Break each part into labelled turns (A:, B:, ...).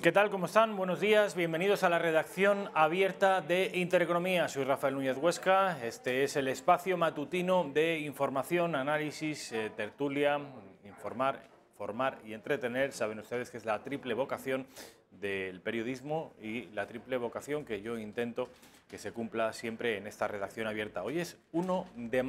A: ¿Qué tal? ¿Cómo están? Buenos días. Bienvenidos a la redacción abierta de Intereconomía. Soy Rafael Núñez Huesca. Este es el espacio matutino de información, análisis, tertulia, informar, formar y entretener. Saben ustedes que es la triple vocación del periodismo y la triple vocación que yo intento que se cumpla siempre en esta redacción abierta. Hoy es 1 de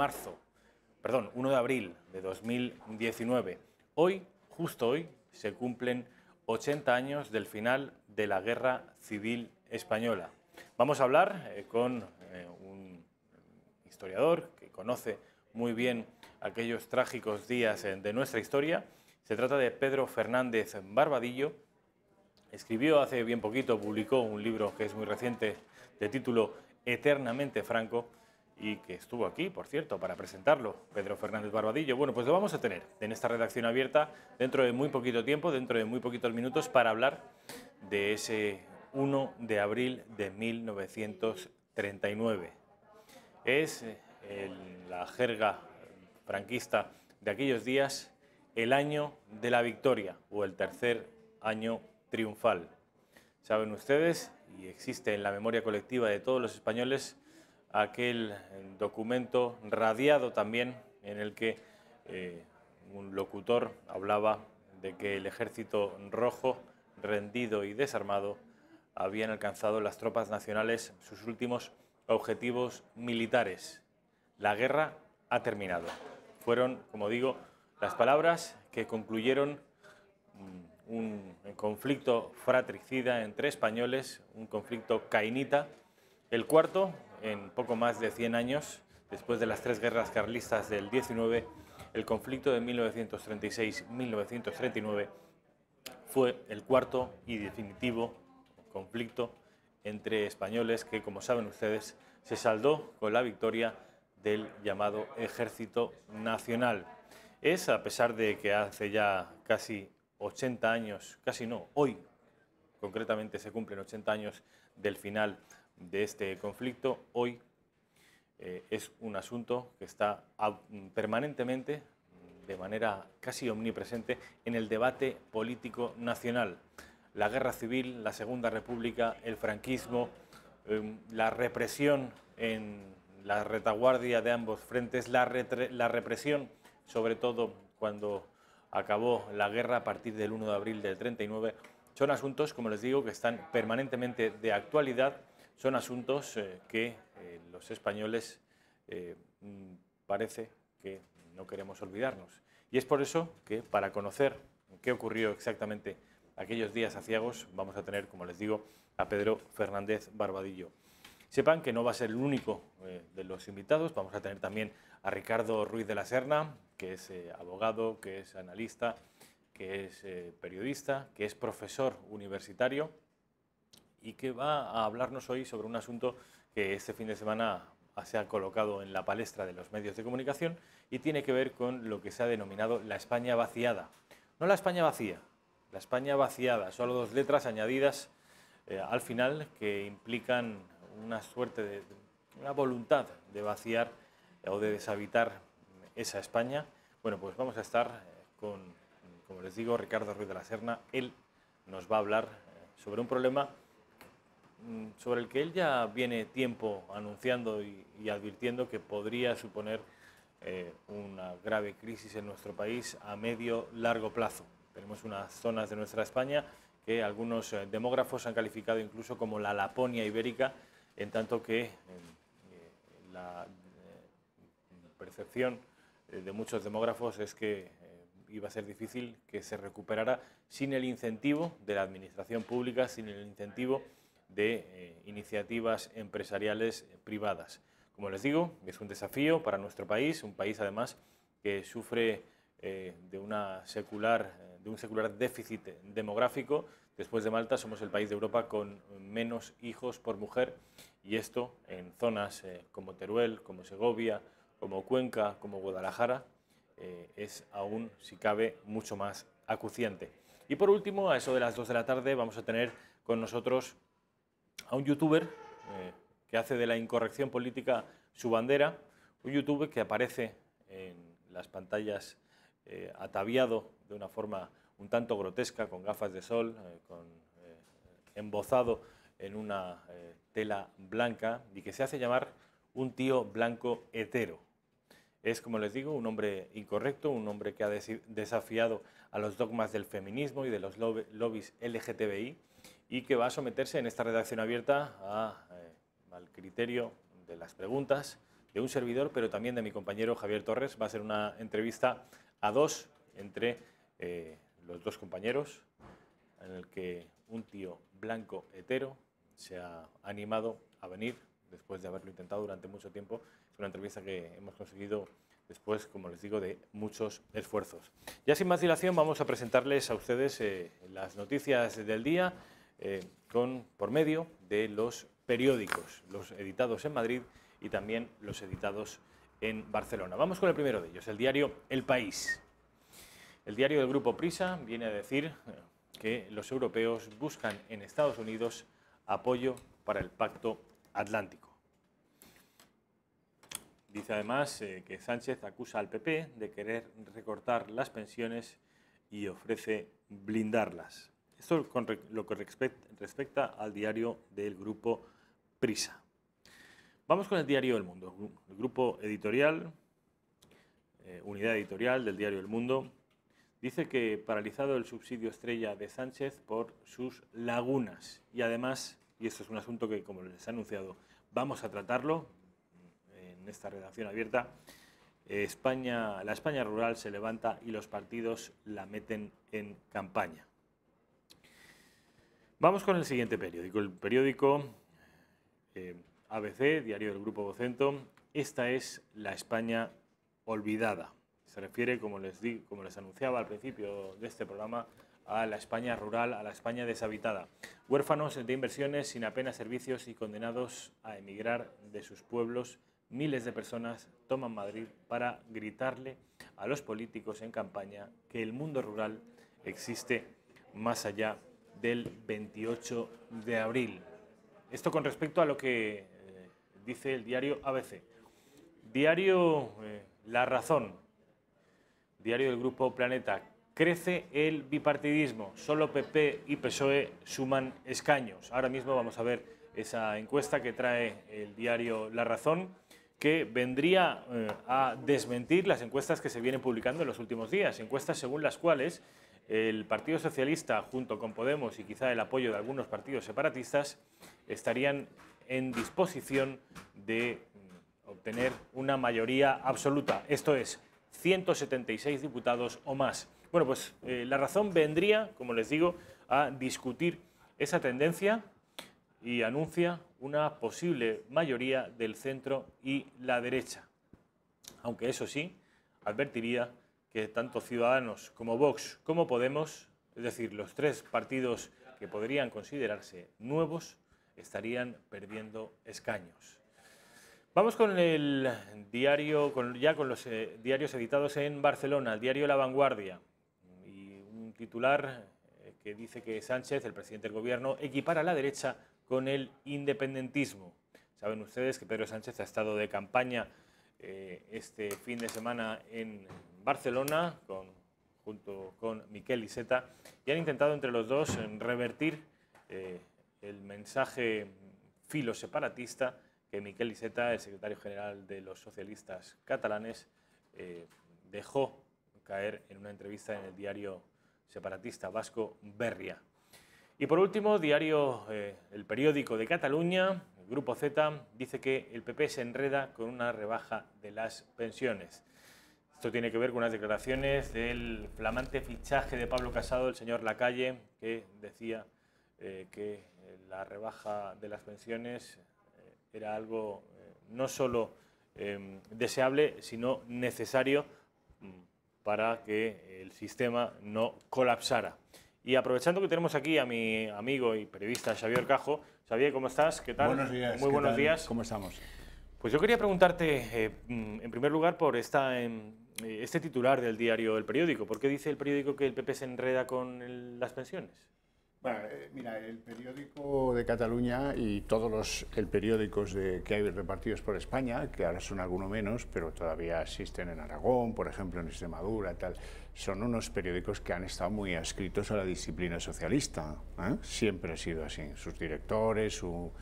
A: abril de 2019. Hoy, justo hoy, se cumplen 80 años del final de la Guerra Civil Española. Vamos a hablar con un historiador que conoce muy bien aquellos trágicos días de nuestra historia. Se trata de Pedro Fernández Barbadillo. Escribió hace bien poquito, publicó un libro que es muy reciente de título Eternamente Franco, y que estuvo aquí, por cierto, para presentarlo, Pedro Fernández Barbadillo. Bueno, pues lo vamos a tener en esta redacción abierta dentro de muy poquito tiempo, dentro de muy poquitos minutos, para hablar de ese 1 de abril de 1939. Es, en la jerga franquista de aquellos días, el año de la victoria o el tercer año triunfal. Saben ustedes, y existe en la memoria colectiva de todos los españoles, aquel documento radiado también en el que un locutor hablaba de que el ejército rojo, rendido y desarmado, habían alcanzado las tropas nacionales sus últimos objetivos militares. La guerra ha terminado. Fueron, como digo, las palabras que concluyeron un conflicto fratricida entre españoles, un conflicto cainita, el cuarto en poco más de 100 años, después de las tres guerras carlistas del 19, el conflicto de 1936-1939 fue el cuarto y definitivo conflicto entre españoles que, como saben ustedes, se saldó con la victoria del llamado Ejército Nacional. Es, a pesar de que hace ya casi 80 años, casi no, hoy concretamente se cumplen 80 años del final de este conflicto, hoy es un asunto que está permanentemente, de manera casi omnipresente, en el debate político nacional. La guerra civil, la Segunda República, el franquismo, la represión en la retaguardia de ambos frentes, la represión, sobre todo cuando acabó la guerra a partir del 1 de abril del 39, son asuntos, como les digo, que están permanentemente de actualidad, son asuntos que los españoles parece que no queremos olvidarnos. Y es por eso que, para conocer qué ocurrió exactamente aquellos días aciagos, vamos a tener, como les digo, a Pedro Fernández Barbadillo. Sepan que no va a ser el único de los invitados, vamos a tener también a Ricardo Ruiz de la Serna, que es abogado, que es analista, que es periodista, que es profesor universitario y que va a hablarnos hoy sobre un asunto que este fin de semana se ha colocado en la palestra de los medios de comunicación y tiene que ver con lo que se ha denominado la España vaciada. No la España vacía, la España vaciada, solo dos letras añadidas al final que implican una suerte de una voluntad de vaciar o de deshabitar esa España. Bueno, pues vamos a estar con, como les digo, Ricardo Ruiz de la Serna. Él nos va a hablar sobre un problema sobre el que él ya viene tiempo anunciando y advirtiendo que podría suponer una grave crisis en nuestro país a medio-largo plazo. Tenemos unas zonas de nuestra España que algunos demógrafos han calificado incluso como la Laponia ibérica, en tanto que la percepción de muchos demógrafos es que iba a ser difícil que se recuperara sin el incentivo de la administración pública, sin el incentivo de iniciativas empresariales privadas. Como les digo, es un desafío para nuestro país, un país además que sufre de un secular déficit demográfico. Después de Malta somos el país de Europa con menos hijos por mujer, y esto en zonas como Teruel, como Segovia, como Cuenca, como Guadalajara, es aún, si cabe, mucho más acuciante. Y por último, a eso de las 2 de la tarde, vamos a tener con nosotros a un youtuber que hace de la incorrección política su bandera, un youtuber que aparece en las pantallas ataviado de una forma un tanto grotesca, con gafas de sol, con embozado en una tela blanca y que se hace llamar un tío blanco hetero. Es, como les digo, un hombre incorrecto, un hombre que ha desafiado a los dogmas del feminismo y de los lobbies LGTBI y que va a someterse en esta redacción abierta al criterio de las preguntas de un servidor, pero también de mi compañero Javier Torres. Va a ser una entrevista a dos entre los dos compañeros, en el que un tío blanco hetero se ha animado a venir después de haberlo intentado durante mucho tiempo. Es una entrevista que hemos conseguido después, como les digo, de muchos esfuerzos. Ya sin más dilación vamos a presentarles a ustedes las noticias del día por medio de los periódicos, los editados en Madrid y también los editados en Barcelona. Vamos con el primero de ellos, el diario El País. El diario del Grupo Prisa viene a decir que los europeos buscan en Estados Unidos apoyo para el Pacto Atlántico. Dice además que Sánchez acusa al PP de querer recortar las pensiones y ofrece blindarlas. Esto con lo que respecta al diario del Grupo Prisa. Vamos con el diario El Mundo, el grupo editorial, unidad editorial del diario El Mundo. Dice que paralizado el subsidio estrella de Sánchez por sus lagunas. Y además, y esto es un asunto que, como les he anunciado, vamos a tratarlo en esta redacción abierta, la España rural se levanta y los partidos la meten en campaña. Vamos con el siguiente periódico, el periódico ABC, diario del Grupo Vocento. Esta es la España olvidada. Se refiere, como les anunciaba al principio de este programa, a la España rural, a la España deshabitada. Huérfanos de inversiones, sin apenas servicios y condenados a emigrar de sus pueblos, miles de personas toman Madrid para gritarle a los políticos en campaña que el mundo rural existe más allá del 28 de abril. Esto con respecto a lo que dice el diario ABC. Diario La Razón. Diario del Grupo Planeta. Crece el bipartidismo. Solo PP y PSOE suman escaños. Ahora mismo vamos a ver esa encuesta que trae el diario La Razón, que vendría a desmentir las encuestas que se vienen publicando en los últimos días. Encuestas según las cuales el Partido Socialista, junto con Podemos y quizá el apoyo de algunos partidos separatistas, estarían en disposición de obtener una mayoría absoluta. Esto es, 176 diputados o más. Bueno, pues La Razón vendría, como les digo, a discutir esa tendencia y anuncia una posible mayoría del centro y la derecha. Aunque eso sí, advertiría que tanto Ciudadanos como Vox como Podemos, es decir, los tres partidos que podrían considerarse nuevos, estarían perdiendo escaños. Vamos con el diario, con los diarios editados en Barcelona, el diario La Vanguardia, y un titular que dice que Sánchez, el presidente del gobierno, equipara a la derecha con el independentismo. Saben ustedes que Pedro Sánchez ha estado de campaña este fin de semana en Barcelona junto con Miquel Iceta y han intentado entre los dos revertir el mensaje filoseparatista que Miquel Iceta, el secretario general de los socialistas catalanes, dejó caer en una entrevista en el diario separatista vasco Berria. Y por último, el periódico de Cataluña, el Grupo Z, dice que el PP se enreda con una rebaja de las pensiones. Esto tiene que ver con unas declaraciones del flamante fichaje de Pablo Casado, el señor Lacalle, que decía que la rebaja de las pensiones era algo no solo deseable, sino necesario para que el sistema no colapsara. Y aprovechando que tenemos aquí a mi amigo y periodista Xavier Cajo. Xavier, ¿cómo estás? ¿Qué tal?
B: Buenos días.
A: Muy buenos días.
B: ¿Cómo estamos?
A: Pues yo quería preguntarte, en primer lugar, por este titular del diario El Periódico. ¿Por qué dice el periódico que el PP se enreda con las pensiones?
B: Bueno, mira, el periódico de Cataluña y todos los periódicos que hay repartidos por España, que ahora son alguno menos, pero todavía existen en Aragón, por ejemplo en Extremadura, tal, son unos periódicos que han estado muy adscritos a la disciplina socialista, ¿eh? Siempre ha sido así, sus directores, su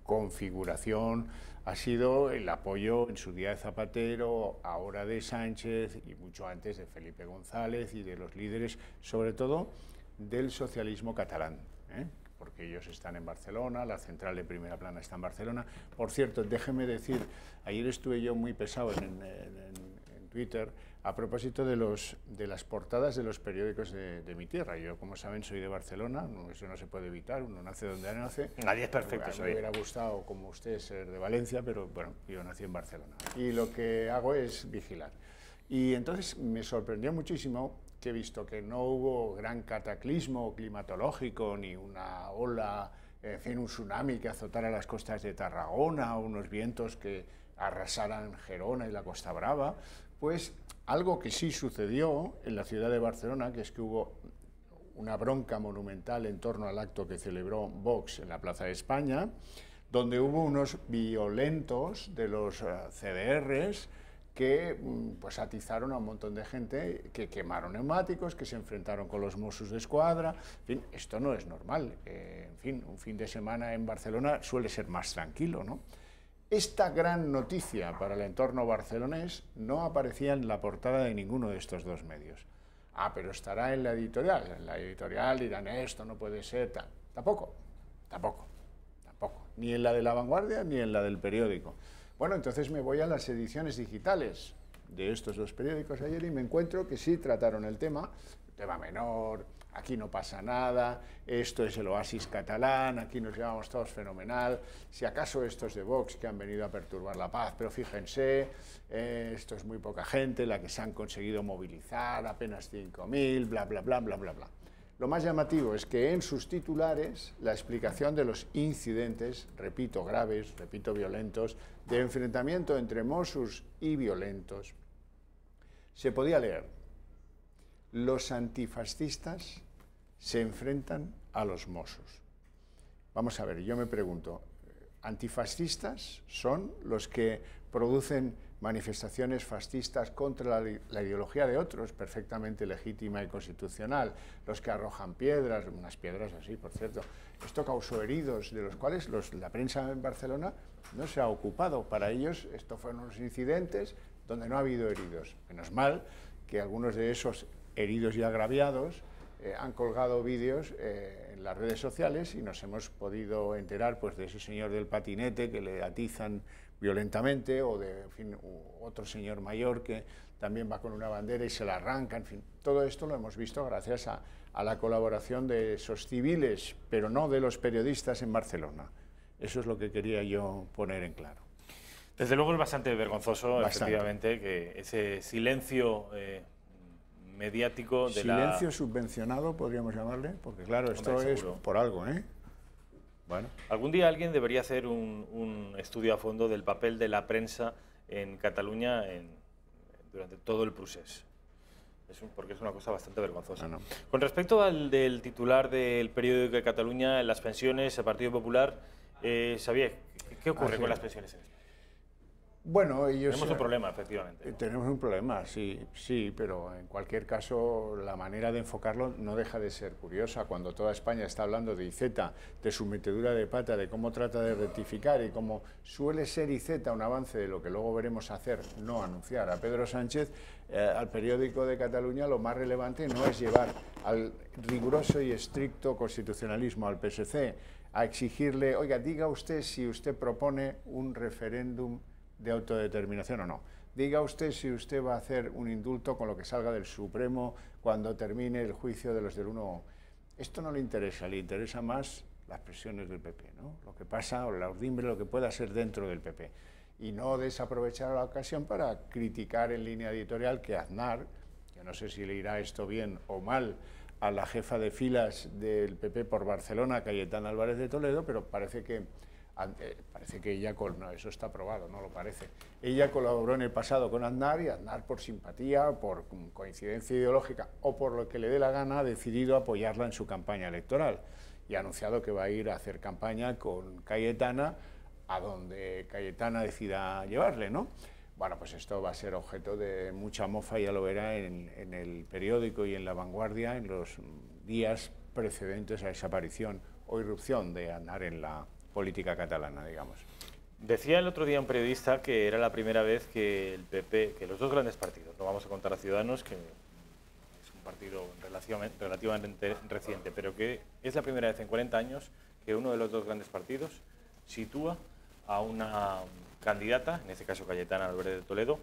B: configuración ha sido el apoyo en su día de Zapatero, ahora de Sánchez y mucho antes de Felipe González y de los líderes, sobre todo del socialismo catalán, ¿eh? Porque ellos están en Barcelona, la central de Primera Plana está en Barcelona. Por cierto, déjeme decir, ayer estuve yo muy pesado en Twitter a propósito de las portadas de los periódicos de mi tierra. Yo, como saben, soy de Barcelona, eso no se puede evitar, uno nace donde nace.
A: Nadie es perfecto.
B: Me hubiera gustado, como usted, ser de Valencia, pero bueno, yo nací en Barcelona. Y lo que hago es vigilar. Y entonces me sorprendió muchísimo que he visto que no hubo gran cataclismo climatológico, ni una ola, en fin, un tsunami que azotara las costas de Tarragona, unos vientos que arrasaran Gerona y la Costa Brava. Pues algo que sí sucedió en la ciudad de Barcelona, que es que hubo una bronca monumental en torno al acto que celebró Vox en la Plaza de España, donde hubo unos violentos de los CDRs que pues atizaron a un montón de gente, que quemaron neumáticos, que se enfrentaron con los Mossos d'Esquadra. En fin, esto no es normal. En fin, un fin de semana en Barcelona suele ser más tranquilo, ¿no? Esta gran noticia para el entorno barcelonés no aparecía en la portada de ninguno de estos dos medios. Ah, pero estará en la editorial. En la editorial dirán, esto no puede ser, tal. Tampoco. Ni en la de La Vanguardia ni en la del periódico. Bueno, entonces me voy a las ediciones digitales de estos dos periódicos ayer y me encuentro que sí trataron el tema menor, aquí no pasa nada, esto es el oasis catalán, aquí nos llevamos todos fenomenal, si acaso estos de Vox que han venido a perturbar la paz, pero fíjense, esto es muy poca gente, la que se han conseguido movilizar, apenas 5.000, bla, bla, bla, bla, bla, bla. Lo más llamativo es que en sus titulares la explicación de los incidentes, repito, graves, repito, violentos, de enfrentamiento entre Mossos y violentos, se podía leer: los antifascistas se enfrentan a los Mossos. Vamos a ver, yo me pregunto, ¿antifascistas son los que producen manifestaciones fascistas contra la ideología de otros, perfectamente legítima y constitucional, los que arrojan piedras, unas piedras así, por cierto? Esto causó heridos, de los cuales la prensa en Barcelona no se ha ocupado. Para ellos, estos fueron unos incidentes donde no ha habido heridos. Menos mal que algunos de esos heridos y agraviados han colgado vídeos en las redes sociales y nos hemos podido enterar pues, de ese señor del patinete que le atizan violentamente, o de, en fin, otro señor mayor que también va con una bandera y se la arranca, en fin. Todo esto lo hemos visto gracias a la colaboración de esos civiles, pero no de los periodistas en Barcelona. Eso es lo que quería yo poner en claro.
A: Desde luego es bastante vergonzoso, efectivamente, que ese silencio mediático de
B: silencio subvencionado, podríamos llamarle, porque claro, esto es por algo, ¿eh? Bueno.
A: Algún día alguien debería hacer un estudio a fondo del papel de la prensa en Cataluña durante todo el procés. Porque es una cosa bastante vergonzosa.
B: No.
A: Con respecto al del titular del periódico de Cataluña, las pensiones, el Partido Popular, Xavier, ¿qué ocurre con las pensiones en España?
B: Bueno,
A: tenemos un problema, efectivamente.
B: Tenemos un problema, sí, pero en cualquier caso la manera de enfocarlo no deja de ser curiosa. Cuando toda España está hablando de Iceta, de su metedura de pata, de cómo trata de rectificar y cómo suele ser Iceta un avance de lo que luego veremos hacer, no anunciar a Pedro Sánchez, al periódico de Cataluña lo más relevante no es llevar al riguroso y estricto constitucionalismo al PSC a exigirle, oiga, diga usted si usted propone un referéndum de autodeterminación o no. Diga usted si usted va a hacer un indulto con lo que salga del Supremo cuando termine el juicio de los del 1. Esto no le interesa más las presiones del PP, ¿no? Lo que pasa, o la urdimbre, lo que pueda ser dentro del PP. Y no desaprovechar la ocasión para criticar en línea editorial que Aznar, yo no sé si le irá esto bien o mal a la jefa de filas del PP por Barcelona, Cayetana Álvarez de Toledo, pero parece que ella, no, eso está probado, no lo parece. Ella colaboró en el pasado con Aznar y Aznar, por simpatía, por coincidencia ideológica o por lo que le dé la gana, ha decidido apoyarla en su campaña electoral. y ha anunciado que va a ir a hacer campaña con Cayetana a donde Cayetana decida llevarle, ¿no? Bueno, pues esto va a ser objeto de mucha mofa, ya lo verá en el periódico y en La Vanguardia en los días precedentes a esa aparición o irrupción de Aznar en la política catalana, digamos.
A: Decía el otro día un periodista que era la primera vez que el PP, que los dos grandes partidos, no vamos a contar a Ciudadanos, que es un partido relativamente reciente, pero que es la primera vez en 40 años que uno de los dos grandes partidos sitúa a una candidata, en este caso Cayetana Álvarez de Toledo,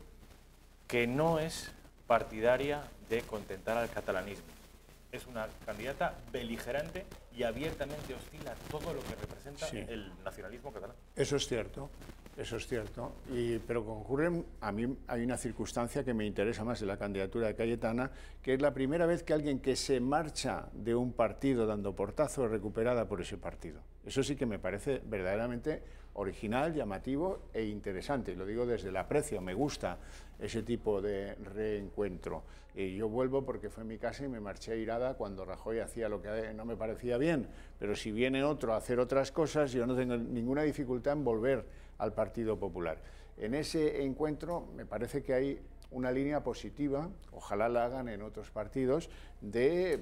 A: que no es partidaria de contentar al catalanismo. Es una candidata beligerante y abiertamente hostil a todo lo que representa el nacionalismo catalán.
B: Eso es cierto, pero concurren, a mí hay una circunstancia que me interesa más de la candidatura de Cayetana, que es la primera vez que alguien que se marcha de un partido dando portazo es recuperada por ese partido. Eso sí que me parece verdaderamente original, llamativo e interesante. Lo digo desde el aprecio, me gusta ese tipo de reencuentro. Y yo vuelvo porque fue en mi casa y me marché irada cuando Rajoy hacía lo que no me parecía bien, pero si viene otro a hacer otras cosas, yo no tengo ninguna dificultad en volver al Partido Popular. En ese encuentro me parece que hay una línea positiva, ojalá la hagan en otros partidos, de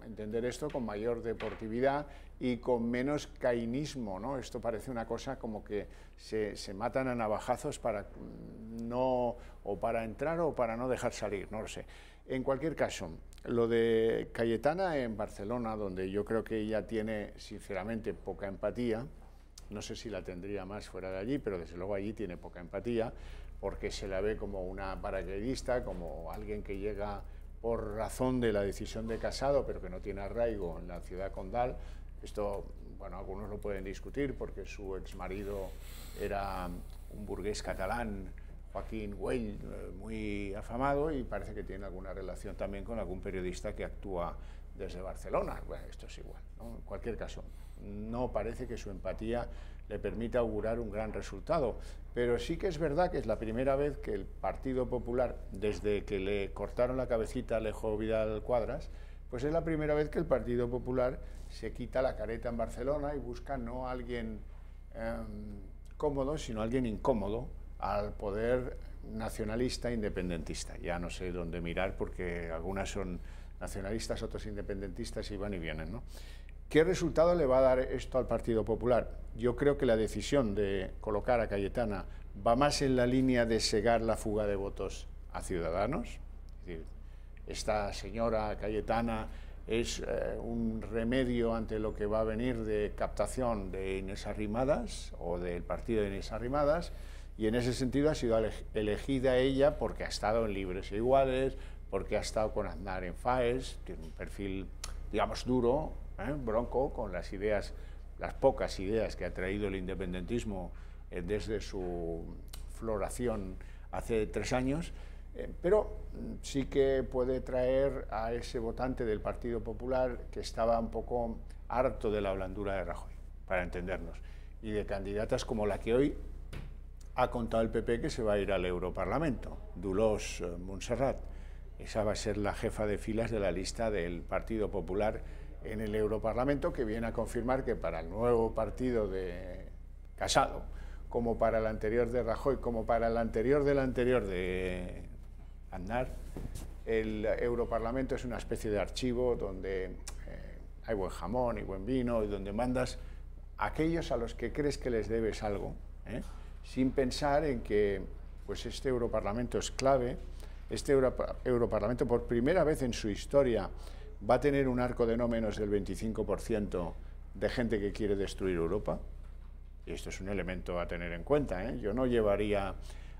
B: entender esto con mayor deportividad y con menos cainismo, ¿no? Esto parece una cosa como que se matan a navajazos para entrar o para no dejar salir, no lo sé. En cualquier caso, lo de Cayetana en Barcelona, donde yo creo que ella tiene sinceramente poca empatía, no sé si la tendría más fuera de allí, pero desde luego allí tiene poca empatía, porque se la ve como una paracaidista, como alguien que llega por razón de la decisión de Casado, pero que no tiene arraigo en la ciudad condal. Esto, algunos lo pueden discutir, porque su exmarido era un burgués catalán, Joaquín Güell, muy afamado, y parece que tiene alguna relación también con algún periodista que actúa desde Barcelona. Bueno, esto es igual, ¿no? En cualquier caso, no parece que su empatía le permita augurar un gran resultado, pero sí que es verdad que es la primera vez que el Partido Popular, desde que le cortaron la cabecita a Alejo Vidal Quadras, pues es la primera vez que el Partido Popular se quita la careta en Barcelona y busca no a alguien cómodo, sino a alguien incómodo al poder nacionalista independentista. Ya no sé dónde mirar porque algunas son nacionalistas, otros independentistas y van y vienen, ¿no? ¿Qué resultado le va a dar esto al Partido Popular? Yo creo que la decisión de colocar a Cayetana va más en la línea de segar la fuga de votos a Ciudadanos. Es decir, esta señora Cayetana es un remedio ante lo que va a venir de captación de Inés Arrimadas o del partido de Inés Arrimadas, y en ese sentido ha sido elegida ella porque ha estado en Libres e Iguales, porque ha estado con Aznar en FAES, tiene un perfil, digamos, duro, bronco, con las pocas ideas que ha traído el independentismo desde su floración hace 3 años, pero sí que puede traer a ese votante del Partido Popular que estaba un poco harto de la blandura de Rajoy, para entendernos, y de candidatas como la que hoy ha contado el PP que se va a ir al Europarlamento, Dolors Montserrat. Esa va a ser la jefa de filas de la lista del Partido Popular en el Europarlamento, que viene a confirmar que para el nuevo partido de Casado, como para el anterior de Rajoy, como para el anterior de Aznar, el Europarlamento es una especie de archivo donde hay buen jamón y buen vino y donde mandas a aquellos a los que crees que les debes algo, sin pensar en que pues este Europarlamento es clave. Este Europarlamento, por primera vez en su historia, va a tener un arco de no menos del 25% de gente que quiere destruir Europa. Y esto es un elemento a tener en cuenta, Yo no llevaría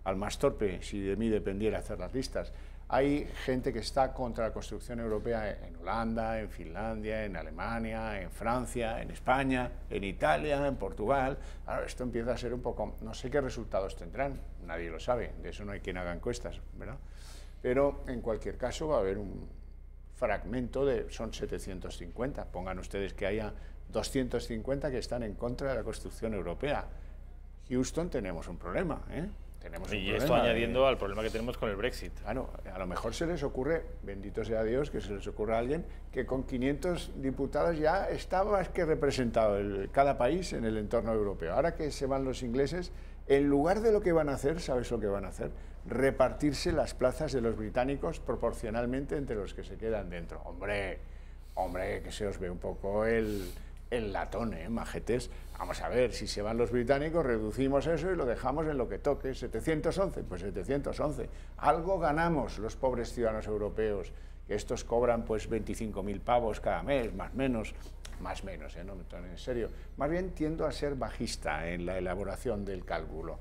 B: al más torpe, si de mí dependiera, hacer las listas. Hay gente que está contra la construcción europea en Holanda, en Finlandia, en Alemania, en Francia, en España, en Italia, en Portugal. Ahora, esto empieza a ser un poco... No sé qué resultados tendrán, nadie lo sabe, de eso no hay quien haga encuestas, ¿verdad? Pero en cualquier caso va a haber un fragmento son 750. Pongan ustedes que haya 250 que están en contra de la construcción europea. Houston tenemos un problema, tenemos un
A: y
B: problema.
A: esto añadiendo al problema que tenemos con el Brexit.
B: Claro, a lo mejor se les ocurre, bendito sea Dios, que se les ocurra a alguien que con 500 diputados ya está más que representado cada país en el entorno europeo. Ahora que se van los ingleses, en lugar de lo que van a hacer, ¿sabes lo que van a hacer? Repartirse las plazas de los británicos proporcionalmente entre los que se quedan dentro. Hombre, que se os ve un poco el latón, majetes. Vamos a ver, si se van los británicos, reducimos eso y lo dejamos en lo que toque. 711, pues 711. Algo ganamos los pobres ciudadanos europeos, que estos cobran pues 25.000 pavos cada mes, más menos, no me tomen en serio. Más bien tiendo a ser bajista en la elaboración del cálculo,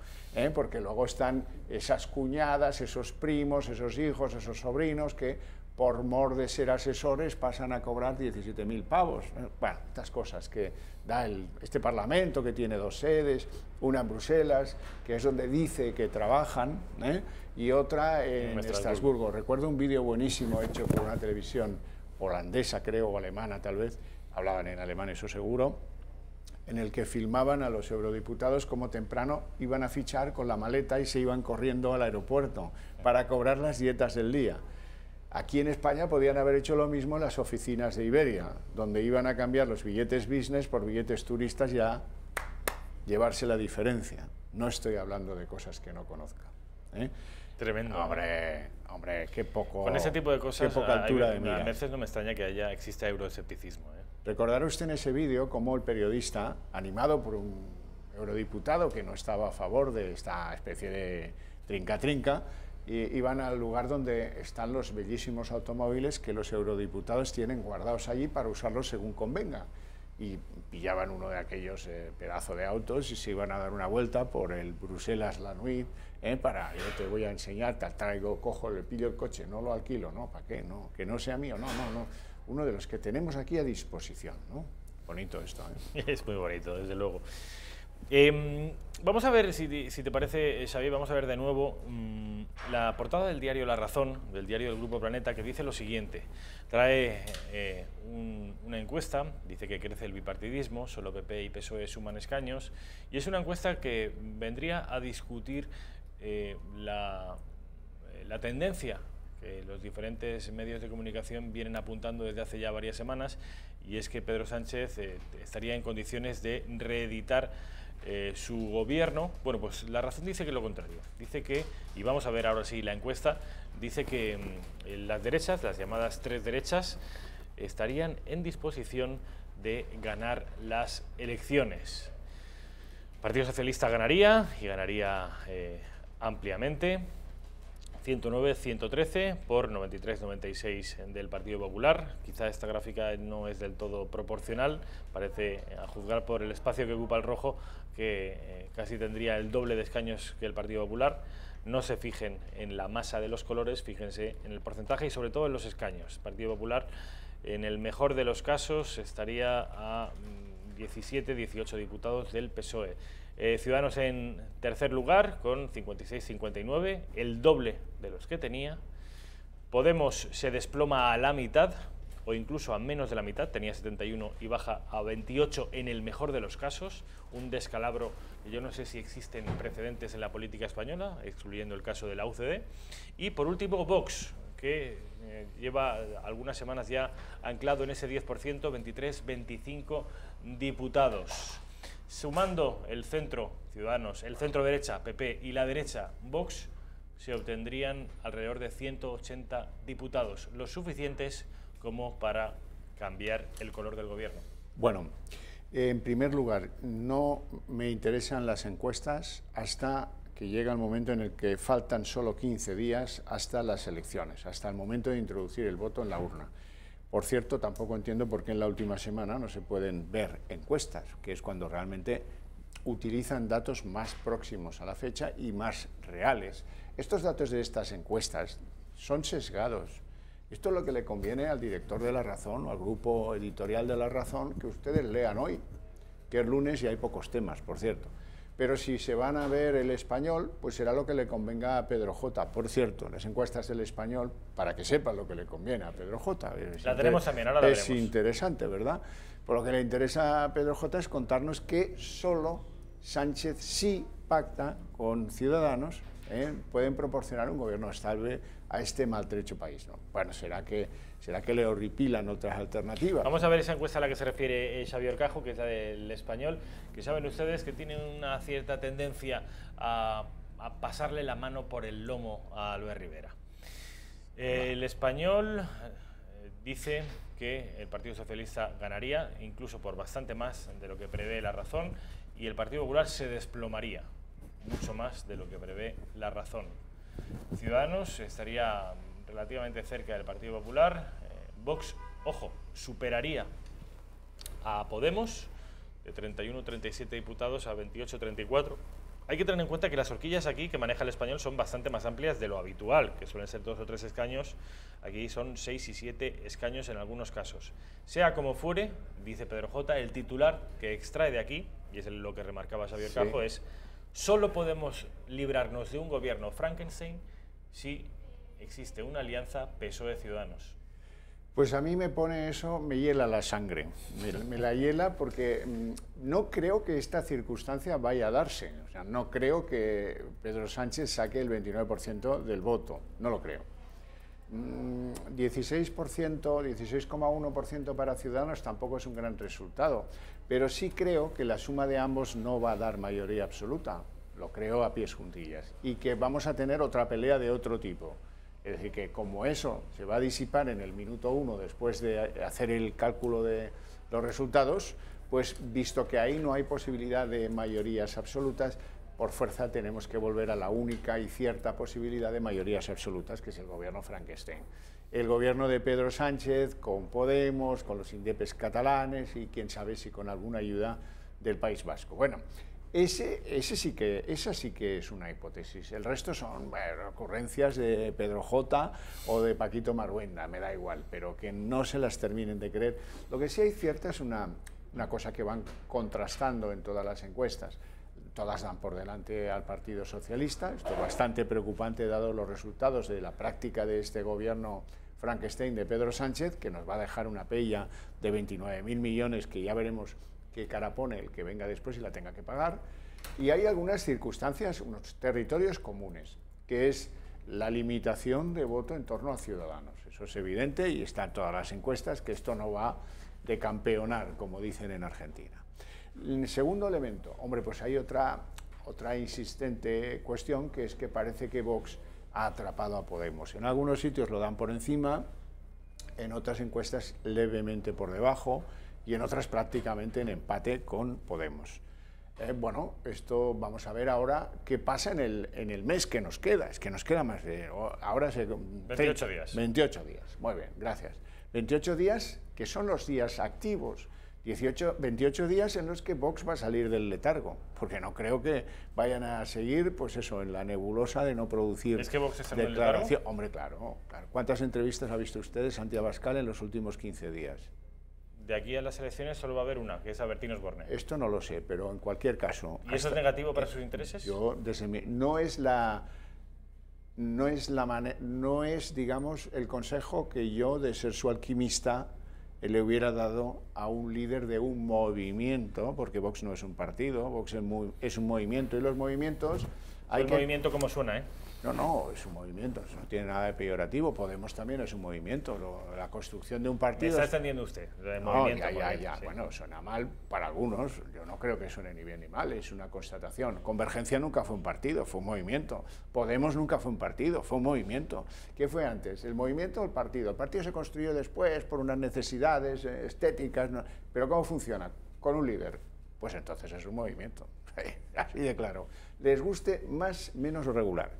B: porque luego están esas cuñadas, esos primos, esos hijos, esos sobrinos que por mor de ser asesores pasan a cobrar 17.000 pavos. Bueno, estas cosas que da este Parlamento, que tiene 2 sedes, una en Bruselas, que es donde dice que trabajan, y otra en Estrasburgo. Recuerdo un vídeo buenísimo hecho por una televisión holandesa, creo, o alemana tal vez, hablaban en alemán, eso seguro, en el que filmaban a los eurodiputados como temprano iban a fichar con la maleta y se iban corriendo al aeropuerto para cobrar las dietas del día. Aquí en España podían haber hecho lo mismo en las oficinas de Iberia, donde iban a cambiar los billetes business por billetes turistas y a llevarse la diferencia. No estoy hablando de cosas que no conozca.
A: Tremendo.
B: Hombre, qué poco.
A: Con ese tipo de cosas,
B: qué poca altura de mira.
A: A veces no me extraña que exista euroescepticismo.
B: Recordará usted en ese vídeo cómo el periodista, animado por un eurodiputado que no estaba a favor de esta especie de trinca-trinca, iban al lugar donde están los bellísimos automóviles que los eurodiputados tienen guardados allí para usarlos según convenga. Y pillaban uno de aquellos pedazo de autos y se iban a dar una vuelta por el Bruselas-La Nuit, yo te voy a enseñar, te traigo, cojo, le pillo el coche, no lo alquilo, no, ¿para qué? No, que no sea mío, no. Uno de los que tenemos aquí a disposición, ¿no? Bonito esto,
A: Es muy bonito, desde luego. Vamos a ver, si te parece, Xavier, vamos a ver de nuevo la portada del diario La Razón, del diario del Grupo Planeta, que dice lo siguiente. Trae una encuesta, dice que crece el bipartidismo, solo PP y PSOE suman escaños, y es una encuesta que vendría a discutir la tendencia que los diferentes medios de comunicación vienen apuntando desde hace ya varias semanas, y es que Pedro Sánchez estaría en condiciones de reeditar su gobierno. Bueno, pues La Razón dice que lo contrario. Dice que, y vamos a ver ahora sí la encuesta, dice que las derechas, las llamadas 3 derechas, estarían en disposición de ganar las elecciones. El Partido Socialista ganaría, y ganaría ampliamente, 109-113 por 93-96 del Partido Popular. Quizá esta gráfica no es del todo proporcional, parece, a juzgar por el espacio que ocupa el rojo, que casi tendría el doble de escaños que el Partido Popular. No se fijen en la masa de los colores, fíjense en el porcentaje y sobre todo en los escaños. El Partido Popular, en el mejor de los casos, estaría a 17-18 diputados del PSOE. Ciudadanos en tercer lugar con 56-59, el doble de los que tenía. Podemos se desploma a la mitad o incluso a menos de la mitad, tenía 71 y baja a 28 en el mejor de los casos, un descalabro que yo no sé si existen precedentes en la política española, excluyendo el caso de la UCD. Y por último Vox, que lleva algunas semanas ya anclado en ese 10%, 23-25 diputados. Sumando el centro, Ciudadanos, el centro derecha, PP, y la derecha, Vox, se obtendrían alrededor de 180 diputados, los suficientes como para cambiar el color del gobierno.
B: Bueno, en primer lugar, no me interesan las encuestas hasta que llega el momento en el que faltan solo 15 días hasta las elecciones, hasta el momento de introducir el voto en la urna. Por cierto, tampoco entiendo por qué en la última semana no se pueden ver encuestas, que es cuando realmente utilizan datos más próximos a la fecha y más reales. Estos datos de estas encuestas son sesgados. Esto es lo que le conviene al director de La Razón o al grupo editorial de La Razón, que ustedes lean hoy, que es lunes y hay pocos temas, por cierto. Pero si se van a ver El Español, pues será lo que le convenga a Pedro J. Por cierto, las encuestas del Español, para que sepan lo que le conviene a Pedro J.
A: La tenemos también, ahora la veremos.
B: Es interesante, ¿verdad? Por lo que le interesa a Pedro J. es contarnos que solo Sánchez sí pacta con Ciudadanos pueden proporcionar un gobierno estable a este maltrecho país, ¿no? Bueno, ¿será que le horripilan otras alternativas?
A: Vamos a ver esa encuesta a la que se refiere Xavier Cajo, que es la del Español, que saben ustedes que tiene una cierta tendencia a pasarle la mano por el lomo a Albert Rivera. El Español dice que el Partido Socialista ganaría, incluso por bastante más de lo que prevé La Razón, y el Partido Popular se desplomaría, mucho más de lo que prevé La Razón. Ciudadanos estaría relativamente cerca del Partido Popular. Vox, ojo, superaría a Podemos de 31-37 diputados a 28-34. Hay que tener en cuenta que las horquillas aquí que maneja el Español son bastante más amplias de lo habitual, que suelen ser 2 o 3 escaños. Aquí son 6 y 7 escaños en algunos casos. Sea como fuere, dice Pedro J., el titular que extrae de aquí, y es lo que remarcaba Xavier Cajo, es: solo podemos librarnos de un gobierno Frankenstein si existe una alianza PSOE-Ciudadanos.
B: Pues a mí me pone eso, me hiela la sangre, me la hiela porque no creo que esta circunstancia vaya a darse. O sea, no creo que Pedro Sánchez saque el 29% del voto, no lo creo. 16%, 16,1% para Ciudadanos tampoco es un gran resultado, pero sí creo que la suma de ambos no va a dar mayoría absoluta, lo creo a pies juntillas, y que vamos a tener otra pelea de otro tipo. Es decir, que como eso se va a disipar en el minuto 1 después de hacer el cálculo de los resultados, pues visto que ahí no hay posibilidad de mayorías absolutas, por fuerza tenemos que volver a la única y cierta posibilidad de mayorías absolutas, que es el gobierno Frankenstein. El gobierno de Pedro Sánchez, con Podemos, con los indepes catalanes y quién sabe si con alguna ayuda del País Vasco. Bueno, esa sí que es una hipótesis. El resto son ocurrencias de Pedro J. o de Paquito Marhuenda, me da igual, pero que no se las terminen de creer. Lo que sí hay cierta es una cosa que van contrastando en todas las encuestas. Todas dan por delante al Partido Socialista. Esto es bastante preocupante dado los resultados de la práctica de este gobierno Frankenstein de Pedro Sánchez, que nos va a dejar una pella de 29.000 millones que ya veremos qué cara pone el que venga después y la tenga que pagar. Y hay algunas circunstancias, unos territorios comunes, que es la limitación de voto en torno a Ciudadanos. Eso es evidente y está en todas las encuestas que esto no va de campeonar, como dicen en Argentina. El segundo elemento, hombre, pues hay otra insistente cuestión, que es que parece que Vox ha atrapado a Podemos. En algunos sitios lo dan por encima, en otras encuestas levemente por debajo y en otras prácticamente en empate con Podemos. Bueno, esto vamos a ver ahora qué pasa en el mes que nos queda. Es que nos queda más de... Ahora
A: 28 días.
B: 28 días, muy bien, gracias. 28 días que son los días activos. 28 días en los que Vox va a salir del letargo, porque no creo que vayan a seguir, pues eso, en la nebulosa de no producir.
A: ¿Es que Vox está en el letargo?
B: Hombre, claro. ¿Cuántas entrevistas ha visto usted de Santiago Abascal en los últimos 15 días?
A: De aquí a las elecciones solo va a haber una, que es a Bertín Osborne.
B: Esto no lo sé, pero en cualquier caso...
A: ¿Y eso es negativo para sus intereses?
B: No es, digamos, el consejo que yo, de ser su alquimista, le hubiera dado a un líder de un movimiento, porque Vox no es un partido, Vox es un movimiento, y los movimientos...
A: movimiento como suena, ¿eh?
B: No, es un movimiento, eso no tiene nada de peyorativo. Podemos también es un movimiento, la construcción de un partido...
A: ¿Me está extendiendo usted?
B: Ya. Sí. Bueno, suena mal para algunos, yo no creo que suene ni bien ni mal, es una constatación. Convergencia nunca fue un partido, fue un movimiento. Podemos nunca fue un partido, fue un movimiento. ¿Qué fue antes? ¿El movimiento o el partido? El partido se construyó después por unas necesidades estéticas, ¿no? Pero ¿cómo funciona? Con un líder. Pues entonces es un movimiento, así de claro. Les guste más, menos o regular.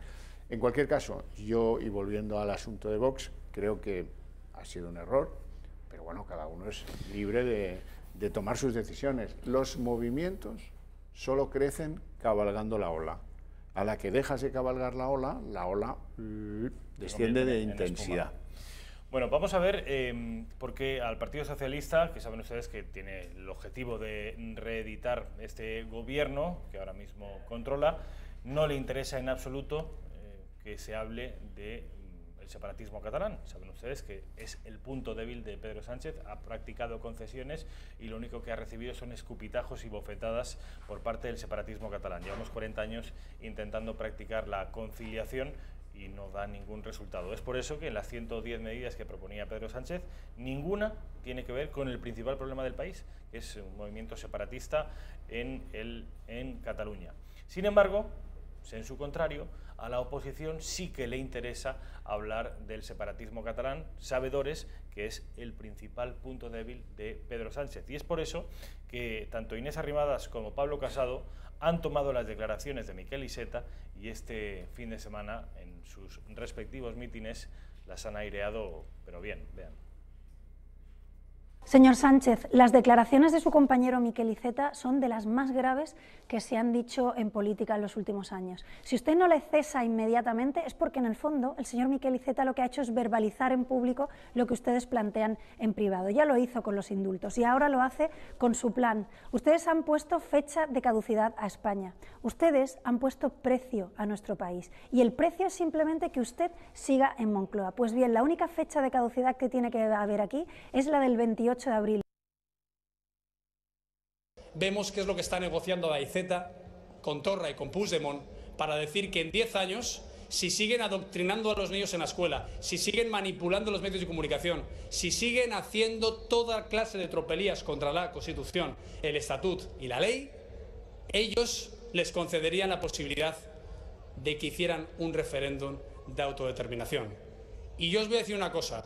B: En cualquier caso, yo, y volviendo al asunto de Vox, creo que ha sido un error, pero bueno, cada uno es libre de tomar sus decisiones. Los movimientos solo crecen cabalgando la ola. A la que dejas de cabalgar la ola desciende de intensidad.
A: Bueno, vamos a ver, porque al Partido Socialista, que saben ustedes que tiene el objetivo de reeditar este gobierno, que ahora mismo controla, no le interesa en absoluto que se hable del el separatismo catalán. Saben ustedes que es el punto débil de Pedro Sánchez, ha practicado concesiones y lo único que ha recibido son escupitajos y bofetadas por parte del separatismo catalán. Llevamos 40 años intentando practicar la conciliación y no da ningún resultado. Es por eso que en las 110 medidas que proponía Pedro Sánchez, ninguna tiene que ver con el principal problema del país, que es un movimiento separatista en Cataluña. Sin embargo, en su contrario, a la oposición sí que le interesa hablar del separatismo catalán, sabedores que es el principal punto débil de Pedro Sánchez. Y es por eso que tanto Inés Arrimadas como Pablo Casado han tomado las declaraciones de Miquel Iceta y este fin de semana en sus respectivos mítines las han aireado, pero bien, vean.
C: Señor Sánchez, las declaraciones de su compañero Miquel Iceta son de las más graves que se han dicho en política en los últimos años. Si usted no le cesa inmediatamente es porque en el fondo el señor Miquel Iceta lo que ha hecho es verbalizar en público lo que ustedes plantean en privado. Ya lo hizo con los indultos y ahora lo hace con su plan. Ustedes han puesto fecha de caducidad a España. Ustedes han puesto precio a nuestro país y el precio es simplemente que usted siga en Moncloa. Pues bien, la única fecha de caducidad que tiene que haber aquí es la del 28 de abril.
D: Vemos qué es lo que está negociando la Iceta con Torra y con Puigdemont para decir que en 10 años, si siguen adoctrinando a los niños en la escuela, si siguen manipulando los medios de comunicación, si siguen haciendo toda clase de tropelías contra la Constitución, el Estatut y la ley, ellos les concederían la posibilidad de que hicieran un referéndum de autodeterminación. Y yo os voy a decir una cosa.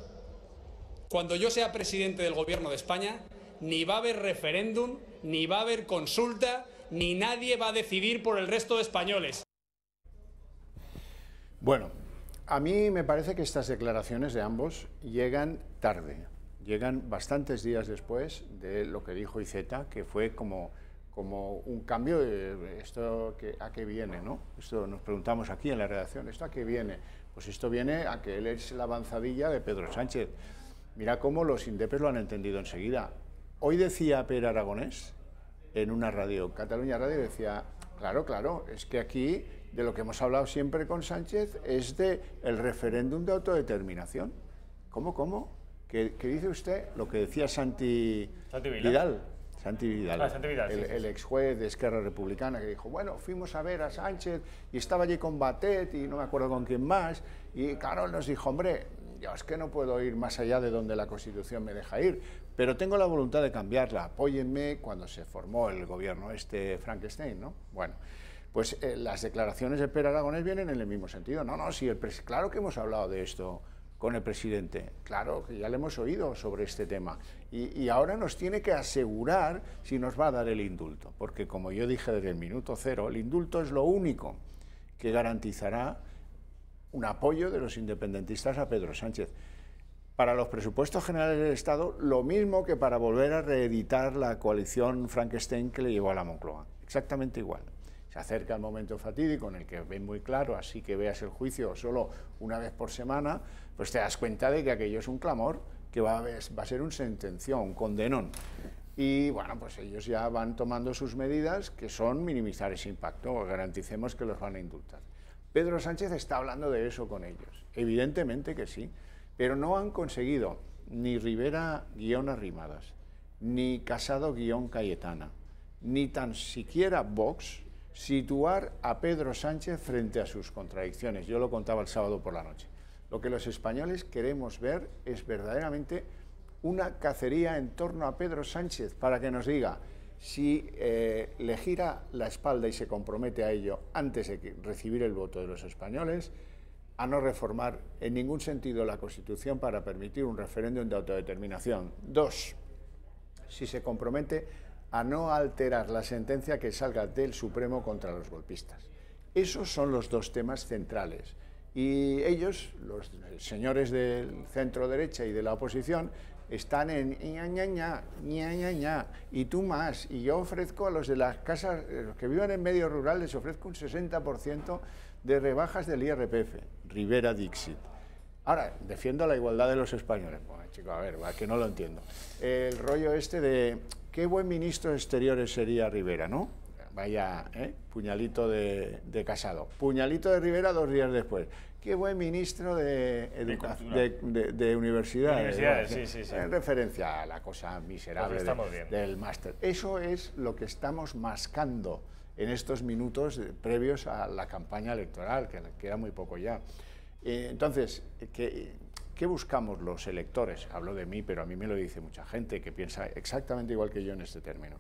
D: Cuando yo sea presidente del Gobierno de España, ni va a haber referéndum, ni va a haber consulta, ni nadie va a decidir por el resto de españoles.
B: Bueno, a mí me parece que estas declaraciones de ambos llegan tarde, llegan bastantes días después de lo que dijo Iceta, que fue como un cambio de esto a qué viene, ¿no? Esto nos preguntamos aquí en la redacción, ¿esto a qué viene? Pues esto viene a que él es la avanzadilla de Pedro Sánchez. Mira cómo los indepes lo han entendido enseguida. Hoy decía Pere Aragonés en una radio, Cataluña Radio, decía, claro, es que aquí de lo que hemos hablado siempre con Sánchez es de el referéndum de autodeterminación. ¿Cómo? ¿Qué dice usted? Lo que decía Santi Vidal. Santi Vidal, el ex juez de Esquerra Republicana, que dijo, bueno, fuimos a ver a Sánchez y estaba allí con Batet y no me acuerdo con quién más, y claro, nos dijo, hombre, yo es que no puedo ir más allá de donde la Constitución me deja ir, pero tengo la voluntad de cambiarla, apóyenme. Cuando se formó el gobierno Frankenstein, ¿no? Bueno, pues las declaraciones de Pere Aragonés vienen en el mismo sentido. No, sí, claro que hemos hablado de esto con el presidente, claro que ya le hemos oído sobre este tema y ahora nos tiene que asegurar si nos va a dar el indulto, porque como yo dije desde el minuto cero, el indulto es lo único que garantizará un apoyo de los independentistas a Pedro Sánchez. Para los presupuestos generales del Estado, lo mismo que para volver a reeditar la coalición Frankenstein que le llevó a la Moncloa, exactamente igual. Se acerca el momento fatídico en el que ven muy claro, así que veas el juicio solo una vez por semana, pues te das cuenta de que aquello es un clamor, que va a ser un sentención, un condenón. Y bueno, pues ellos ya van tomando sus medidas, que son minimizar ese impacto, garanticemos que los van a indultar. Pedro Sánchez está hablando de eso con ellos, evidentemente que sí, pero no han conseguido ni Rivera-Arrimadas, ni Casado-Cayetana, ni tan siquiera Vox, situar a Pedro Sánchez frente a sus contradicciones. Yo lo contaba el sábado por la noche. Lo que los españoles queremos ver es verdaderamente una cacería en torno a Pedro Sánchez para que nos diga si le gira la espalda y se compromete a ello antes de recibir el voto de los españoles, a no reformar en ningún sentido la Constitución para permitir un referéndum de autodeterminación. 2, si se compromete a no alterar la sentencia que salga del Supremo contra los golpistas. Esos son los dos temas centrales. Y ellos, los señores del centro derecha y de la oposición, están en ña, y tú más, y yo ofrezco a los de las casas, los que vivan en medio rural, les ofrezco un 60% de rebajas del IRPF. Rivera Dixit. Ahora, defiendo la igualdad de los españoles. Bueno, chico, a ver, que no lo entiendo. El rollo este de qué buen ministro de Exteriores sería Rivera, ¿no? vaya, puñalito de Casado. Puñalito de Rivera 2 días después. Qué buen ministro de universidades.
A: Sí.
B: En referencia a la cosa miserable del máster. Eso es lo que estamos mascando en estos minutos previos a la campaña electoral, que queda muy poco ya. Entonces, ¿qué buscamos los electores? Hablo de mí, pero a mí me lo dice mucha gente que piensa exactamente igual que yo en este término.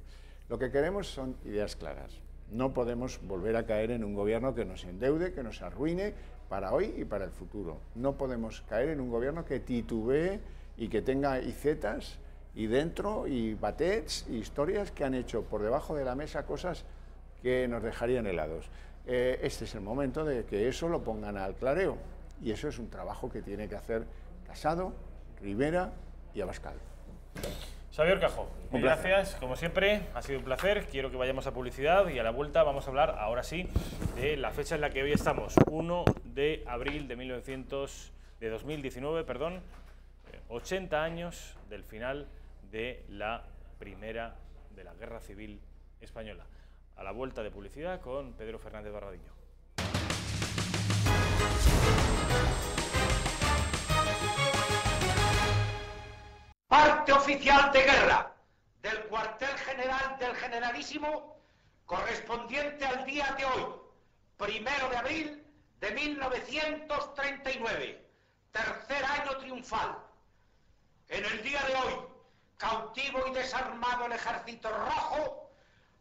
B: Lo que queremos son ideas claras. No podemos volver a caer en un gobierno que nos endeude, que nos arruine para hoy y para el futuro. No podemos caer en un gobierno que titubee y que tenga icetas y dentro y batets y historias que han hecho por debajo de la mesa cosas que nos dejarían helados. Este es el momento de que eso lo pongan al clareo, y eso es un trabajo que tiene que hacer Casado, Rivera y Abascal.
A: Xavier Cajo, gracias, como siempre, ha sido un placer. Quiero que vayamos a publicidad y a la vuelta vamos a hablar, ahora sí, de la fecha en la que hoy estamos, 1 de abril de 2019, 80 años del final de la Guerra Civil Española. A la vuelta de publicidad con Pedro Fernández Barbadillo.
E: Parte oficial de guerra del cuartel general del Generalísimo, correspondiente al día de hoy, 1 de abril de 1939, tercer año triunfal. En el día de hoy, cautivo y desarmado el Ejército Rojo,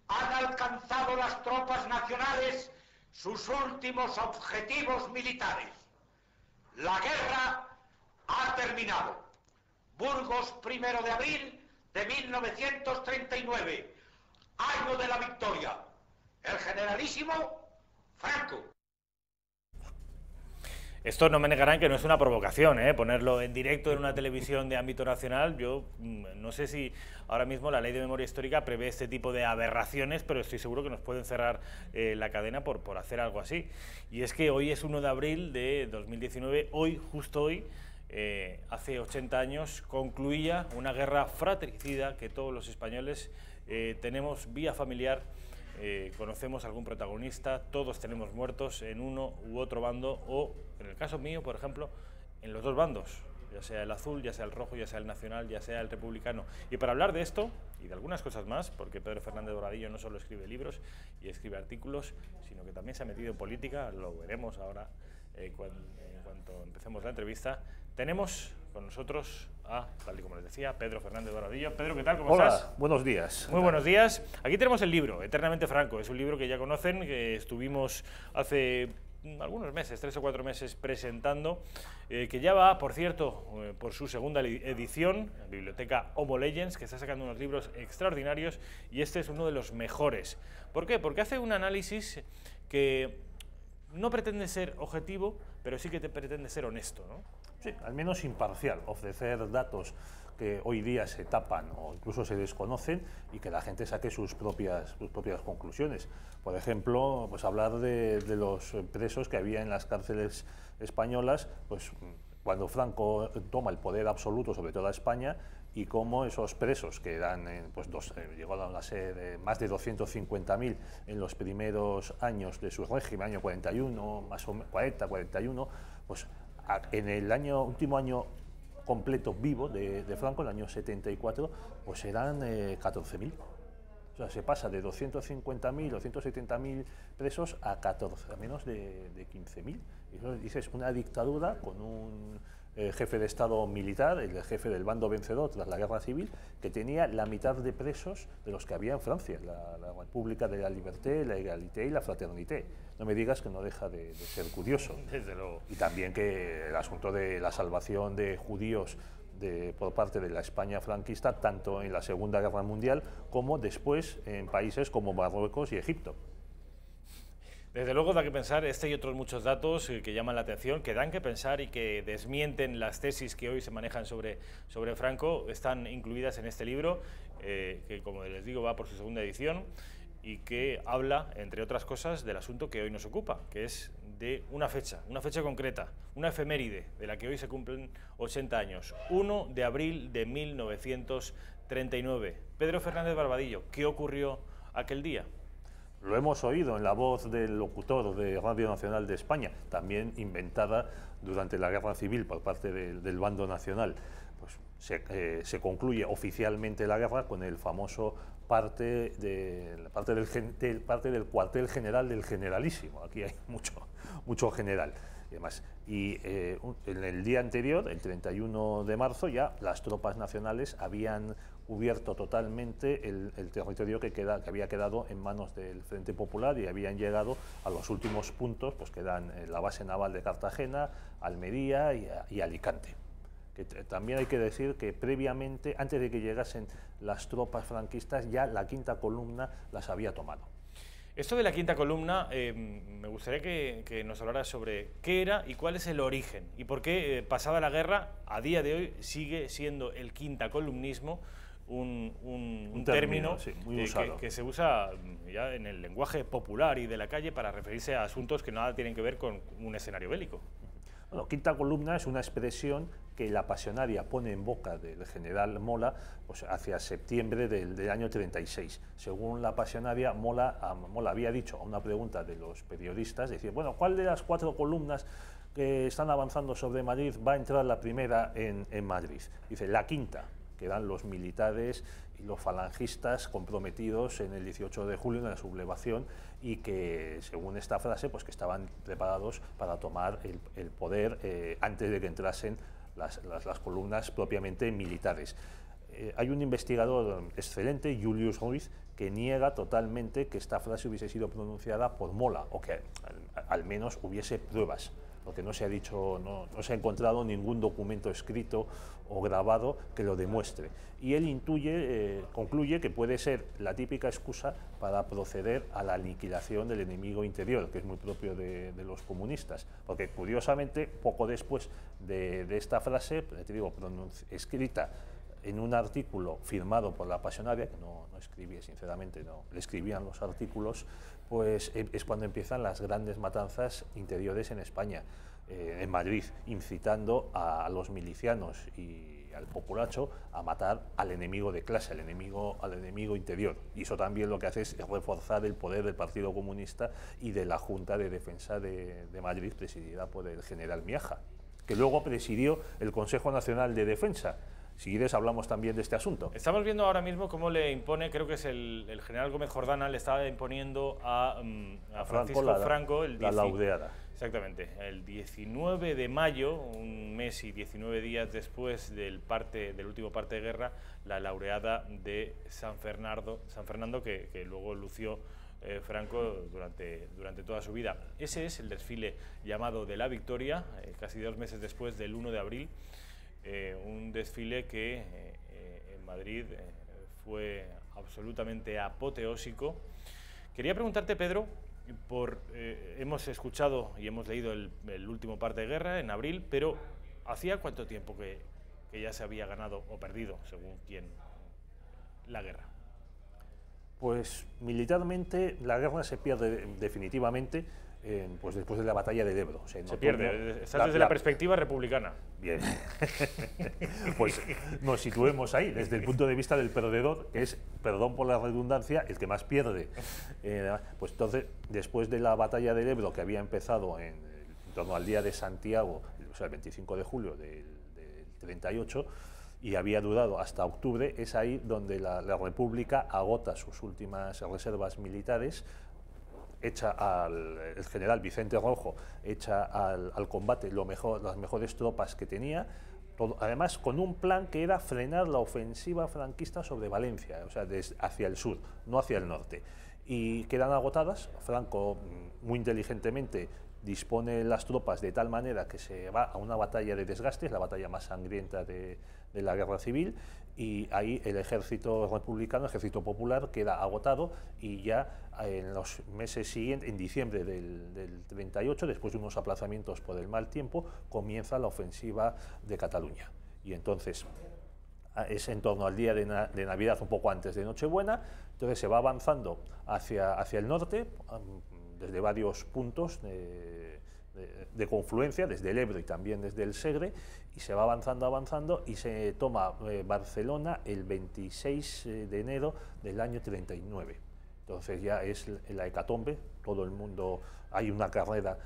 E: han alcanzado las tropas nacionales sus últimos objetivos militares. La guerra ha terminado. Burgos, 1 de abril de 1939, año de la victoria. El Generalísimo Franco.
A: Esto no me negarán que no es una provocación, ponerlo en directo en una televisión de ámbito nacional. Yo no sé si ahora mismo la Ley de Memoria Histórica prevé este tipo de aberraciones, pero estoy seguro que nos pueden cerrar la cadena por hacer algo así. Y es que hoy es 1 de abril de 2019, hoy, justo hoy, hace 80 años, concluía una guerra fratricida que todos los españoles tenemos vía familiar. Conocemos algún protagonista, todos tenemos muertos en uno u otro bando, o en el caso mío, por ejemplo, en los dos bandos, ya sea el azul, ya sea el rojo, ya sea el nacional, ya sea el republicano. Y para hablar de esto y de algunas cosas más, porque Pedro Fernández Barbadillo no solo escribe libros y escribe artículos, sino que también se ha metido en política, lo veremos ahora en cuanto empecemos la entrevista. Tenemos con nosotros a, tal y como les decía, Pedro Fernández Barbadillo. Pedro, ¿qué tal? ¿Cómo estás?
F: Hola, buenos días.
A: Muy buenos días. Aquí tenemos el libro, Eternamente Franco. Es un libro que ya conocen, que estuvimos hace algunos meses, 3 o 4 meses, presentando, que ya va, por cierto, por su segunda edición, la biblioteca Homo Legends, que está sacando unos libros extraordinarios, y este es uno de los mejores. ¿Por qué? Porque hace un análisis que no pretende ser objetivo, pero sí que pretende ser honesto, ¿no?
F: Sí, al menos imparcial, ofrecer datos que hoy día se tapan o incluso se desconocen y que la gente saque sus propias conclusiones. Por ejemplo, pues hablar de los presos que había en las cárceles españolas, pues cuando Franco toma el poder absoluto sobre toda España, y cómo esos presos, que eran, llegaron a ser más de 250.000 en los primeros años de su régimen, año 41, más o menos 40, 41, pues en el último año completo vivo de Franco, el año 74, pues eran 14.000. O sea, se pasa de 250.000 o 170.000 presos a menos de 15.000. Y eso dices, una dictadura con un jefe de Estado militar, el jefe del bando vencedor tras la Guerra Civil, que tenía la mitad de presos de los que había en Francia, la República de la Liberté, la Égalité y la Fraternité. No me digas que no deja de ser curioso.
A: Desde luego.
F: Y también que el asunto de la salvación de judíos por parte de la España franquista, tanto en la Segunda Guerra Mundial como después en países como Marruecos y Egipto.
A: Desde luego da que pensar, este y otros muchos datos que llaman la atención, que dan que pensar y que desmienten las tesis que hoy se manejan sobre Franco, están incluidas en este libro, que como les digo va por su segunda edición y que habla, entre otras cosas, del asunto que hoy nos ocupa, que es de una fecha concreta, una efeméride de la que hoy se cumplen 80 años, 1 de abril de 1939. Pedro Fernández Barbadillo, ¿qué ocurrió aquel día?
F: lo hemos oído en la voz del locutor de Radio Nacional de España, también inventada durante la Guerra Civil por parte del bando nacional. Pues se concluye oficialmente la guerra con el famoso parte del cuartel general del generalísimo. Aquí hay mucho general. En el día anterior, el 31 de marzo, ya las tropas nacionales habían cubierto totalmente el territorio que había quedado en manos del Frente Popular y habían llegado a los últimos puntos, pues que eran la base naval de Cartagena, Almería y Alicante. Que también hay que decir que previamente, antes de que llegasen las tropas franquistas, ya la quinta columna las había tomado.
A: Esto de la quinta columna, me gustaría que nos hablara sobre qué era y cuál es el origen y por qué, pasada la guerra, a día de hoy sigue siendo el quinta columnismo un término
F: sí, muy usado,
A: que se usa ya en el lenguaje popular y de la calle para referirse a asuntos que nada tienen que ver con un escenario bélico.
F: Bueno, quinta columna es una expresión que la Pasionaria pone en boca del general Mola pues, hacia septiembre del año 36. Según la Pasionaria, Mola había dicho a una pregunta de los periodistas, decía, bueno, ¿cuál de las 4 columnas que están avanzando sobre Madrid va a entrar la primera en Madrid? Dice, la quinta, que eran los militares y los falangistas comprometidos en el 18 de julio en la sublevación y que, según esta frase, pues que estaban preparados para tomar el poder antes de que entrasen las columnas propiamente militares. Hay un investigador excelente, Julius Ruiz, que niega totalmente que esta frase hubiese sido pronunciada por Mola, o que al menos hubiese pruebas, porque no se ha dicho, no se ha encontrado ningún documento escrito o grabado que lo demuestre. Y él concluye que puede ser la típica excusa para proceder a la aniquilación del enemigo interior, que es muy propio de los comunistas, porque curiosamente, poco después de esta frase, te digo, escrita en un artículo firmado por la Pasionaria, que no escribía, sinceramente, no le escribían los artículos, pues es cuando empiezan las grandes matanzas interiores en España, en Madrid, incitando a los milicianos y al populacho a matar al enemigo de clase, al enemigo interior. Y eso también lo que hace es reforzar el poder del Partido Comunista y de la Junta de Defensa de Madrid, presidida por el general Miaja, que luego presidió el Consejo Nacional de Defensa. Si quieres, hablamos también de este asunto.
A: Estamos viendo ahora mismo cómo le impone, creo que es el general Gómez Jordana, le estaba imponiendo a Francisco Franco
F: la laudeada.
A: Exactamente, el 19 de mayo, un mes y 19 días después del último parte de guerra, la laureada de San Fernando que luego lució Franco durante toda su vida. Ese es el desfile llamado de la Victoria, casi 2 meses después del 1 de abril. Un desfile que en Madrid fue absolutamente apoteósico. Quería preguntarte, Pedro, hemos escuchado y hemos leído el último parte de guerra en abril, pero ¿hacía cuánto tiempo que ya se había ganado o perdido, según quién, la guerra?
F: Pues militarmente la guerra se pierde definitivamente pues después de la batalla de Ebro. O sea,
A: se pierde, estás desde la perspectiva republicana.
F: Bien. Pues nos situemos ahí, desde el punto de vista del perdedor, que es, perdón por la redundancia, el que más pierde. Pues entonces, después de la batalla de Ebro, que había empezado en torno al día de Santiago, o sea, el 25 de julio del 38, y había durado hasta octubre, es ahí donde la República agota sus últimas reservas militares, echa el general Vicente Rojo, echa al combate las mejores tropas que tenía, además con un plan que era frenar la ofensiva franquista sobre Valencia, o sea, hacia el sur, no hacia el norte. Y quedan agotadas. Franco, muy inteligentemente, dispone las tropas de tal manera que se va a una batalla de desgastes, la batalla más sangrienta de la guerra civil, y ahí el ejército republicano, el ejército popular, queda agotado y ya en los meses siguientes, en diciembre del 38, después de unos aplazamientos por el mal tiempo, comienza la ofensiva de Cataluña. Y entonces es en torno al día de Navidad, un poco antes de Nochebuena, entonces se va avanzando hacia el norte, desde varios puntos de confluencia, desde el Ebro y también desde el Segre, y se va avanzando y se toma Barcelona el 26 de enero del año 39. Entonces ya es la hecatombe, todo el mundo, hay una carrera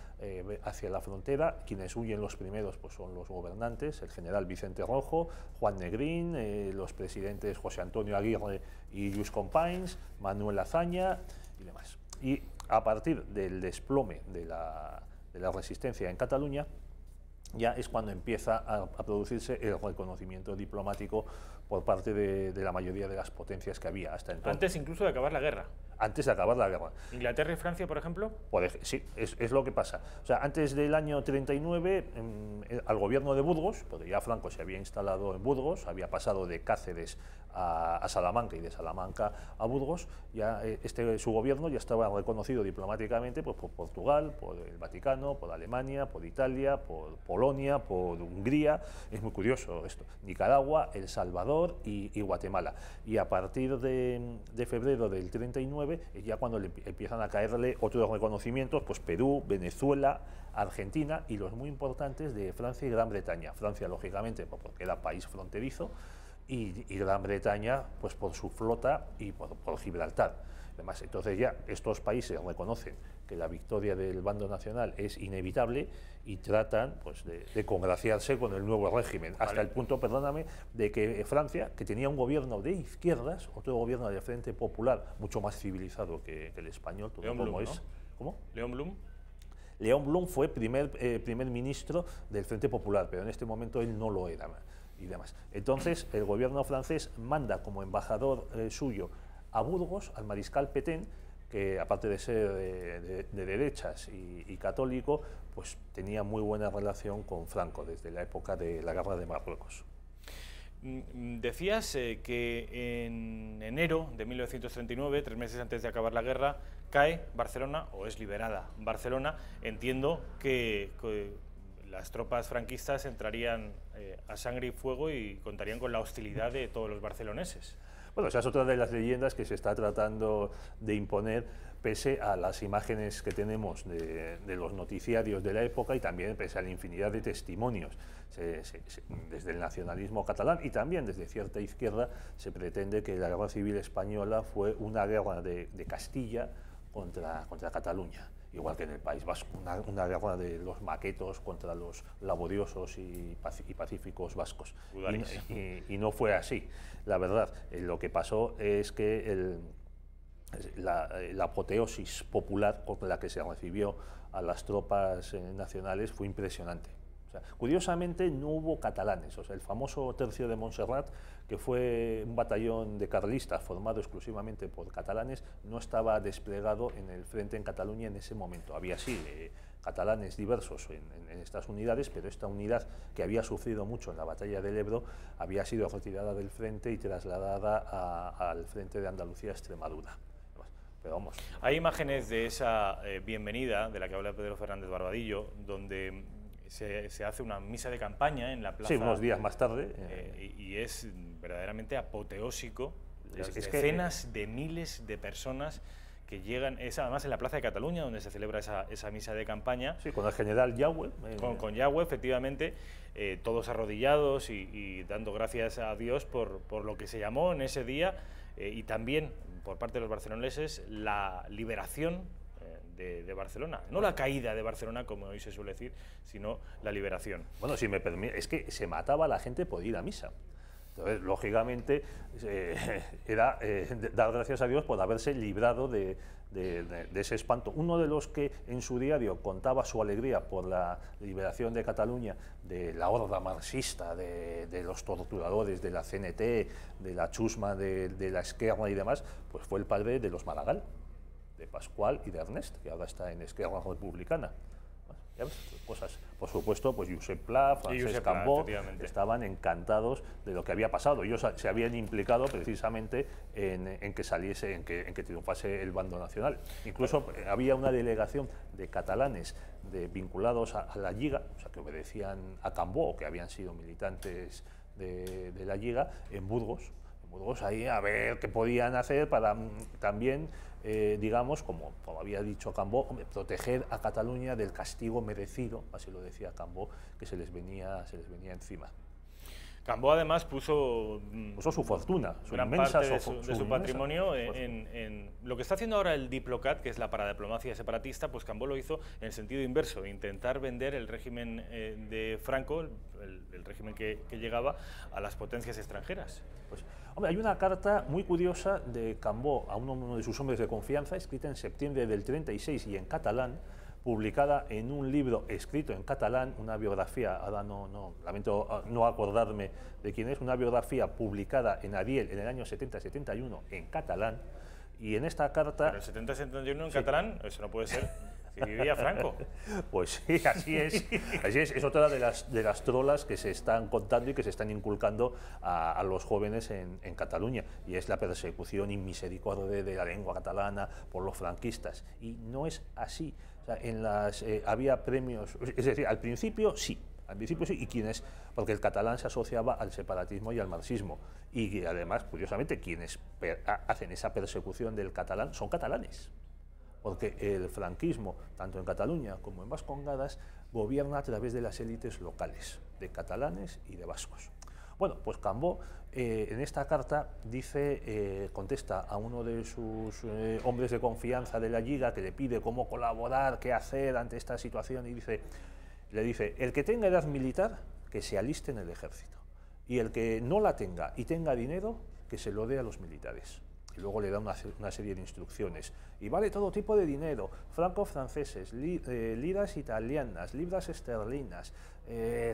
F: hacia la frontera, quienes huyen los primeros pues son los gobernantes, el general Vicente Rojo, Juan Negrín, los presidentes José Antonio Aguirre y Lluís Companys, Manuel Azaña y demás. Y a partir del desplome de la resistencia en Cataluña, ya es cuando empieza a producirse el reconocimiento diplomático por parte de la mayoría de las potencias que había hasta entonces.
A: Antes incluso de acabar la guerra.
F: Antes de acabar la guerra.
A: ¿Inglaterra y Francia, por ejemplo?
F: Sí, es lo que pasa. O sea, antes del año 39, al gobierno de Burgos, porque ya Franco se había instalado en Burgos, había pasado de Cáceres a Salamanca y de Salamanca a Burgos, ya su gobierno ya estaba reconocido diplomáticamente pues, por Portugal, por el Vaticano, por Alemania, por Italia, por Polonia, por Hungría. Es muy curioso esto. Nicaragua, El Salvador y Guatemala. Y a partir de febrero del 39, ya cuando empiezan a caerle otros reconocimientos, pues Perú, Venezuela, Argentina y los muy importantes de Francia y Gran Bretaña. Francia, lógicamente, porque era país fronterizo, y Gran Bretaña pues por su flota y por Gibraltar. Además, entonces ya estos países reconocen que la victoria del bando nacional es inevitable y tratan pues, de congraciarse con el nuevo régimen, hasta el punto, perdóname, de que Francia, que tenía un gobierno de izquierdas, otro gobierno del Frente Popular, mucho más civilizado que el español, todo como
A: Blum,
F: es.
A: ¿no?
F: ¿Cómo?
A: ¿León Blum?
F: León Blum fue primer ministro del Frente Popular, pero en este momento él no lo era. Y demás. Entonces, el gobierno francés manda como embajador suyo a Burgos al mariscal Pétain, que aparte de ser de derechas y católico, pues tenía muy buena relación con Franco desde la época de la Guerra de Marruecos.
A: Decías que en enero de 1939, 3 meses antes de acabar la guerra, cae Barcelona, o es liberada Barcelona. Entiendo que las tropas franquistas entrarían a sangre y fuego y contarían con la hostilidad de todos los barceloneses.
F: Bueno, esa es otra de las leyendas que se está tratando de imponer, pese a las imágenes que tenemos de los noticiarios de la época y también pese a la infinidad de testimonios. Desde el nacionalismo catalán y también desde cierta izquierda se pretende que la Guerra Civil Española fue una guerra de Castilla contra Cataluña. Igual que en el País Vasco, una guerra de los maquetos contra los laboriosos y pacíficos vascos. Y no fue así. La verdad, lo que pasó es que la apoteosis popular con la que se recibió a las tropas nacionales fue impresionante. O sea, curiosamente no hubo catalanes, o sea, el famoso Tercio de Montserrat, que fue un batallón de carlistas formado exclusivamente por catalanes, no estaba desplegado en el frente en Cataluña en ese momento. Había sí catalanes diversos en estas unidades, pero esta unidad, que había sufrido mucho en la batalla del Ebro, había sido retirada del frente y trasladada al frente de Andalucía-Extremadura. Pero vamos.
A: Hay imágenes de esa bienvenida de la que habla Pedro Fernández Barbadillo, donde se hace una misa de campaña en la plaza.
F: Sí, unos días más tarde.
A: Y es verdaderamente apoteósico. Decenas de miles de personas que llegan, es además en la Plaza de Cataluña donde se celebra esa misa de campaña.
F: Sí, con el general Yagüe.
A: Con Yagüe, efectivamente, todos arrodillados y dando gracias a Dios por lo que se llamó en ese día y también por parte de los barceloneses la liberación de Barcelona. No la caída de Barcelona, como hoy se suele decir, sino la liberación.
F: Bueno, si me permite, es que se mataba a la gente por ir a misa. Entonces, lógicamente, era dar gracias a Dios por haberse librado de ese espanto. Uno de los que en su diario contaba su alegría por la liberación de Cataluña, de la horda marxista, de los torturadores, de la CNT, de la chusma, de la Esquerra y demás, pues fue el padre de los Maragall, de Pascual y de Ernest, que ahora está en Esquerra Republicana. ¿Ya ves? Cosas. Por supuesto, pues Josep Pla, Francesc Cambó estaban encantados de lo que había pasado. Ellos se habían implicado precisamente en que saliese, en que triunfase el bando nacional. Incluso había una delegación de catalanes vinculados a la Lliga, o sea, que obedecían a Cambó, o que habían sido militantes de la Lliga, en Burgos. Ahí a ver qué podían hacer para también, digamos, como había dicho Cambó, proteger a Cataluña del castigo merecido, así lo decía Cambó, que se les venía encima.
A: Cambó además puso
F: su fortuna, su
A: gran
F: inmensa
A: parte de su patrimonio
F: inmensa
A: en lo que está haciendo ahora el Diplocat, que es la paradiplomacia separatista. Pues Cambó lo hizo en el sentido inverso, intentar vender el régimen de Franco, el régimen que llegaba a las potencias extranjeras.
F: Pues, hombre, hay una carta muy curiosa de Cambó a uno de sus hombres de confianza, escrita en septiembre del 36 y en catalán, publicada en un libro escrito en catalán, una biografía, ahora lamento no acordarme de quién es, una biografía publicada en Ariel en el año 70-71 en catalán, y en esta carta...
A: Pero el 70-71 en catalán, eso no puede ser, si vivía Franco.
F: Pues sí, así es. Así es otra de las trolas que se están contando y que se están inculcando a los jóvenes en Cataluña, y es la persecución inmisericordia de la lengua catalana por los franquistas, y no es así. O sea, había premios, es decir, al principio sí, y porque el catalán se asociaba al separatismo y al marxismo, y además, curiosamente, quienes hacen esa persecución del catalán son catalanes, porque el franquismo, tanto en Cataluña como en Vascongadas, gobierna a través de las élites locales, de catalanes y de vascos. Bueno, pues Cambó en esta carta contesta a uno de sus hombres de confianza de la Lliga, que le pide cómo colaborar, qué hacer ante esta situación, y le dice, el que tenga edad militar, que se aliste en el ejército, y el que no la tenga y tenga dinero, que se lo dé a los militares. Y luego le da una serie de instrucciones, y vale todo tipo de dinero, francos franceses, liras italianas, libras esterlinas,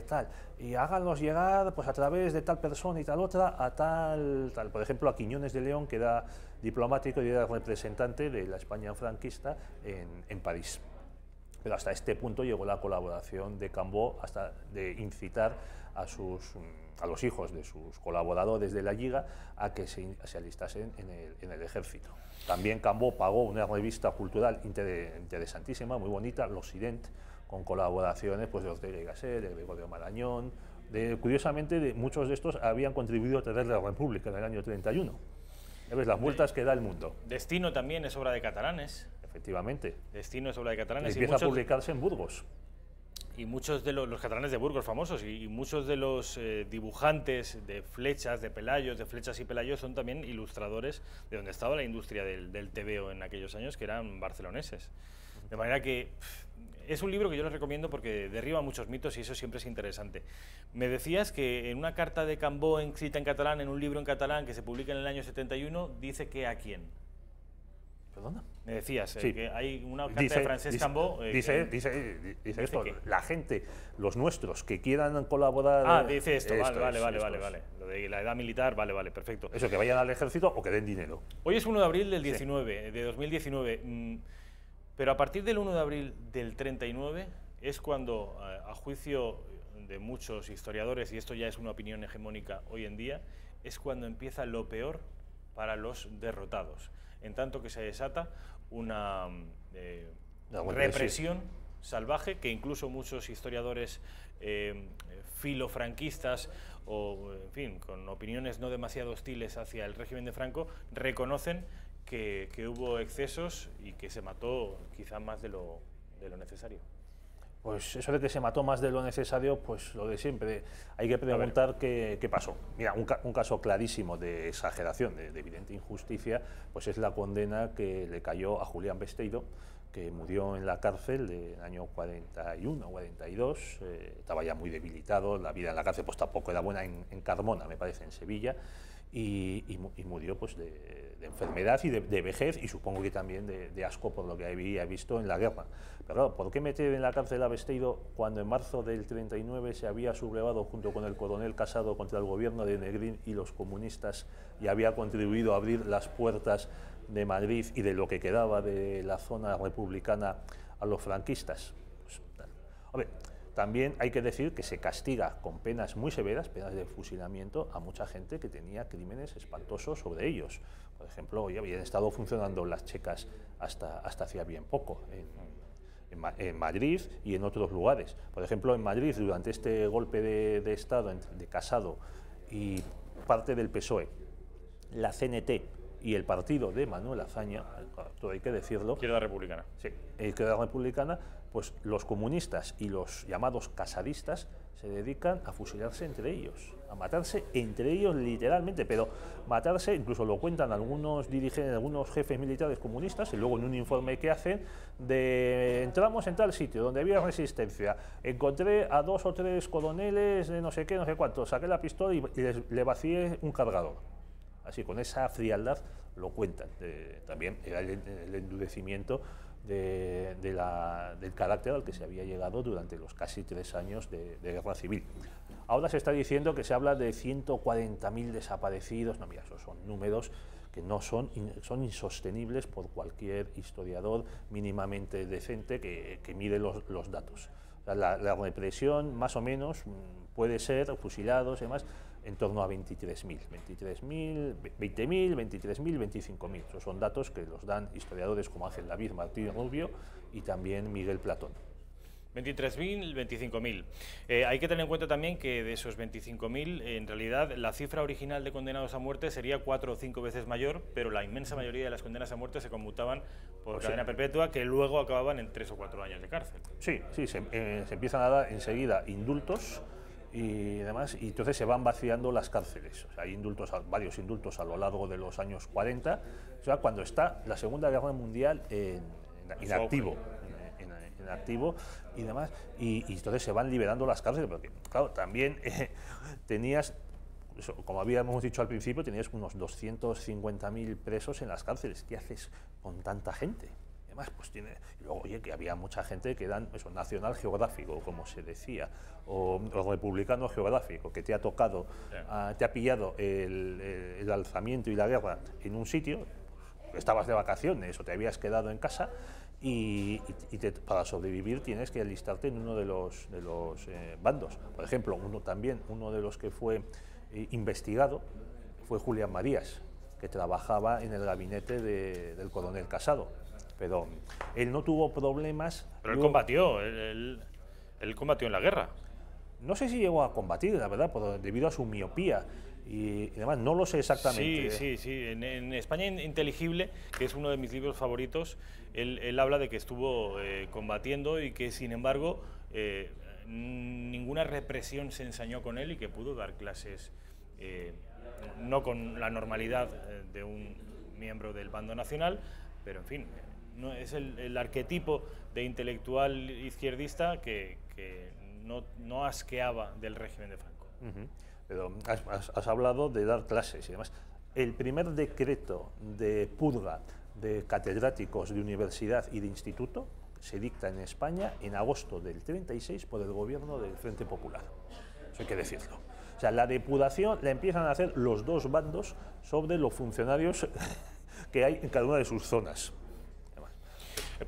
F: tal, y háganlos llegar pues a través de tal persona y tal otra a tal, por ejemplo a Quiñones de León, que era diplomático y era representante de la España franquista en París. Pero hasta este punto llegó la colaboración de Cambó, hasta de incitar a los hijos de sus colaboradores de la Lliga a que se alistasen en el ejército. También Cambó pagó una revista cultural interesantísima, muy bonita, L'Occident, con colaboraciones pues, de Ortega y Gasset, de Gregorio Marañón. Curiosamente, muchos de estos habían contribuido a traer la República en el año 31. Ya ves las vueltas que da el mundo.
A: Destino también es obra de catalanes.
F: Efectivamente.
A: Destino es obra de catalanes.
F: Empieza a publicarse en Burgos.
A: Y muchos de los catalanes de Burgos famosos y muchos de los dibujantes de flechas, de pelayos, de flechas y pelayos son también ilustradores de donde estaba la industria del tebeo en aquellos años, que eran barceloneses. De manera que es un libro que yo les recomiendo porque derriba muchos mitos y eso siempre es interesante. Me decías que en una carta de Cambó escrita en catalán, en un libro en catalán que se publica en el año 71, dice que ¿a quién?
F: ¿Perdona?
A: Me decías
F: sí.
A: que hay una carta de Francesc Cambó.
F: Dice esto, la gente, los nuestros que quieran colaborar.
A: Dice esto, vale. Lo de la edad militar, vale, perfecto.
F: Eso, que vayan al ejército o que den dinero.
A: Hoy es 1 de abril del 19, de 2019, pero a partir del 1 de abril del 39 es cuando, a juicio de muchos historiadores, y esto ya es una opinión hegemónica hoy en día, es cuando empieza lo peor para los derrotados, en tanto que se desata una represión salvaje que incluso muchos historiadores filofranquistas o, en fin, con opiniones no demasiado hostiles hacia el régimen de Franco, reconocen que hubo excesos y que se mató quizá más de lo necesario.
F: Pues eso de que se mató más de lo necesario, pues lo de siempre. Hay que preguntar qué pasó. Mira, un caso clarísimo de exageración, de evidente injusticia, pues es la condena que le cayó a Julián Besteiro, que murió en la cárcel del año 41 o 42, estaba ya muy debilitado, la vida en la cárcel pues tampoco era buena en Carmona, me parece, en Sevilla, y murió pues de enfermedad y de vejez, y supongo que también de asco por lo que había visto en la guerra. Pero claro, ¿por qué meter en la cárcel a Besteiro cuando en marzo del 39 se había sublevado junto con el coronel Casado contra el gobierno de Negrín y los comunistas y había contribuido a abrir las puertas de Madrid y de lo que quedaba de la zona republicana a los franquistas? Pues, hombre, también hay que decir que se castiga con penas muy severas, penas de fusilamiento, a mucha gente que tenía crímenes espantosos sobre ellos. Por ejemplo, hoy habían estado funcionando las checas hasta hacía bien poco, en Madrid y en otros lugares. Por ejemplo, en Madrid, durante este golpe de Estado de Casado y parte del PSOE, la CNT y el partido de Manuel Azaña, todo hay que decirlo.
A: Izquierda Republicana.
F: Sí, Izquierda Republicana, pues los comunistas y los llamados casadistas se dedican a fusilarse entre ellos, a matarse entre ellos literalmente, pero matarse, incluso lo cuentan algunos dirigentes, algunos jefes militares comunistas, y luego en un informe que hacen, de entramos en tal sitio donde había resistencia, encontré a 2 o 3 coroneles de no sé qué, no sé cuánto, saqué la pistola y le vacié un cargador. Así, con esa frialdad lo cuentan. También era el endurecimiento del carácter al que se había llegado durante los casi 3 años de guerra civil. Ahora se está diciendo que se habla de 140.000 desaparecidos. No, mira, esos son números que no son insostenibles por cualquier historiador mínimamente decente que mire los datos. O sea, la represión, más o menos, puede ser fusilados y demás, en torno a 23.000, 20.000, 23.000, 25.000. Esos son datos que los dan historiadores como Ángel David, Martín Rubio y también Miguel Platón.
A: 23.000, 25.000. Hay que tener en cuenta también que de esos 25.000, en realidad la cifra original de condenados a muerte sería 4 o 5 veces mayor, pero la inmensa mayoría de las condenas a muerte se conmutaban por cadena perpetua, que luego acababan en 3 o 4 años de cárcel.
F: Sí, se empiezan a dar enseguida indultos y demás, y entonces se van vaciando las cárceles. O sea, hay varios indultos a lo largo de los años 40, o sea, cuando está la Segunda Guerra Mundial en activo y demás, y entonces se van liberando las cárceles, porque claro, también tenías, como habíamos dicho al principio, tenías unos 250.000 presos en las cárceles. ¿Qué haces con tanta gente? Además, pues y luego, oye, que había mucha gente que eran eso, nacional geográfico, como se decía, o republicano geográfico, que te ha tocado, te ha pillado el alzamiento y la guerra en un sitio, estabas de vacaciones o te habías quedado en casa, y para sobrevivir tienes que alistarte en uno de los bandos. Por ejemplo, uno de los que fue investigado fue Julián Marías, que trabajaba en el gabinete del coronel Casado, pero él no tuvo problemas.
A: Pero él combatió, él combatió en la guerra.
F: No sé si llegó a combatir, la verdad, debido a su miopía. Y además no lo sé exactamente.
A: Sí. En España Inteligible, que es uno de mis libros favoritos, él habla de que estuvo combatiendo y que, sin embargo, ninguna represión se ensañó con él y que pudo dar clases, no con la normalidad de un miembro del bando nacional, pero, en fin, no, es el arquetipo de intelectual izquierdista que no asqueaba del régimen de Franco.
F: Pero has hablado de dar clases y demás. El primer decreto de purga de catedráticos de universidad y de instituto se dicta en España en agosto del 36 por el gobierno del Frente Popular. Eso hay que decirlo. O sea, la depuración la empiezan a hacer los dos bandos sobre los funcionarios que hay en cada una de sus zonas.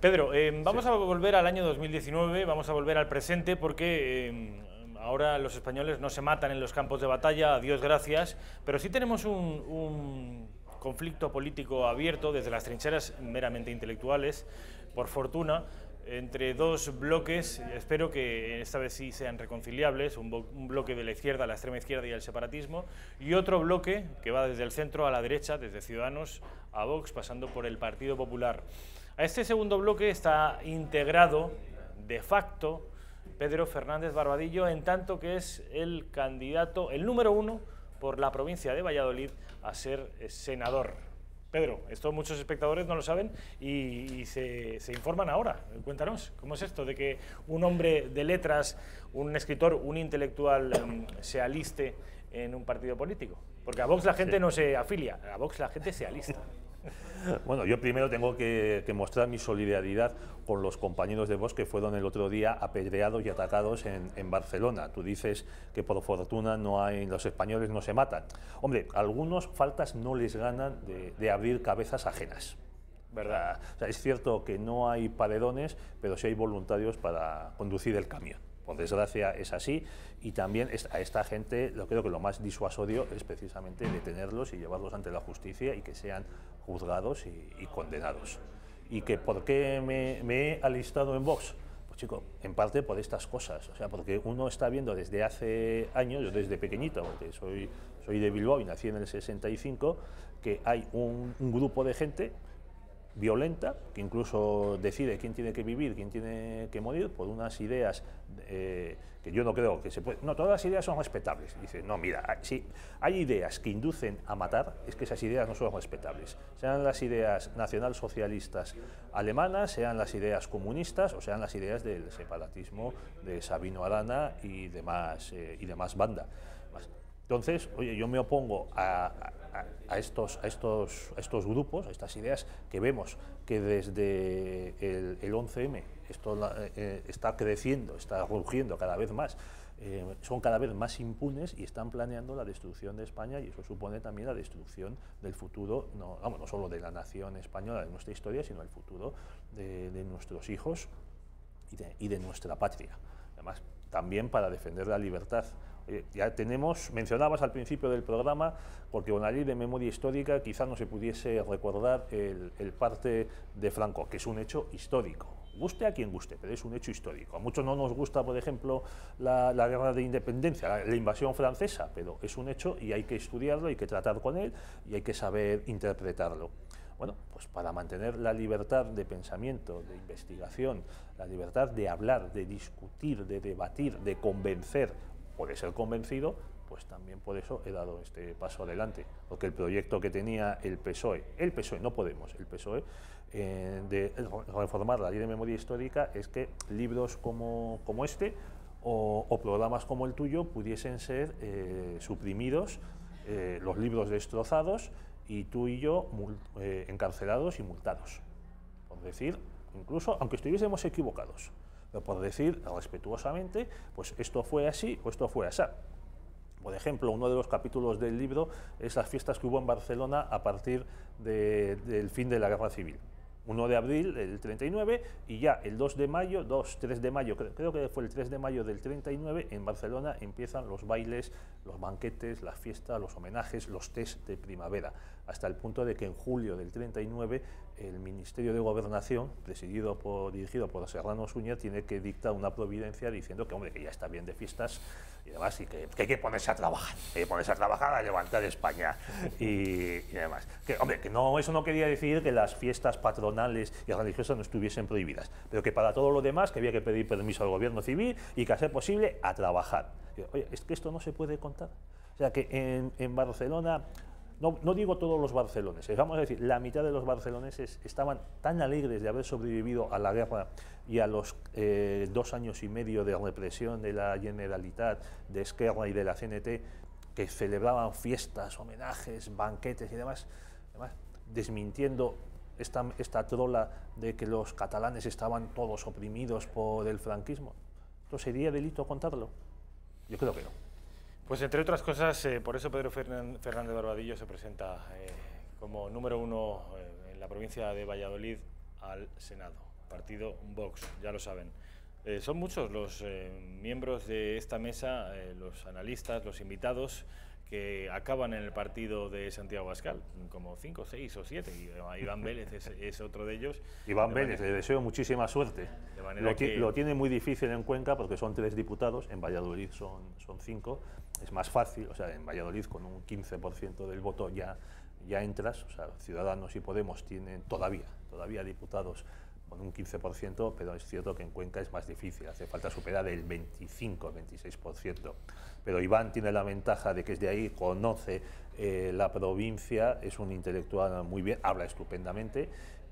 A: Pedro, vamos a volver al año 2019, vamos a volver al presente porque ahora los españoles no se matan en los campos de batalla, a Dios gracias, pero sí tenemos un conflicto político abierto desde las trincheras meramente intelectuales, por fortuna, entre dos bloques. Espero que esta vez sí sean reconciliables, un bloque de la izquierda, la extrema izquierda y el separatismo, y otro bloque que va desde el centro a la derecha, desde Ciudadanos a Vox, pasando por el Partido Popular. A este segundo bloque está integrado, de facto, Pedro Fernández Barbadillo, en tanto que es el candidato, el número 1 por la provincia de Valladolid a ser senador. Pedro, esto muchos espectadores no lo saben y se informan ahora. Cuéntanos, ¿cómo es esto de que un hombre de letras, un escritor, un intelectual se aliste en un partido político? Porque a Vox la gente no se afilia, a Vox la gente se alista.
F: Bueno, yo primero tengo que mostrar mi solidaridad con los compañeros de Vox que fueron el otro día apedreados y atacados en Barcelona. Tú dices que por fortuna los españoles no se matan. Hombre, algunos faltas no les ganan de abrir cabezas ajenas, ¿verdad? O sea, es cierto que no hay paredones, pero sí hay voluntarios para conducir el camión. Por desgracia es así, y también a esta gente creo que lo más disuasorio es precisamente detenerlos y llevarlos ante la justicia y que sean juzgados y condenados. ¿Y que por qué me he alistado en Vox? Pues chico, en parte por estas cosas, o sea, porque uno está viendo desde hace años, yo desde pequeñito, porque soy de Bilbao y nací en el 65, que hay un grupo de gente violenta, que incluso decide quién tiene que vivir, quién tiene que morir, por unas ideas que yo no creo que se puede... No, todas las ideas son respetables. Dice, no, mira, si hay ideas que inducen a matar, es que esas ideas no son respetables. Sean las ideas nacionalsocialistas alemanas, sean las ideas comunistas o sean las ideas del separatismo de Sabino Arana y demás banda. Entonces, oye, yo me opongo a estos grupos, a estas ideas que vemos que desde el 11M esto está creciendo, está rugiendo cada vez más, son cada vez más impunes y están planeando la destrucción de España, y eso supone también la destrucción del futuro, no solo de la nación española, de nuestra historia, sino el futuro de nuestros hijos y de nuestra patria. Además, también para defender la libertad. Ya mencionabas al principio del programa, porque con la ley de memoria histórica quizá no se pudiese recordar el parte de Franco, que es un hecho histórico. Guste a quien guste, pero es un hecho histórico. A muchos no nos gusta, por ejemplo, la guerra de independencia, la invasión francesa, pero es un hecho y hay que estudiarlo, hay que tratar con él y hay que saber interpretarlo. Bueno, pues para mantener la libertad de pensamiento, de investigación, la libertad de hablar, de discutir, de debatir, de convencer o de ser convencido, pues también por eso he dado este paso adelante, porque el proyecto que tenía el PSOE, no Podemos, el PSOE, de reformar la ley de memoria histórica, es que libros como este o programas como el tuyo pudiesen ser suprimidos, los libros destrozados, y tú y yo encarcelados y multados, por decir, incluso aunque estuviésemos equivocados, pero por decir respetuosamente, pues esto fue así o esto fue así. Por ejemplo, uno de los capítulos del libro es las fiestas que hubo en Barcelona a partir del fin de la Guerra Civil. 1 de abril del 39 y ya el 3 de mayo, creo que fue el 3 de mayo del 39, en Barcelona empiezan los bailes, los banquetes, las fiestas, los homenajes, los test de primavera, hasta el punto de que en julio del 39 el Ministerio de Gobernación, dirigido por Serrano Suñer, tiene que dictar una providencia diciendo que, hombre, que ya está bien de fiestas y demás, y que hay que ponerse a trabajar, a levantar España y demás. Que, hombre, que no, eso no quería decir que las fiestas patronales y religiosas no estuviesen prohibidas, pero que para todo lo demás que había que pedir permiso al gobierno civil y que a ser posible a trabajar. Oye, es que esto no se puede contar. O sea, que en Barcelona... No digo todos los barceloneses, vamos a decir, la mitad de los barceloneses estaban tan alegres de haber sobrevivido a la guerra y a los 2 años y medio de represión de la Generalitat, de Esquerra y de la CNT, que celebraban fiestas, homenajes, banquetes y demás desmintiendo esta trola de que los catalanes estaban todos oprimidos por el franquismo. ¿Esto sería delito contarlo? Yo creo que no.
A: Pues entre otras cosas, por eso Pedro Fernández Barbadillo se presenta como número 1 en la provincia de Valladolid al Senado, partido Vox, ya lo saben. Son muchos los miembros de esta mesa, los analistas, los invitados, que acaban en el partido de Santiago Abascal, como 5, 6 o 7, y Iván Vélez es otro de ellos.
F: Iván Vélez, le deseo muchísima suerte. Lo tiene muy difícil en Cuenca porque son 3 diputados, en Valladolid son 5, es más fácil, o sea, en Valladolid con un 15% del voto ya entras, o sea, Ciudadanos y Podemos tienen todavía diputados con un 15%, pero es cierto que en Cuenca es más difícil, hace falta superar el 25-26%. Pero Iván tiene la ventaja de que es de ahí, conoce la provincia, es un intelectual muy bien, habla estupendamente,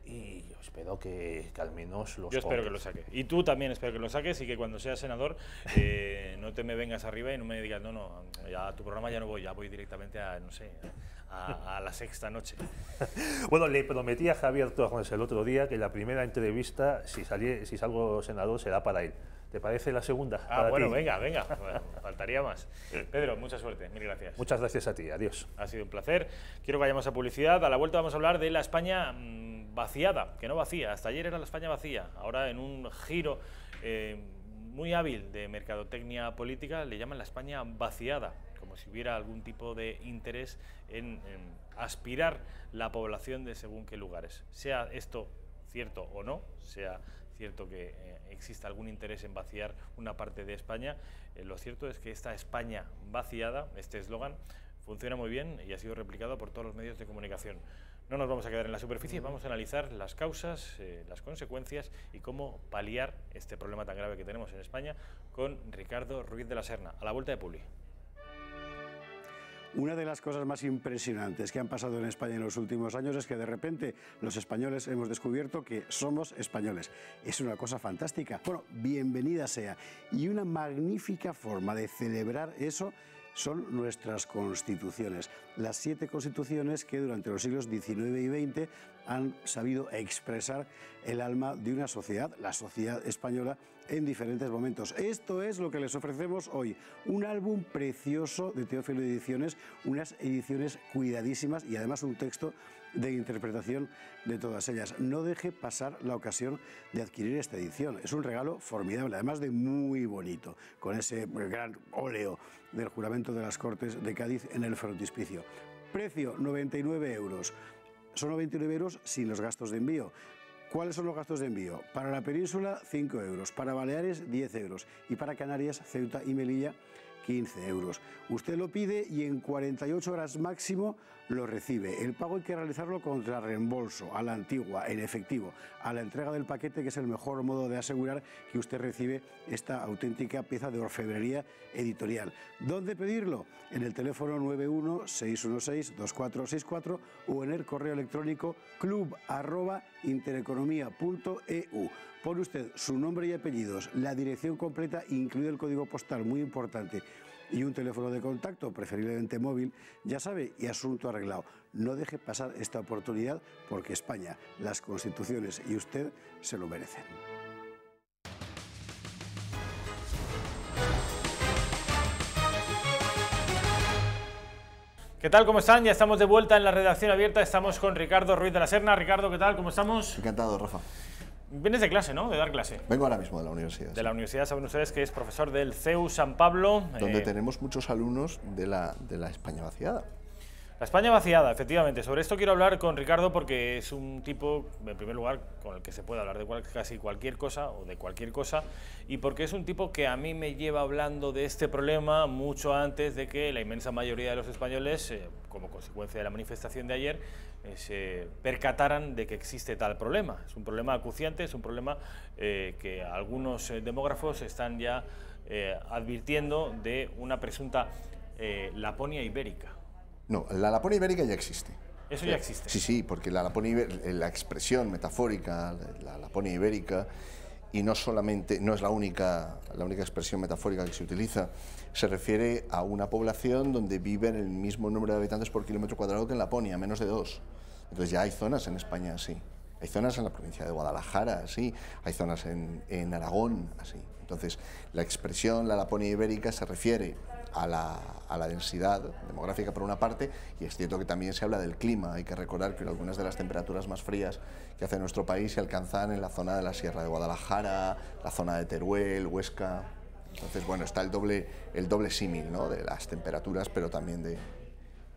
F: y yo espero que al menos los...
A: Yo espero que lo saque. Y tú también espero que lo saques y que cuando seas senador no te me vengas arriba y no me digas, no, ya a tu programa ya no voy, ya voy directamente a, no sé, a la sexta noche.
F: Bueno, le prometí a Javier Torres el otro día que la primera entrevista, si salgo senador, será para él. ¿Te parece la segunda?
A: Bueno, venga, bueno, faltaría más. Pedro, mucha suerte, mil gracias.
F: Muchas gracias a ti, adiós.
A: Ha sido un placer. Quiero que vayamos a publicidad. A la vuelta vamos a hablar de la España vaciada, que no vacía. Hasta ayer era la España vacía. Ahora, en un giro muy hábil de mercadotecnia política, le llaman la España vaciada, como si hubiera algún tipo de interés en aspirar la población de según qué lugares. Sea esto cierto o no, sea cierto que exista algún interés en vaciar una parte de España, lo cierto es que esta España vaciada, este eslogan, funciona muy bien y ha sido replicado por todos los medios de comunicación. No nos vamos a quedar en la superficie, vamos a analizar las causas, las consecuencias y cómo paliar este problema tan grave que tenemos en España con Ricardo Ruiz de la Serna, a la vuelta de Publi.
G: Una de las cosas más impresionantes que han pasado en España en los últimos años es que de repente los españoles hemos descubierto que somos españoles. Es una cosa fantástica. Bueno, bienvenida sea. Y una magnífica forma de celebrar eso son nuestras constituciones. Las 7 constituciones que durante los siglos XIX y XX han sabido expresar el alma de una sociedad, la sociedad española, en diferentes momentos. Esto es lo que les ofrecemos hoy. Un álbum precioso de Teófilo Ediciones, unas ediciones cuidadísimas y además un texto de interpretación de todas ellas. No deje pasar la ocasión de adquirir esta edición. Es un regalo formidable, además de muy bonito, con ese gran óleo del juramento de las Cortes de Cádiz en el frontispicio. Precio, 99 euros. Son 99 euros sin los gastos de envío. ¿Cuáles son los gastos de envío? Para la península, 5 euros. Para Baleares, 10 euros. Y para Canarias, Ceuta y Melilla, 15 euros. Usted lo pide y en 48 horas máximo lo recibe. El pago hay que realizarlo contra reembolso, a la antigua, en efectivo, a la entrega del paquete, que es el mejor modo de asegurar que usted recibe esta auténtica pieza de orfebrería editorial. ¿Dónde pedirlo? En el teléfono 91-616-2464 o en el correo electrónico club@intereconomia.eu. Pone usted su nombre y apellidos, la dirección completa, incluido el código postal, muy importante, y un teléfono de contacto, preferiblemente móvil, ya sabe, y asunto arreglado. No deje pasar esta oportunidad porque España, las constituciones y usted se lo merecen.
A: ¿Qué tal? ¿Cómo están? Ya estamos de vuelta en la redacción abierta. Estamos con Ricardo Ruiz de la Serna. Ricardo, ¿qué tal? ¿Cómo estamos?
H: Encantado, Rafa.
A: Vienes de clase, ¿no? De dar clase.
H: Vengo ahora mismo de la universidad.
A: De la universidad, saben ustedes que es profesor del CEU San Pablo.
H: Donde tenemos muchos alumnos de la España vaciada.
A: La España vaciada, efectivamente. Sobre esto quiero hablar con Ricardo porque es un tipo, en primer lugar, con el que se puede hablar de casi cualquier cosa o de cualquier cosa, y porque es un tipo que a mí me lleva hablando de este problema mucho antes de que la inmensa mayoría de los españoles, como consecuencia de la manifestación de ayer, se percataran de que existe tal problema. Es un problema acuciante, es un problema que algunos demógrafos están ya advirtiendo de una presunta Laponia ibérica.
H: No, la Laponia ibérica ya existe.
A: ¿Eso ya existe?
H: Sí, sí, porque la expresión metafórica, la Laponia ibérica, y no solamente, no es la única expresión metafórica que se utiliza, se refiere a una población donde viven el mismo número de habitantes por kilómetro cuadrado que en Laponia, menos de 2. Entonces ya hay zonas en España así. Hay zonas en la provincia de Guadalajara, así. Hay zonas en Aragón, así. Entonces, la expresión, la Laponia ibérica, se refiere a la densidad demográfica por una parte, y es cierto que también se habla del clima. Hay que recordar que algunas de las temperaturas más frías que hace nuestro país se alcanzan en la zona de la Sierra de Guadalajara, la zona de Teruel, Huesca. Entonces, bueno, está el doble símil, ¿no?, de las temperaturas, pero también de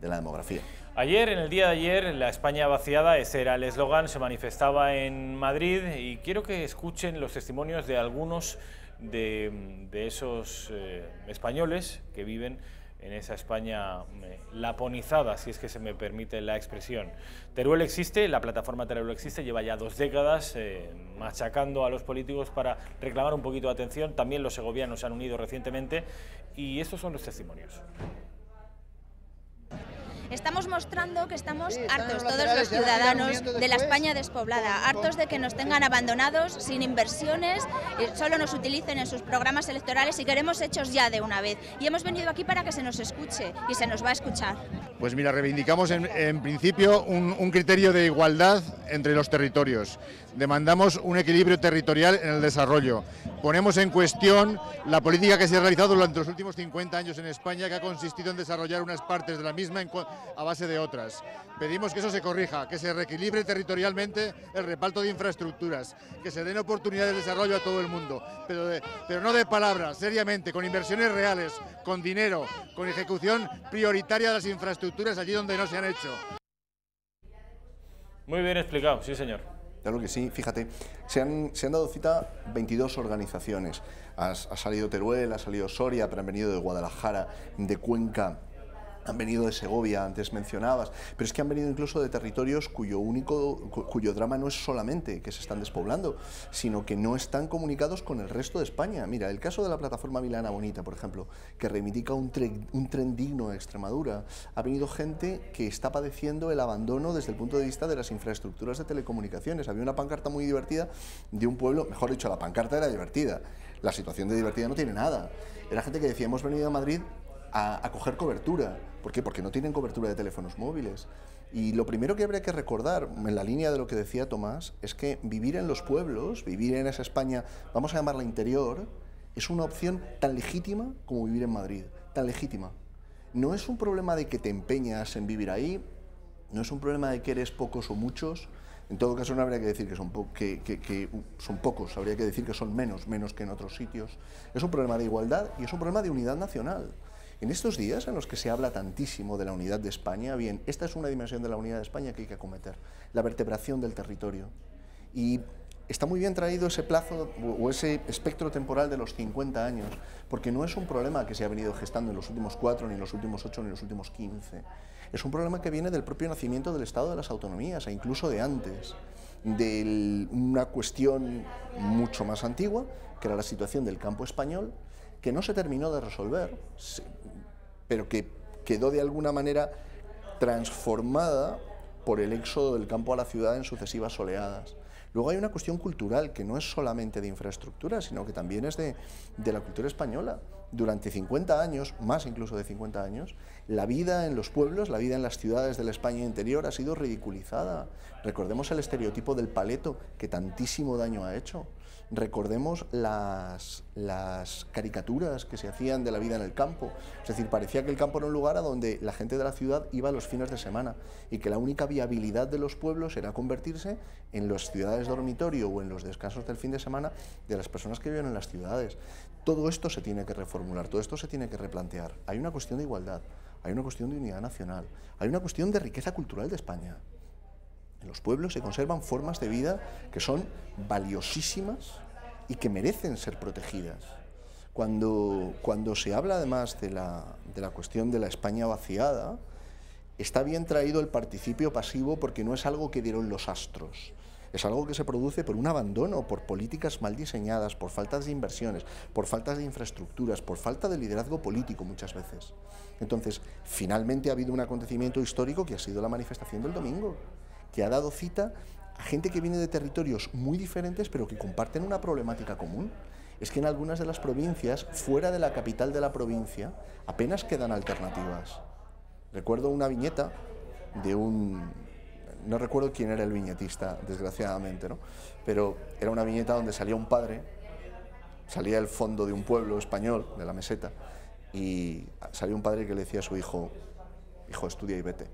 H: la demografía.
A: Ayer, en el día de ayer, la España vaciada, ese era el eslogan, se manifestaba en Madrid, y quiero que escuchen los testimonios de algunos de esos españoles que viven en esa España laponizada, si es que se me permite la expresión. Teruel existe, la plataforma Teruel existe, lleva ya 2 décadas machacando a los políticos para reclamar un poquito de atención. También los segovianos se han unido recientemente, y estos son los testimonios.
I: Estamos mostrando que estamos hartos, todos los ciudadanos de la España despoblada, hartos de que nos tengan abandonados, sin inversiones, solo nos utilicen en sus programas electorales, y queremos hechos ya de una vez. Y hemos venido aquí para que se nos escuche, y se nos va a escuchar.
B: Pues mira, reivindicamos en principio un criterio de igualdad entre los territorios. Demandamos un equilibrio territorial en el desarrollo. Ponemos en cuestión la política que se ha realizado durante los últimos 50 años en España, que ha consistido en desarrollar unas partes de la misma a base de otras. Pedimos que eso se corrija, que se reequilibre territorialmente el reparto de infraestructuras, que se den oportunidades de desarrollo a todo el mundo, pero no de palabras, seriamente, con inversiones reales, con dinero, con ejecución prioritaria de las infraestructuras allí donde no se han hecho.
A: Muy bien explicado, sí señor.
H: Claro que sí, fíjate, se han dado cita 22 organizaciones. Ha salido Teruel, ha salido Soria, pero han venido de Guadalajara, de Cuenca, Han venido de Segovia, antes mencionabas, pero es que han venido incluso de territorios cuyo drama no es solamente que se están despoblando, sino que no están comunicados con el resto de España. Mira, el caso de la plataforma Milana Bonita, por ejemplo, que reivindica un tren digno de Extremadura, ha venido gente que está padeciendo el abandono desde el punto de vista de las infraestructuras de telecomunicaciones. Había una pancarta muy divertida de un pueblo, mejor dicho, la pancarta era divertida, la situación de divertida no tiene nada. Era gente que decía, hemos venido a Madrid a coger cobertura. ¿Por qué? Porque no tienen cobertura de teléfonos móviles. Y lo primero que habría que recordar, en la línea de lo que decía Tomás, es que vivir en los pueblos, vivir en esa España, vamos a llamarla interior, es una opción tan legítima como vivir en Madrid, tan legítima. No es un problema de que te empeñas en vivir ahí, no es un problema de que eres pocos o muchos. En todo caso, no habría que decir que son pocos, habría que decir que son menos que en otros sitios. Es un problema de igualdad y es un problema de unidad nacional. En estos días en los que se habla tantísimo de la unidad de España, bien, esta es una dimensión de la unidad de España que hay que acometer, la vertebración del territorio. Y está muy bien traído ese plazo o ese espectro temporal de los 50 años, porque no es un problema que se ha venido gestando en los últimos 4, ni en los últimos 8, ni en los últimos 15. Es un problema que viene del propio nacimiento del Estado de las Autonomías, e incluso de antes, de una cuestión mucho más antigua, que era la situación del campo español, que no se terminó de resolver, pero que quedó de alguna manera transformada por el éxodo del campo a la ciudad en sucesivas oleadas. Luego hay una cuestión cultural que no es solamente de infraestructura, sino que también es de la cultura española. Durante 50 años, más incluso de 50 años, la vida en los pueblos, la vida en las ciudades de la España interior ha sido ridiculizada. Recordemos el estereotipo del paleto, que tantísimo daño ha hecho. Recordemos las caricaturas que se hacían de la vida en el campo. Es decir, parecía que el campo era un lugar a donde la gente de la ciudad iba los fines de semana y que la única viabilidad de los pueblos era convertirse en las ciudades dormitorio o en los descansos del fin de semana de las personas que viven en las ciudades. Todo esto se tiene que reformular, todo esto se tiene que replantear. Hay una cuestión de igualdad, hay una cuestión de unidad nacional, hay una cuestión de riqueza cultural de España. En los pueblos se conservan formas de vida que son valiosísimas y que merecen ser protegidas. Cuando se habla además de la cuestión de la España vaciada, está bien traído el participio pasivo porque no es algo que dieron los astros. Es algo que se produce por un abandono, por políticas mal diseñadas, por faltas de inversiones, por faltas de infraestructuras, por falta de liderazgo político muchas veces. Entonces, finalmente ha habido un acontecimiento histórico que ha sido la manifestación del domingo, que ha dado cita a gente que viene de territorios muy diferentes pero que comparten una problemática común. Es que en algunas de las provincias, fuera de la capital de la provincia, apenas quedan alternativas. Recuerdo una viñeta de no recuerdo quién era el viñetista, desgraciadamente, ¿no? Pero era una viñeta donde salía un padre, salía el fondo de un pueblo español, de la meseta, y salía un padre que le decía a su hijo, hijo, estudia y vete.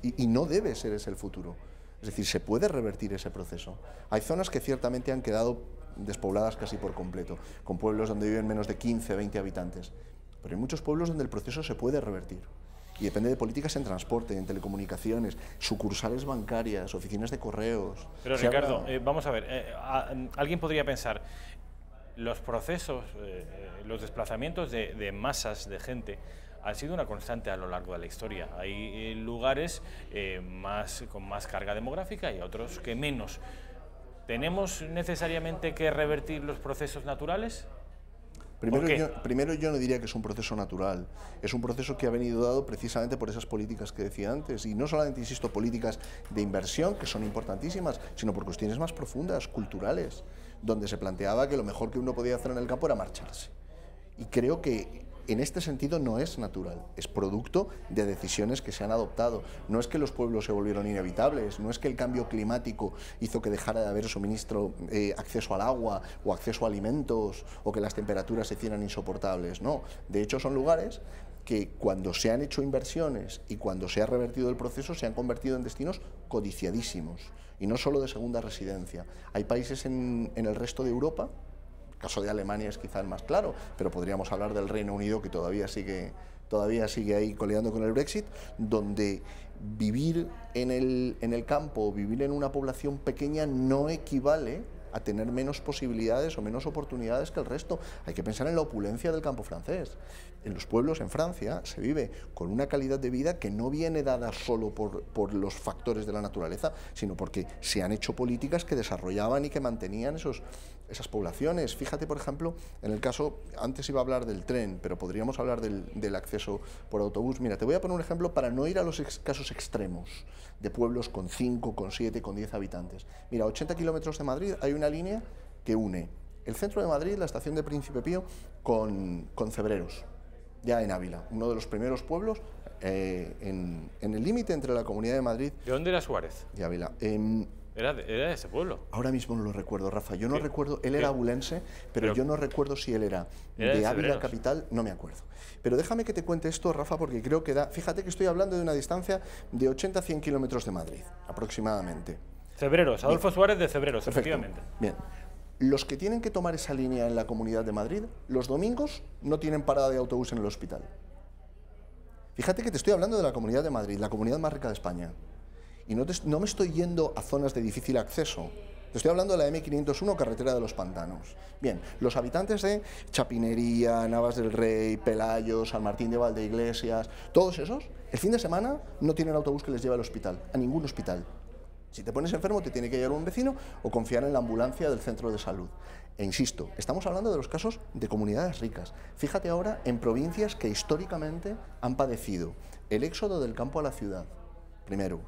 H: Y no debe ser ese el futuro. Es decir, se puede revertir ese proceso. Hay zonas que ciertamente han quedado despobladas casi por completo, con pueblos donde viven menos de 15, 20 habitantes. Pero hay muchos pueblos donde el proceso se puede revertir. Y depende de políticas en transporte, en telecomunicaciones, sucursales bancarias, oficinas de correos.
A: Pero Ricardo, vamos a ver, alguien podría pensar, los procesos, los desplazamientos de masas de gente han sido una constante a lo largo de la historia. Hay lugares con más carga demográfica y otros que menos. ¿Tenemos necesariamente que revertir los procesos naturales?
H: Primero yo no diría que es un proceso natural, es un proceso que ha venido dado precisamente por esas políticas que decía antes, y no solamente, insisto, políticas de inversión, que son importantísimas, sino por cuestiones más profundas, culturales, donde se planteaba que lo mejor que uno podía hacer en el campo era marcharse. Y creo que en este sentido no es natural, es producto de decisiones que se han adoptado. No es que los pueblos se volvieron inevitables, no es que el cambio climático hizo que dejara de haber acceso al agua o acceso a alimentos o que las temperaturas se hicieran insoportables, no. De hecho son lugares que cuando se han hecho inversiones y cuando se ha revertido el proceso se han convertido en destinos codiciadísimos y no solo de segunda residencia. Hay países en el resto de Europa, el caso de Alemania es quizá el más claro, pero podríamos hablar del Reino Unido, que todavía sigue ahí coleando con el Brexit, donde vivir en el campo, vivir en una población pequeña no equivale a tener menos posibilidades o menos oportunidades que el resto. Hay que pensar en la opulencia del campo francés. En los pueblos en Francia se vive con una calidad de vida que no viene dada solo por los factores de la naturaleza, sino porque se han hecho políticas que desarrollaban y que mantenían esas poblaciones. Fíjate, por ejemplo, en el caso, antes iba a hablar del tren, pero podríamos hablar del acceso por autobús. Mira, te voy a poner un ejemplo para no ir a los casos extremos de pueblos con 5, con 7, con 10 habitantes. Mira, a 80 kilómetros de Madrid hay una línea que une el centro de Madrid, la estación de Príncipe Pío, con Cebreros, ya en Ávila, uno de los primeros pueblos en el límite entre la Comunidad de Madrid...
A: ¿De dónde era Suárez?
H: De Ávila.
A: Era de ese pueblo.
H: Ahora mismo no lo recuerdo, Rafa. Yo no recuerdo, él era abulense, pero yo no recuerdo si él era de Ávila capital, no me acuerdo. Pero déjame que te cuente esto, Rafa, porque creo que da... Fíjate que estoy hablando de una distancia de 80 a 100 kilómetros de Madrid, aproximadamente.
A: Cebreros, Adolfo Suárez de Cebreros,
H: Perfecto.
A: efectivamente.
H: Bien. Los que tienen que tomar esa línea en la Comunidad de Madrid, los domingos no tienen parada de autobús en el hospital. Fíjate que te estoy hablando de la Comunidad de Madrid, la comunidad más rica de España. Y no me estoy yendo a zonas de difícil acceso. Te estoy hablando de la M501, carretera de los Pantanos. Bien, los habitantes de Chapinería, Navas del Rey, Pelayo, San Martín de Valdeiglesias, todos esos, el fin de semana no tienen autobús que les lleve al hospital, a ningún hospital. Si te pones enfermo te tiene que llevar un vecino o confiar en la ambulancia del centro de salud. E insisto, estamos hablando de los casos de comunidades ricas. Fíjate ahora en provincias que históricamente han padecido el éxodo del campo a la ciudad. Primero,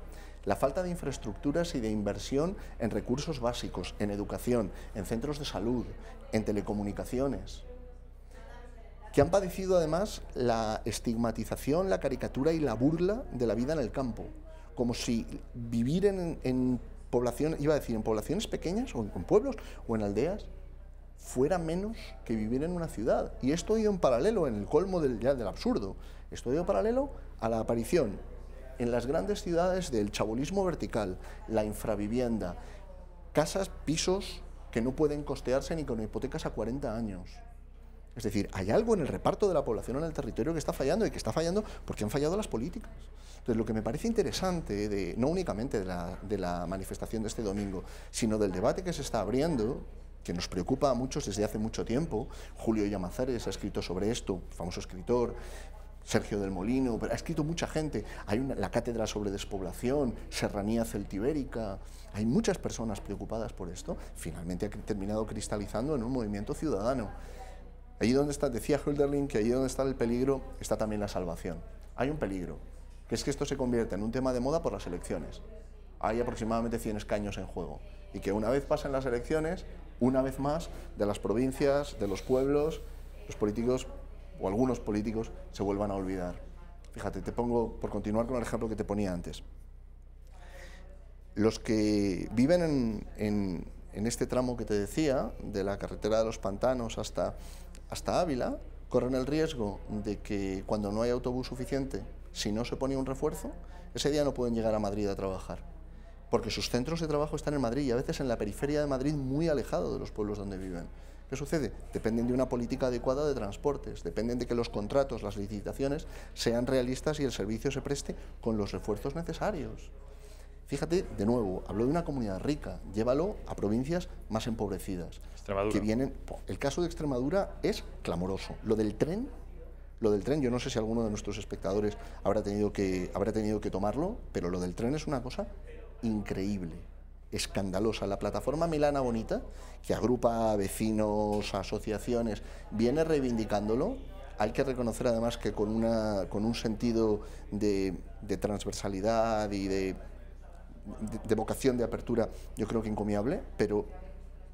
H: la falta de infraestructuras y de inversión en recursos básicos, en educación, en centros de salud, en telecomunicaciones. Que han padecido además la estigmatización, la caricatura y la burla de la vida en el campo. Como si vivir en poblaciones, iba a decir, en poblaciones pequeñas o en pueblos o en aldeas, fuera menos que vivir en una ciudad. Y esto ha ido en paralelo, en el colmo del absurdo, esto ha ido paralelo a la aparición en las grandes ciudades del chabolismo vertical, la infravivienda, casas, pisos que no pueden costearse ni con hipotecas a 40 años. Es decir, hay algo en el reparto de la población en el territorio que está fallando y que está fallando porque han fallado las políticas. Entonces, lo que me parece interesante, no únicamente de la manifestación de este domingo, sino del debate que se está abriendo, que nos preocupa a muchos desde hace mucho tiempo. Julio Llamazares ha escrito sobre esto, famoso escritor, Sergio del Molino, pero ha escrito mucha gente. Hay la cátedra sobre despoblación, Serranía Celtibérica. Hay muchas personas preocupadas por esto. Finalmente ha terminado cristalizando en un movimiento ciudadano. Allí donde está, decía Hölderlin, que allí donde está el peligro está también la salvación. Hay un peligro, que es que esto se convierta en un tema de moda por las elecciones. Hay aproximadamente 100 escaños en juego. Y que una vez pasen las elecciones, una vez más, de las provincias, de los pueblos, los políticos o algunos políticos se vuelvan a olvidar. Fíjate, te pongo, por continuar con el ejemplo que te ponía antes. Los que viven en este tramo que te decía, de la carretera de los Pantanos hasta Ávila, corren el riesgo de que cuando no hay autobús suficiente, si no se pone un refuerzo, ese día no pueden llegar a Madrid a trabajar. Porque sus centros de trabajo están en Madrid y a veces en la periferia de Madrid, muy alejado de los pueblos donde viven. ¿Qué sucede? Dependen de una política adecuada de transportes, dependen de que los contratos, las licitaciones sean realistas y el servicio se preste con los refuerzos necesarios. Fíjate, de nuevo, hablo de una comunidad rica, llévalo a provincias más empobrecidas.
A: Extremadura.
H: Que vienen, el caso de Extremadura es clamoroso. Lo del tren, yo no sé si alguno de nuestros espectadores habrá tenido que tomarlo, pero lo del tren es una cosa increíble, escandalosa. La plataforma Milana Bonita, que agrupa a vecinos, asociaciones, viene reivindicándolo. Hay que reconocer además que con un sentido de transversalidad y de vocación de apertura, yo creo que encomiable, pero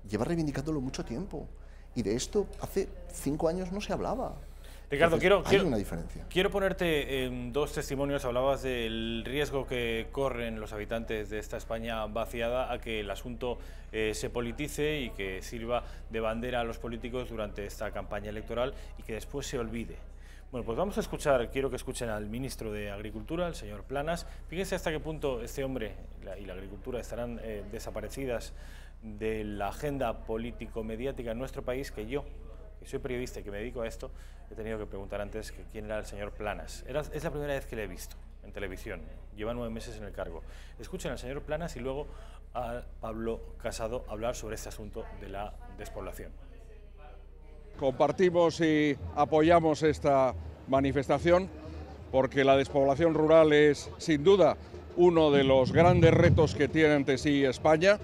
H: lleva reivindicándolo mucho tiempo. Y de esto hace 5 años no se hablaba.
A: Ricardo,
H: Entonces, hay una diferencia.
A: Quiero ponerte en 2 testimonios. Hablabas del riesgo que corren los habitantes de esta España vaciada a que el asunto se politice y que sirva de bandera a los políticos durante esta campaña electoral y que después se olvide. Bueno, pues vamos a escuchar, quiero que escuchen al ministro de Agricultura, el señor Planas. Fíjense hasta qué punto este hombre y la agricultura estarán desaparecidas de la agenda político-mediática en nuestro país, que yo, que soy periodista y que me dedico a esto, he tenido que preguntar antes que quién era el señor Planas. Es la primera vez que le he visto en televisión, lleva 9 meses en el cargo. Escuchen al señor Planas y luego a Pablo Casado hablar sobre este asunto de la despoblación.
J: Compartimos y apoyamos esta manifestación porque la despoblación rural es, sin duda, uno de los grandes retos que tiene ante sí España.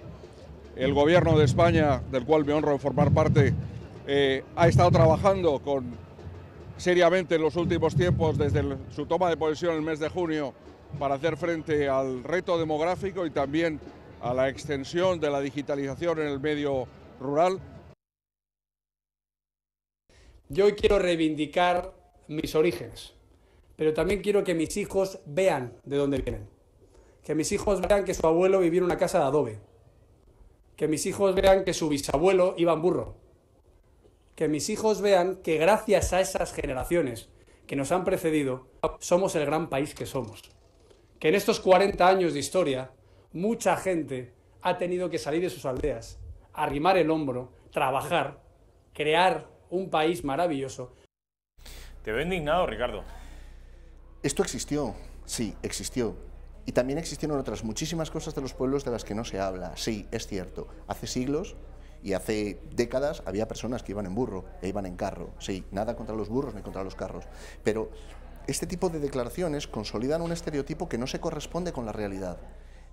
J: El Gobierno de España, del cual me honro en formar parte, ha estado trabajando seriamente en los últimos tiempos, desde su toma de posesión el mes de junio, para hacer frente al reto demográfico y también a la extensión de la digitalización en el medio rural.
D: Yo hoy quiero reivindicar mis orígenes, pero también quiero que mis hijos vean de dónde vienen. Que mis hijos vean que su abuelo vivía en una casa de adobe. Que mis hijos vean que su bisabuelo iba en burro. Que mis hijos vean que gracias a esas generaciones que nos han precedido, somos el gran país que somos. Que en estos 40 años de historia, mucha gente ha tenido que salir de sus aldeas, arrimar el hombro, trabajar, crear un país maravilloso.
A: ¿Te veo indignado, Ricardo?
H: Esto existió, sí, existió. Y también existieron otras muchísimas cosas de los pueblos de las que no se habla. Sí, es cierto. Hace siglos y hace décadas había personas que iban en burro e iban en carro. Sí, nada contra los burros ni contra los carros. Pero este tipo de declaraciones consolidan un estereotipo que no se corresponde con la realidad.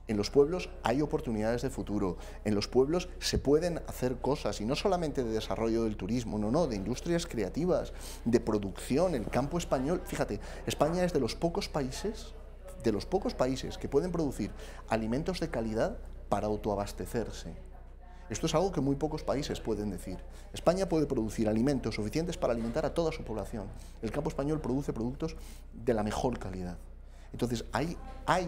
H: En los pueblos hay oportunidades de futuro, en los pueblos se pueden hacer cosas, y no solamente de desarrollo del turismo, no, de industrias creativas, de producción. El campo español, fíjate, España es de los pocos países que pueden producir alimentos de calidad para autoabastecerse. Esto es algo que muy pocos países pueden decir. España puede producir alimentos suficientes para alimentar a toda su población. El campo español produce productos de la mejor calidad. Entonces, hay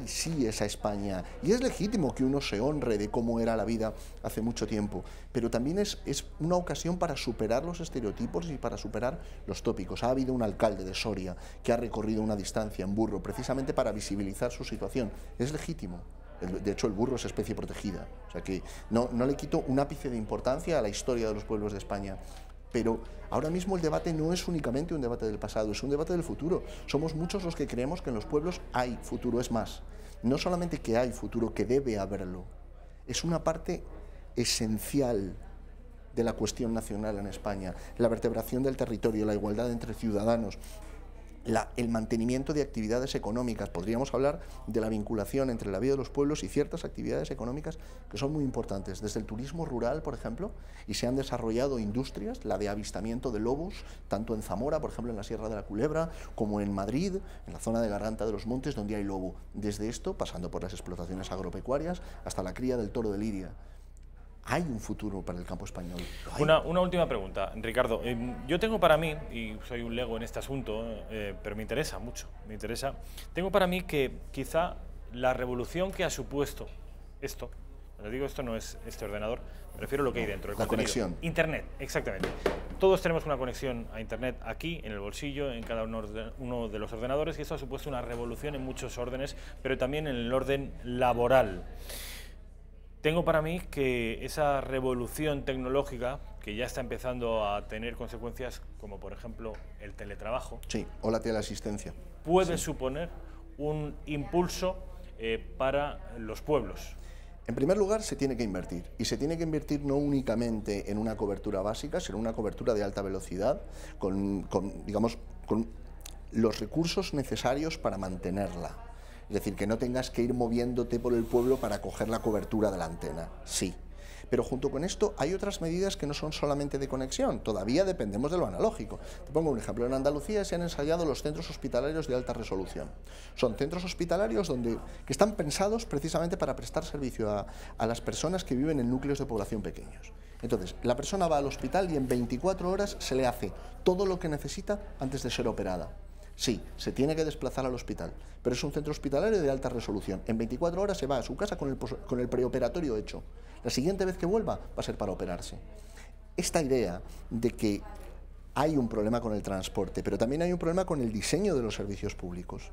H: sí esa España, y es legítimo que uno se honre de cómo era la vida hace mucho tiempo, pero también es una ocasión para superar los estereotipos y para superar los tópicos. Ha habido un alcalde de Soria que ha recorrido una distancia en burro precisamente para visibilizar su situación. Es legítimo. De hecho, el burro es especie protegida. O sea que no le quito un ápice de importancia a la historia de los pueblos de España. Pero ahora mismo el debate no es únicamente un debate del pasado, es un debate del futuro. Somos muchos los que creemos que en los pueblos hay futuro. Es más, no solamente que hay futuro, que debe haberlo. Es una parte esencial de la cuestión nacional en España. La vertebración del territorio, la igualdad entre ciudadanos, el mantenimiento de actividades económicas. Podríamos hablar de la vinculación entre la vida de los pueblos y ciertas actividades económicas que son muy importantes, desde el turismo rural, por ejemplo, y se han desarrollado industrias, la de avistamiento de lobos, tanto en Zamora, por ejemplo, en la Sierra de la Culebra, como en Madrid, en la zona de Garganta de los Montes, donde hay lobo. Desde esto, pasando por las explotaciones agropecuarias, hasta la cría del toro de Lidia. Hay un futuro para el campo español.
A: Una última pregunta, Ricardo. Yo tengo para mí, y soy un lego en este asunto, pero me interesa mucho, tengo para mí que quizá la revolución que ha supuesto esto, cuando digo esto no es este ordenador, me refiero a lo que hay dentro, el contenido.
H: Conexión.
A: Internet, exactamente. Todos tenemos una conexión a Internet aquí, en el bolsillo, en cada uno de los ordenadores, y esto ha supuesto una revolución en muchos órdenes, pero también en el orden laboral. Tengo para mí que esa revolución tecnológica, que ya está empezando a tener consecuencias, como por ejemplo el teletrabajo,
H: sí, o la teleasistencia,
A: puede suponer un impulso para los pueblos.
H: En primer lugar, se tiene que invertir, y se tiene que invertir no únicamente en una cobertura básica, sino en una cobertura de alta velocidad, con los recursos necesarios para mantenerla. Es decir, que no tengas que ir moviéndote por el pueblo para coger la cobertura de la antena, sí. Pero junto con esto hay otras medidas que no son solamente de conexión, todavía dependemos de lo analógico. Te pongo un ejemplo, en Andalucía se han ensayado los centros hospitalarios de alta resolución. Son centros hospitalarios que están pensados precisamente para prestar servicio a las personas que viven en núcleos de población pequeños. Entonces, la persona va al hospital y en 24 horas se le hace todo lo que necesita antes de ser operada. Sí, se tiene que desplazar al hospital, pero es un centro hospitalario de alta resolución. En 24 horas se va a su casa con el preoperatorio hecho. La siguiente vez que vuelva va a ser para operarse. Esta idea de que hay un problema con el transporte, pero también hay un problema con el diseño de los servicios públicos.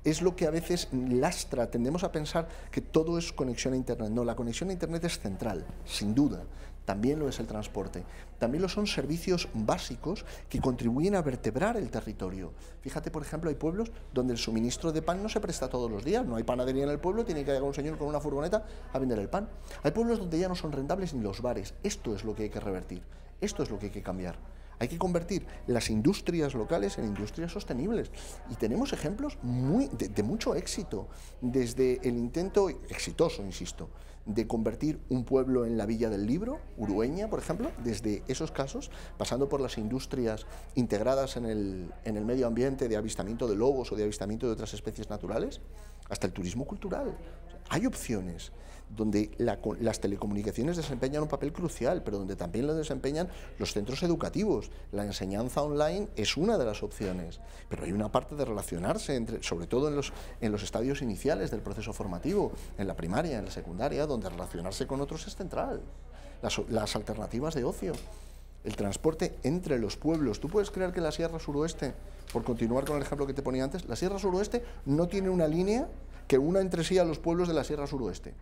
H: es lo que a veces lastra. Tendemos a pensar que todo es conexión a Internet. No, la conexión a Internet es central, sin duda. También lo es el transporte. También lo son servicios básicos que contribuyen a vertebrar el territorio. Fíjate, por ejemplo, hay pueblos donde el suministro de pan no se presta todos los días. No hay panadería en el pueblo, tiene que llegar un señor con una furgoneta a vender el pan. Hay pueblos donde ya no son rentables ni los bares. Esto es lo que hay que revertir. Esto es lo que hay que cambiar. Hay que convertir las industrias locales en industrias sostenibles. Y tenemos ejemplos de mucho éxito, desde el intento exitoso, insisto, de convertir un pueblo en la Villa del Libro, Urueña, por ejemplo, desde esos casos, pasando por las industrias integradas en el medio ambiente de avistamiento de lobos o de avistamiento de otras especies naturales, hasta el turismo cultural. Hay opciones donde las telecomunicaciones desempeñan un papel crucial, pero donde también lo desempeñan los centros educativos. La enseñanza online es una de las opciones, pero hay una parte de relacionarse, sobre todo en los estadios iniciales del proceso formativo, en la primaria, en la secundaria, donde relacionarse con otros es central. Las alternativas de ocio, el transporte entre los pueblos. Tú puedes creer que la Sierra Suroeste, por continuar con el ejemplo que te ponía antes, la Sierra Suroeste no tiene una línea que una entre sí a los pueblos de la Sierra Suroeste.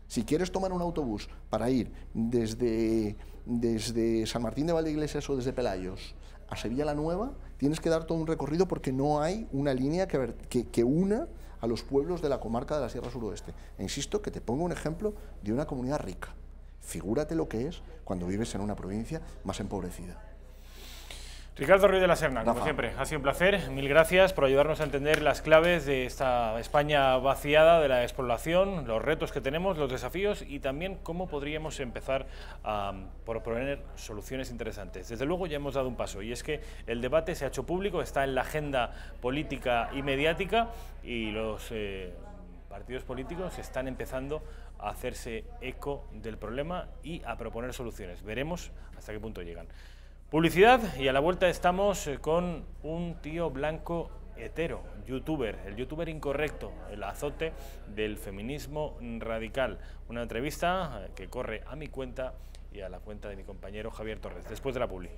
H: Si quieres tomar un autobús para ir desde San Martín de Valdeiglesias o desde Pelayos a Sevilla la Nueva, tienes que dar todo un recorrido porque no hay una línea que una a los pueblos de la comarca de la Sierra Suroeste. E insisto, que te pongo un ejemplo de una comunidad rica. Figúrate lo que es cuando vives en una provincia más empobrecida.
A: Ricardo Ruiz de la Serna, como siempre, ha sido un placer. Mil gracias por ayudarnos a entender las claves de esta España vaciada, de la despoblación, los retos que tenemos, los desafíos y también cómo podríamos empezar a proponer soluciones interesantes. Desde luego ya hemos dado un paso y es que el debate se ha hecho público, está en la agenda política y mediática y los partidos políticos están empezando a hacerse eco del problema y a proponer soluciones. Veremos hasta qué punto llegan. Publicidad y a la vuelta estamos con un tío blanco hetero, youtuber, el youtuber incorrecto, el azote del feminismo radical. Una entrevista que corre a mi cuenta y a la cuenta de mi compañero Javier Torres, después de la publi.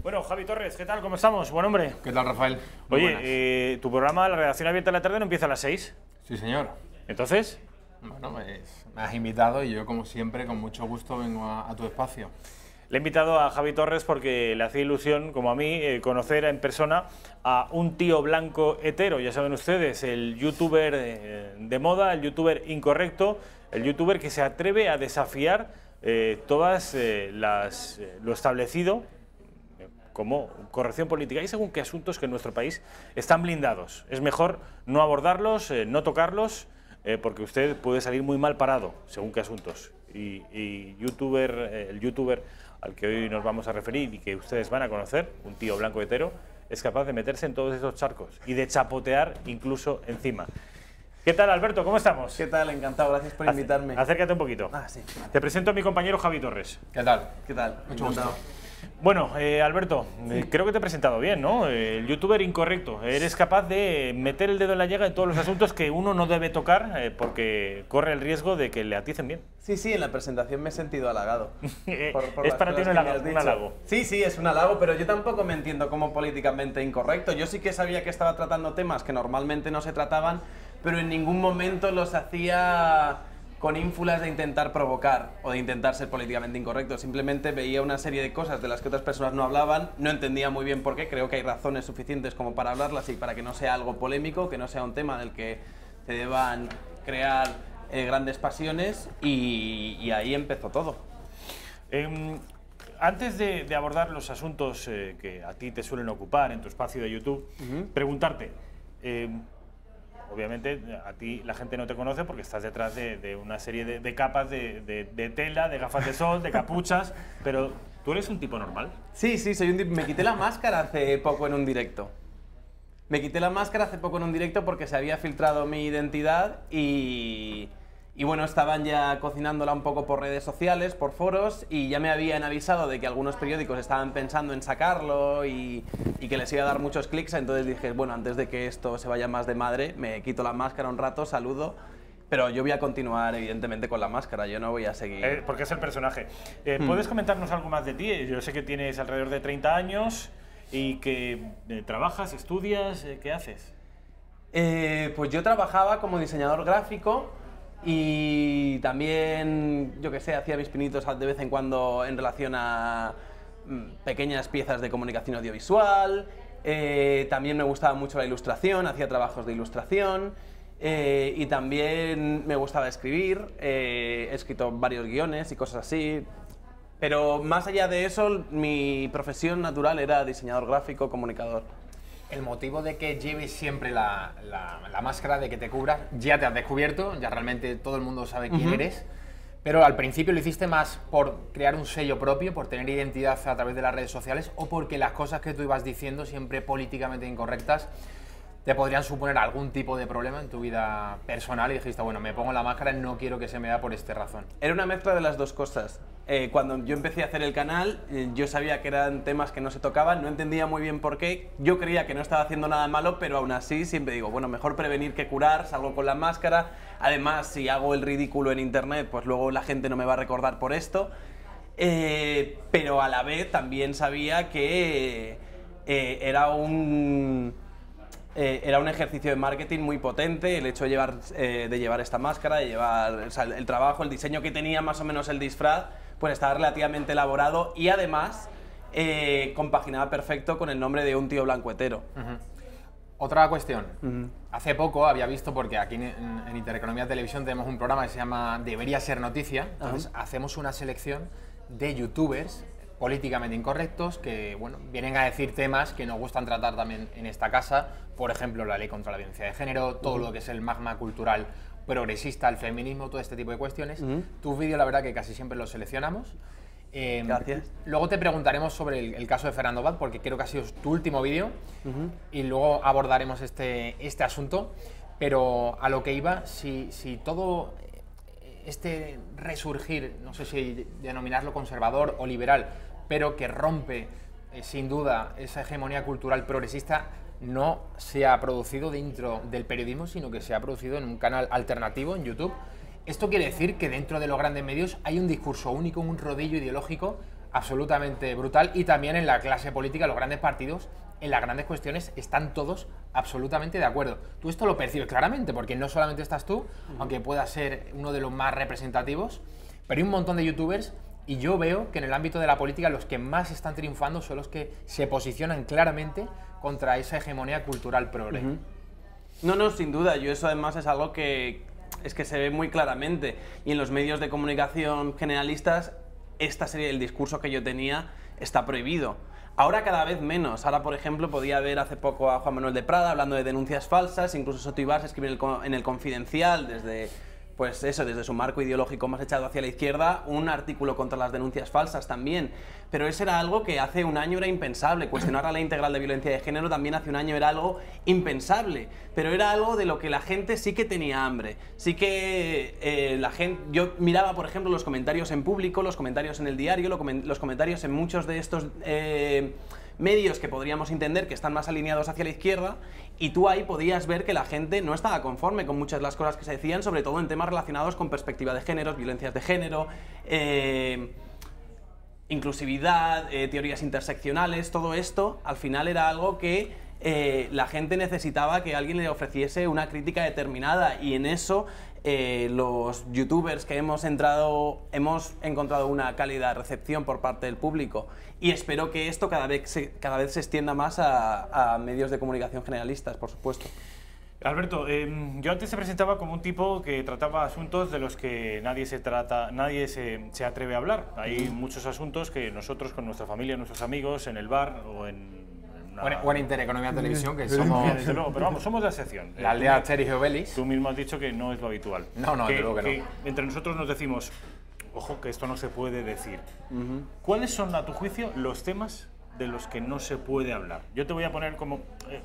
A: Bueno, Javi Torres, ¿qué tal? ¿Cómo estamos? Buen hombre.
K: ¿Qué tal, Rafael?
A: Oye, tu programa, La Redacción Abierta de la Tarde, no empieza a las 6.
K: Sí, señor.
A: ¿Entonces?
K: Bueno, me has invitado y yo, como siempre, con mucho gusto vengo a tu espacio.
A: Le he invitado a Javi Torres porque le hacía ilusión, como a mí, conocer en persona a un tío blanco hetero. Ya saben ustedes, el youtuber de moda, el youtuber incorrecto, el youtuber que se atreve a desafiar todas lo establecido como corrección política. Hay según qué asuntos que en nuestro país están blindados. Es mejor no abordarlos, no tocarlos, porque usted puede salir muy mal parado, según qué asuntos. Y el youtuber al que hoy nos vamos a referir y que ustedes van a conocer, un tío blanco hetero, es capaz de meterse en todos esos charcos y de chapotear incluso encima. ¿Qué tal, Alberto? ¿Cómo estamos?
L: ¿Qué tal? Encantado, gracias por invitarme.
A: Acércate un poquito.
L: Sí.
A: Te presento a mi compañero Javi Torres.
K: ¿Qué tal?
L: ¿Qué tal?
K: Mucho gusto.
A: Bueno, Alberto, creo que te he presentado bien, ¿no? El youtuber incorrecto. Eres capaz de meter el dedo en la llaga en todos los asuntos que uno no debe tocar porque corre el riesgo de que le aticen bien.
L: Sí, en la presentación me he sentido halagado.
A: ¿Es para ti un halago?
L: Sí, es un halago, pero yo tampoco me entiendo como políticamente incorrecto. Yo sí que sabía que estaba tratando temas que normalmente no se trataban, pero en ningún momento los hacía con ínfulas de intentar provocar o de intentar ser políticamente incorrecto. Simplemente veía una serie de cosas de las que otras personas no hablaban, no entendía muy bien por qué, creo que hay razones suficientes como para hablarlas y para que no sea algo polémico, que no sea un tema del que se deban crear grandes pasiones y ahí empezó todo.
A: Antes de abordar los asuntos que a ti te suelen ocupar en tu espacio de YouTube, preguntarte... Obviamente a ti la gente no te conoce porque estás detrás de una serie de capas de tela, de gafas de sol, de capuchas, pero ¿tú eres un tipo normal?
L: Sí, soy un tipo. Me quité la máscara hace poco en un directo. Porque se había filtrado mi identidad y bueno, estaban ya cocinándola un poco por redes sociales, por foros, y ya me habían avisado de que algunos periódicos estaban pensando en sacarlo y que les iba a dar muchos clics, entonces dije, bueno, antes de que esto se vaya más de madre, me quito la máscara un rato, saludo Pero yo voy a continuar, evidentemente, con la máscara, yo no voy a seguir...
A: Porque es el personaje. ¿Puedes comentarnos algo más de ti? Yo sé que tienes alrededor de 30 años y que trabajas, estudias, ¿qué haces?
L: Pues yo trabajaba como diseñador gráfico y también, yo qué sé, hacía mis pinitos de vez en cuando en relación a pequeñas piezas de comunicación audiovisual. También me gustaba mucho la ilustración, hacía trabajos de ilustración. Y también me gustaba escribir, he escrito varios guiones y cosas así, pero más allá de eso, mi profesión natural era diseñador gráfico, comunicador.
K: El motivo de que lleves siempre la máscara, de que te cubras, ya te has descubierto, ya realmente todo el mundo sabe quién eres, pero al principio lo hiciste más por crear un sello propio, por tener identidad a través de las redes sociales, o porque las cosas que tú ibas diciendo, siempre políticamente incorrectas, te podrían suponer algún tipo de problema en tu vida personal y dijiste, bueno, me pongo la máscara y no quiero que se me da por esta razón.
L: Era una mezcla de las dos cosas. Cuando yo empecé a hacer el canal, yo sabía que eran temas que no se tocaban, no entendía muy bien por qué. Yo creía que no estaba haciendo nada malo, pero aún así siempre digo, bueno, mejor prevenir que curar, salgo con la máscara. Además, si hago el ridículo en internet, pues luego la gente no me va a recordar por esto. Pero a la vez también sabía que era un ejercicio de marketing muy potente el hecho de llevar esta máscara, de llevar, o sea, el trabajo, el diseño que tenía, más o menos el disfraz, pues estaba relativamente elaborado y además compaginaba perfecto con el nombre de un tío blancuetero.
K: Otra cuestión. Hace poco había visto, porque aquí en Intereconomía Televisión tenemos un programa que se llama Debería Ser Noticia, entonces hacemos una selección de youtubers políticamente incorrectos que, bueno, vienen a decir temas que nos gustan tratar también en esta casa, por ejemplo, la ley contra la violencia de género, todo lo que es el magma cultural progresista, el feminismo, todo este tipo de cuestiones. Tus vídeos, la verdad, que casi siempre los seleccionamos.
L: Gracias.
K: Luego te preguntaremos sobre el caso de Fernando Abad, porque creo que ha sido tu último vídeo, y luego abordaremos este asunto, pero a lo que iba, si todo este resurgir, no sé si denominarlo conservador o liberal, pero que rompe sin duda esa hegemonía cultural progresista, no se ha producido dentro del periodismo, sino que se ha producido en un canal alternativo en YouTube. Esto quiere decir que dentro de los grandes medios hay un discurso único, un rodillo ideológico absolutamente brutal, y también en la clase política, los grandes partidos, en las grandes cuestiones, están todos absolutamente de acuerdo. Tú esto lo percibes claramente, porque no solamente estás tú, aunque pueda ser uno de los más representativos, pero hay un montón de youtubers, y yo veo que en el ámbito de la política los que más están triunfando son los que se posicionan claramente contra esa hegemonía cultural progre.
L: No, sin duda. Yo eso además es algo que se ve muy claramente, y en los medios de comunicación generalistas esta serie, el discurso que yo tenía, está prohibido. Ahora cada vez menos. Ahora, por ejemplo, podía ver hace poco a Juan Manuel de Prada hablando de denuncias falsas, incluso Soto Ibars escribe en el Confidencial, desde su marco ideológico más echado hacia la izquierda, un artículo contra las denuncias falsas también. Pero eso era algo que hace un año era impensable. Cuestionar la ley integral de violencia de género también hace un año era algo impensable. Pero era algo de lo que la gente sí que tenía hambre. Sí que la gente... Yo miraba, por ejemplo, los comentarios en público, los comentarios en el diario, los comentarios en muchos de estos medios que podríamos entender que están más alineados hacia la izquierda, y tú ahí podías ver que la gente no estaba conforme con muchas de las cosas que se decían, sobre todo en temas relacionados con perspectiva de géneros, violencias de género, inclusividad, teorías interseccionales. Todo esto al final era algo que la gente necesitaba que alguien le ofreciese una crítica determinada, y en eso los youtubers que hemos encontrado una cálida recepción por parte del público, y espero que esto cada vez se extienda más a medios de comunicación generalistas, por supuesto.
A: Alberto, yo antes te presentaba como un tipo que trataba asuntos de los que nadie se atreve a hablar. Hay muchos asuntos que nosotros con nuestra familia, nuestros amigos, en el bar o en
K: Intereconomía Televisión, que somos...
A: Desde luego, pero vamos, somos la excepción.
K: La aldea Asterix Obelix.
A: Tú mismo has dicho que no es lo habitual.
K: No, desde luego que no.
A: Entre nosotros nos decimos, ojo, que esto no se puede decir. ¿Cuáles son, a tu juicio, los temas de los que no se puede hablar? Yo te voy a poner como...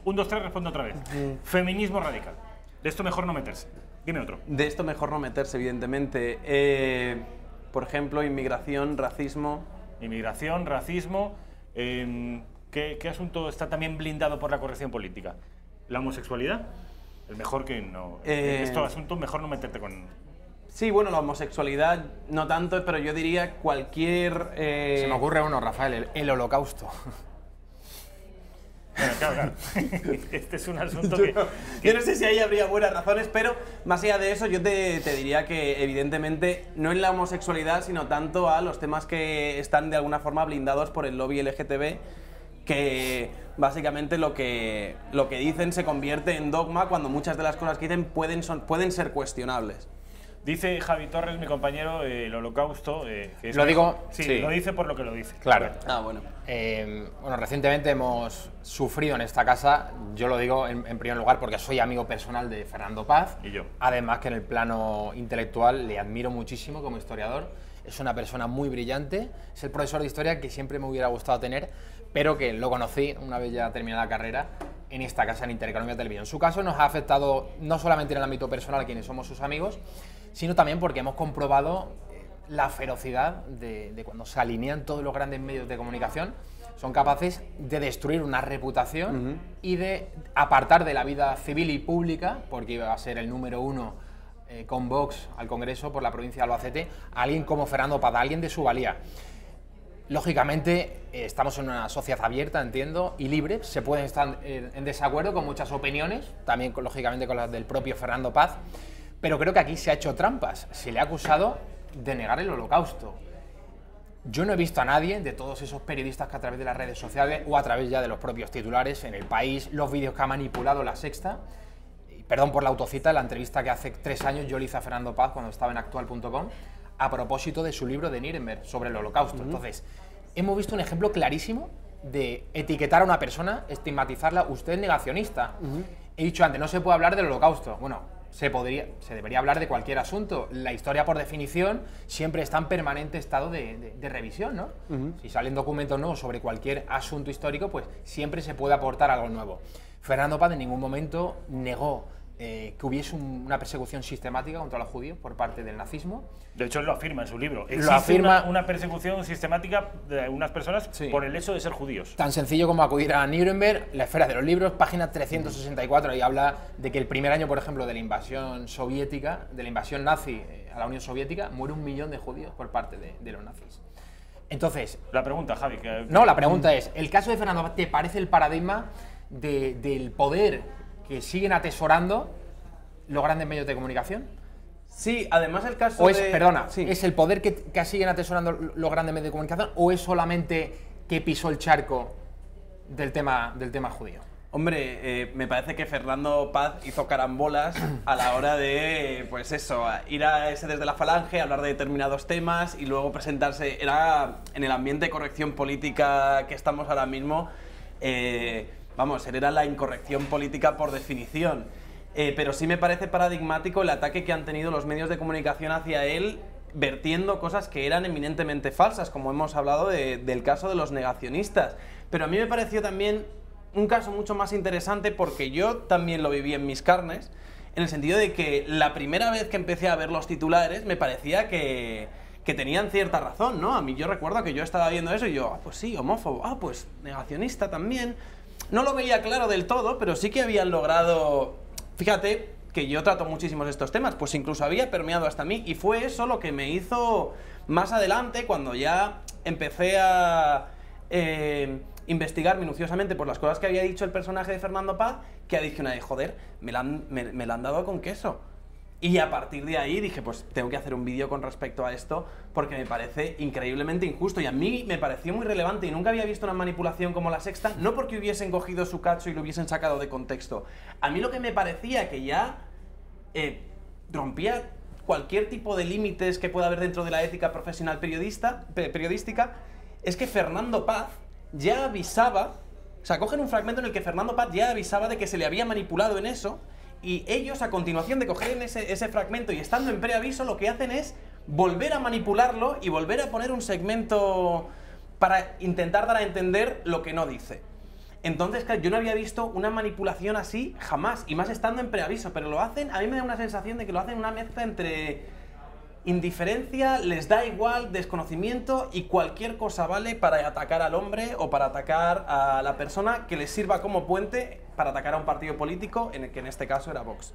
A: 1, 2, 3, respondo otra vez. Feminismo radical. De esto mejor no meterse. Dime otro.
L: De esto mejor no meterse, evidentemente. Por ejemplo, inmigración, racismo.
A: Inmigración, racismo... ¿Qué asunto está también blindado por la corrección política? ¿La homosexualidad? El mejor que no... Estos asuntos mejor no meterte con...
L: Sí, bueno, la homosexualidad no tanto, pero yo diría cualquier...
K: Se me ocurre uno, Rafael, el holocausto.
A: Bueno, claro. Este es un asunto
L: Yo no sé si ahí habría buenas razones, pero más allá de eso yo te diría que evidentemente no en la homosexualidad, sino tanto a los temas que están de alguna forma blindados por el lobby LGTB, que básicamente lo que dicen se convierte en dogma cuando muchas de las cosas que dicen pueden ser cuestionables.
A: Dice Javi Torres, mi compañero, el holocausto... que es
K: ¿Lo digo?
A: Sí, lo dice por lo que lo dice.
K: Claro.
L: Bueno.
K: Bueno, recientemente hemos sufrido en esta casa, yo lo digo en primer lugar porque soy amigo personal de Fernando Paz.
A: Y yo.
K: Además que en el plano intelectual le admiro muchísimo como historiador. Es una persona muy brillante, es el profesor de historia que siempre me hubiera gustado tener, pero que lo conocí una vez ya terminada la carrera en esta casa en Intereconomía Televisión. Su caso nos ha afectado no solamente en el ámbito personal, quienes somos sus amigos, sino también porque hemos comprobado la ferocidad de cuando se alinean todos los grandes medios de comunicación, son capaces de destruir una reputación y de apartar de la vida civil y pública, porque iba a ser el número 1 con Vox al Congreso por la provincia de Albacete, a alguien como Fernando Paz, alguien de su valía. Lógicamente, estamos en una sociedad abierta, entiendo, y libre, se pueden estar en desacuerdo con muchas opiniones, también lógicamente con las del propio Fernando Paz, pero creo que aquí se ha hecho trampas. Se le ha acusado de negar el holocausto. Yo no he visto a nadie de todos esos periodistas que a través de las redes sociales o a través ya de los propios titulares en El País, los vídeos que ha manipulado La Sexta, perdón por la autocita, la entrevista que hace 3 años yo le hice a Fernando Paz cuando estaba en actual.com a propósito de su libro de Nuremberg sobre el holocausto. Entonces, hemos visto un ejemplo clarísimo de etiquetar a una persona, estigmatizarla, usted es negacionista. He dicho antes, no se puede hablar del holocausto. Bueno, se debería hablar de cualquier asunto. La historia, por definición, siempre está en permanente estado de revisión, ¿no? Si salen documentos nuevos sobre cualquier asunto histórico, pues siempre se puede aportar algo nuevo. Fernando Paz en ningún momento negó que hubiese una persecución sistemática contra los judíos por parte del nazismo.
A: De hecho, él lo afirma en su libro.
K: Lo afirma
A: una persecución sistemática de unas personas por el hecho de ser judíos.
K: Tan sencillo como acudir a Nuremberg, la esfera de los libros, página 364, ahí habla de que el primer año, por ejemplo, de la invasión soviética, de la invasión nazi a la Unión Soviética, muere 1 millón de judíos por parte de los nazis. Entonces...
A: La pregunta, Javi...
K: No, la pregunta es, ¿el caso de Fernando Paz te parece el paradigma del poder que siguen atesorando los grandes medios de comunicación?
L: Sí, además el caso
K: ¿es el poder que siguen atesorando los grandes medios de comunicación o es solamente que pisó el charco del tema judío?
L: Hombre, me parece que Fernando Paz hizo carambolas a la hora de, pues eso, ir a ese desde la Falange, hablar de determinados temas y luego presentarse. Era en el ambiente de corrección política que estamos ahora mismo, vamos, era la incorrección política por definición. Pero sí me parece paradigmático el ataque que han tenido los medios de comunicación hacia él, vertiendo cosas que eran eminentemente falsas, como hemos hablado del caso de los negacionistas. Pero a mí me pareció también un caso mucho más interesante porque yo también lo viví en mis carnes, en el sentido de que la primera vez que empecé a ver los titulares me parecía que tenían cierta razón, ¿no? A mí yo recuerdo que yo estaba viendo eso y yo, pues sí, homófobo, pues negacionista también. No lo veía claro del todo, pero sí que habían logrado... Fíjate que yo trato muchísimos estos temas, pues incluso había permeado hasta mí y fue eso lo que me hizo más adelante cuando ya empecé a investigar minuciosamente por las cosas que había dicho el personaje de Fernando Paz, que adicional de joder, me la han dado con queso. Y a partir de ahí dije, pues tengo que hacer un vídeo con respecto a esto porque me parece increíblemente injusto y a mí me pareció muy relevante y nunca había visto una manipulación como La Sexta, no porque hubiesen cogido su cacho y lo hubiesen sacado de contexto. A mí lo que me parecía que ya rompía cualquier tipo de límites que pueda haber dentro de la ética profesional periodística es que Fernando Paz ya avisaba, o sea, cogen un fragmento en el que Fernando Paz ya avisaba de que se le había manipulado en eso. Y ellos, a continuación de coger ese fragmento y estando en preaviso, lo que hacen es volver a manipularlo y volver a poner un segmento para intentar dar a entender lo que no dice. Entonces, claro, yo no había visto una manipulación así jamás, y más estando en preaviso, pero lo hacen, a mí me da una sensación de que lo hacen una mezcla entre indiferencia, les da igual, desconocimiento y cualquier cosa vale para atacar al hombre o para atacar a la persona que les sirva como puente para atacar a un partido político, en el que en este caso era Vox.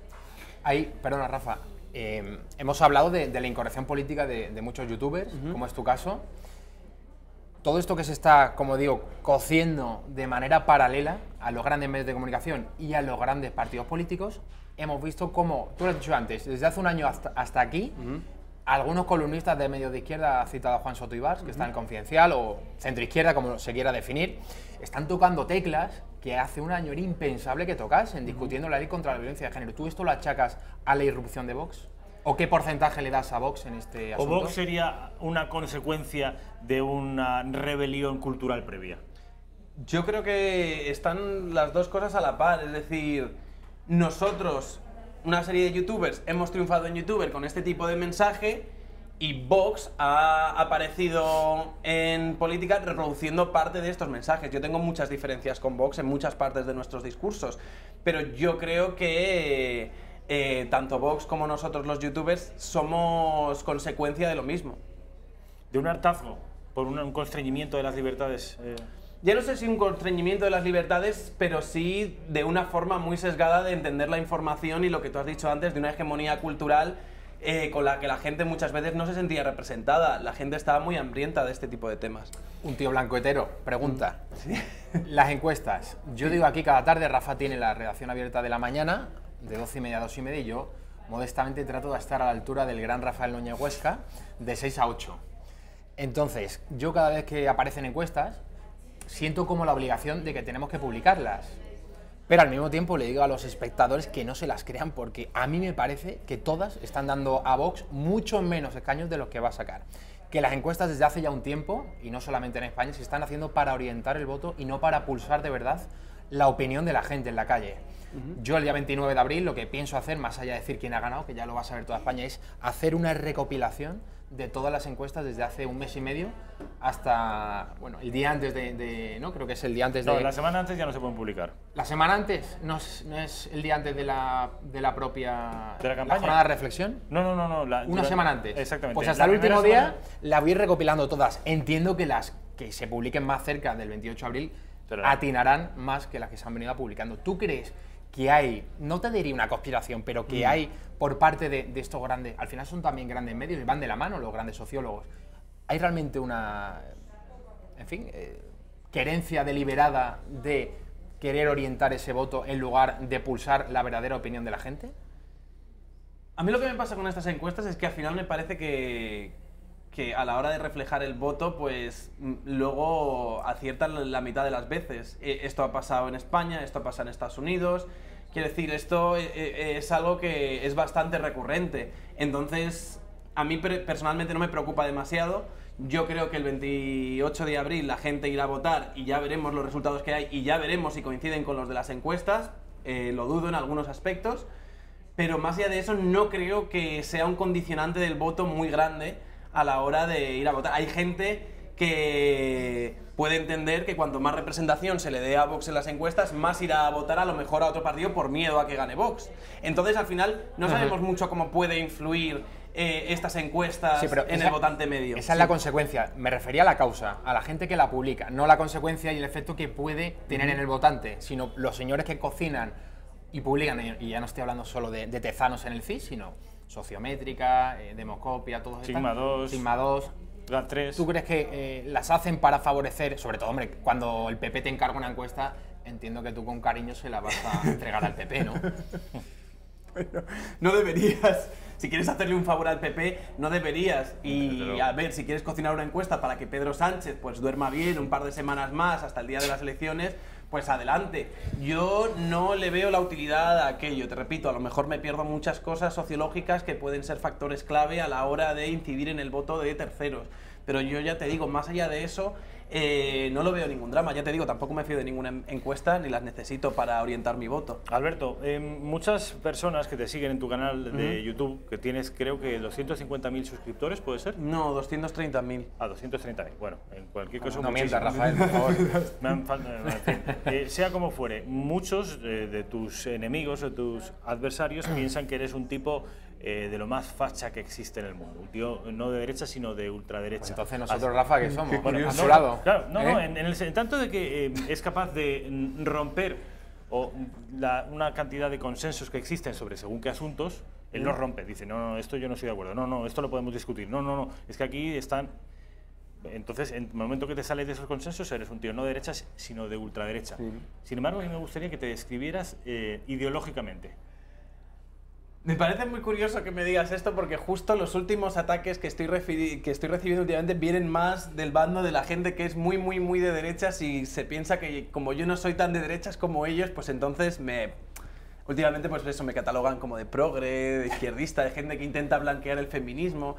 K: Ahí, perdona Rafa, hemos hablado de la incorrección política de muchos youtubers, como es tu caso. Todo esto que se está, como digo, cociendo de manera paralela a los grandes medios de comunicación y a los grandes partidos políticos, hemos visto cómo, tú lo has dicho antes, desde hace un año hasta aquí, algunos columnistas de medios de izquierda, ha citado a Juan Soto Ibars, que está en Confidencial, o centroizquierda, como se quiera definir, están tocando teclas que hace un año era impensable que tocasen, discutiendo la ley contra la violencia de género. ¿Tú esto lo achacas a la irrupción de Vox? ¿O qué porcentaje le das a Vox en este asunto?
A: ¿O Vox sería una consecuencia de una rebelión cultural previa?
L: Yo creo que están las dos cosas a la par, es decir, nosotros, una serie de youtubers, hemos triunfado en youtuber con este tipo de mensaje y Vox ha aparecido en política reproduciendo parte de estos mensajes. Yo tengo muchas diferencias con Vox en muchas partes de nuestros discursos, pero yo creo que tanto Vox como nosotros los youtubers somos consecuencia de lo mismo.
A: ¿De un hartazgo por un constreñimiento de las libertades?
L: Ya no sé si un constreñimiento de las libertades, pero sí de una forma muy sesgada de entender la información y lo que tú has dicho antes, de una hegemonía cultural con la que la gente muchas veces no se sentía representada. La gente estaba muy hambrienta de este tipo de temas.
K: Un tío blanco hetero, pregunta. ¿Sí? Las encuestas. Yo digo aquí cada tarde, Rafa tiene la redacción abierta de La Mañana, de 12:30 a 2:30, y yo modestamente trato de estar a la altura del gran Rafael Núñez Huesca, de 6 a 8. Entonces, yo cada vez que aparecen encuestas, siento como la obligación de que tenemos que publicarlas. Pero al mismo tiempo le digo a los espectadores que no se las crean, porque a mí me parece que todas están dando a Vox mucho menos escaños de los que va a sacar. Que las encuestas desde hace ya un tiempo, y no solamente en España, se están haciendo para orientar el voto y no para pulsar de verdad la opinión de la gente en la calle. Yo el día 29 de abril lo que pienso hacer, más allá de decir quién ha ganado, que ya lo va a saber toda España, es hacer una recopilación de todas las encuestas desde hace un mes y medio hasta, bueno, el día antes ¿no? Creo que es el día antes de...
A: No, la semana antes ya no se pueden publicar.
K: ¿La semana antes? ¿No es el día antes de la propia...
A: ¿De la campaña?
K: ¿La jornada de reflexión?
A: No.
K: Una semana antes.
A: Exactamente.
K: Pues hasta el último día la voy recopilando todas. Entiendo que las que se publiquen más cerca del 28 de abril atinarán más que las que se han venido publicando. ¿Tú crees que hay, no te diría una conspiración, pero que hay por parte de estos grandes, al final son también grandes medios y van de la mano los grandes sociólogos, hay realmente una, en fin, querencia deliberada de querer orientar ese voto en lugar de pulsar la verdadera opinión de la gente?
L: A mí lo que me pasa con estas encuestas es que al final me parece que a la hora de reflejar el voto, pues luego aciertan la mitad de las veces. Esto ha pasado en España, esto ha pasado en Estados Unidos. Quiero decir, esto es algo que es bastante recurrente. Entonces, a mí personalmente no me preocupa demasiado. Yo creo que el 28 de abril la gente irá a votar y ya veremos los resultados que hay y ya veremos si coinciden con los de las encuestas. Lo dudo en algunos aspectos. Pero más allá de eso, no creo que sea un condicionante del voto muy grande a la hora de ir a votar. Hay gente que puede entender que cuanto más representación se le dé a Vox en las encuestas, más irá a votar a lo mejor a otro partido por miedo a que gane Vox. Entonces, al final, no sabemos mucho cómo puede influir estas encuestas en el votante medio.
K: Esa es la consecuencia. Me refería a la causa, a la gente que la publica, no la consecuencia y el efecto que puede tener en el votante, sino los señores que cocinan y publican, y ya no estoy hablando solo de tezanos en el CIS, sino Sociométrica, Demoscopia, todos estos. Sigma 2.
A: GAT3.
K: ¿Tú crees que las hacen para favorecer, sobre todo, hombre, cuando el PP te encarga una encuesta, entiendo que tú con cariño se la vas a entregar al PP, ¿no?
L: Bueno, no deberías. Si quieres hacerle un favor al PP, no deberías. Y a ver, si quieres cocinar una encuesta para que Pedro Sánchez pues duerma bien un par de semanas más hasta el día de las elecciones, pues adelante. Yo no le veo la utilidad a aquello. Te repito, a lo mejor me pierdo muchas cosas sociológicas que pueden ser factores clave a la hora de incidir en el voto de terceros. Pero yo ya te digo, más allá de eso, no lo veo ningún drama. Ya te digo, tampoco me fío de ninguna encuesta ni las necesito para orientar mi voto.
A: Alberto, muchas personas que te siguen en tu canal de YouTube, que tienes creo que 250.000 suscriptores, ¿puede ser?
L: No, 230.000.
A: Ah, 230.000. Bueno, en cualquier caso...
K: No mientas, Rafael, por favor.
A: Sea como fuere, muchos de tus enemigos o tus adversarios piensan que eres un tipo de lo más facha que existe en el mundo. Un tío no de derecha, sino de ultraderecha. Pues
K: entonces nosotros, Rafa, ¿qué somos?
A: Bueno,
K: a su lado.
A: Claro, en tanto de que es capaz de romper o una cantidad de consensos que existen sobre según qué asuntos, él los rompe. Dice, no, esto yo no estoy de acuerdo, no, esto lo podemos discutir, no, es que aquí están... Entonces, en el momento que te sales de esos consensos, eres un tío no de derechas, sino de ultraderecha. Sin embargo, a mí me gustaría que te describieras ideológicamente.
L: Me parece muy curioso que me digas esto porque justo los últimos ataques que estoy recibiendo últimamente vienen más del bando de la gente que es muy, muy, muy de derechas y se piensa que como yo no soy tan de derechas como ellos, pues entonces últimamente pues eso me catalogan como de progre, de izquierdista, de gente que intenta blanquear el feminismo.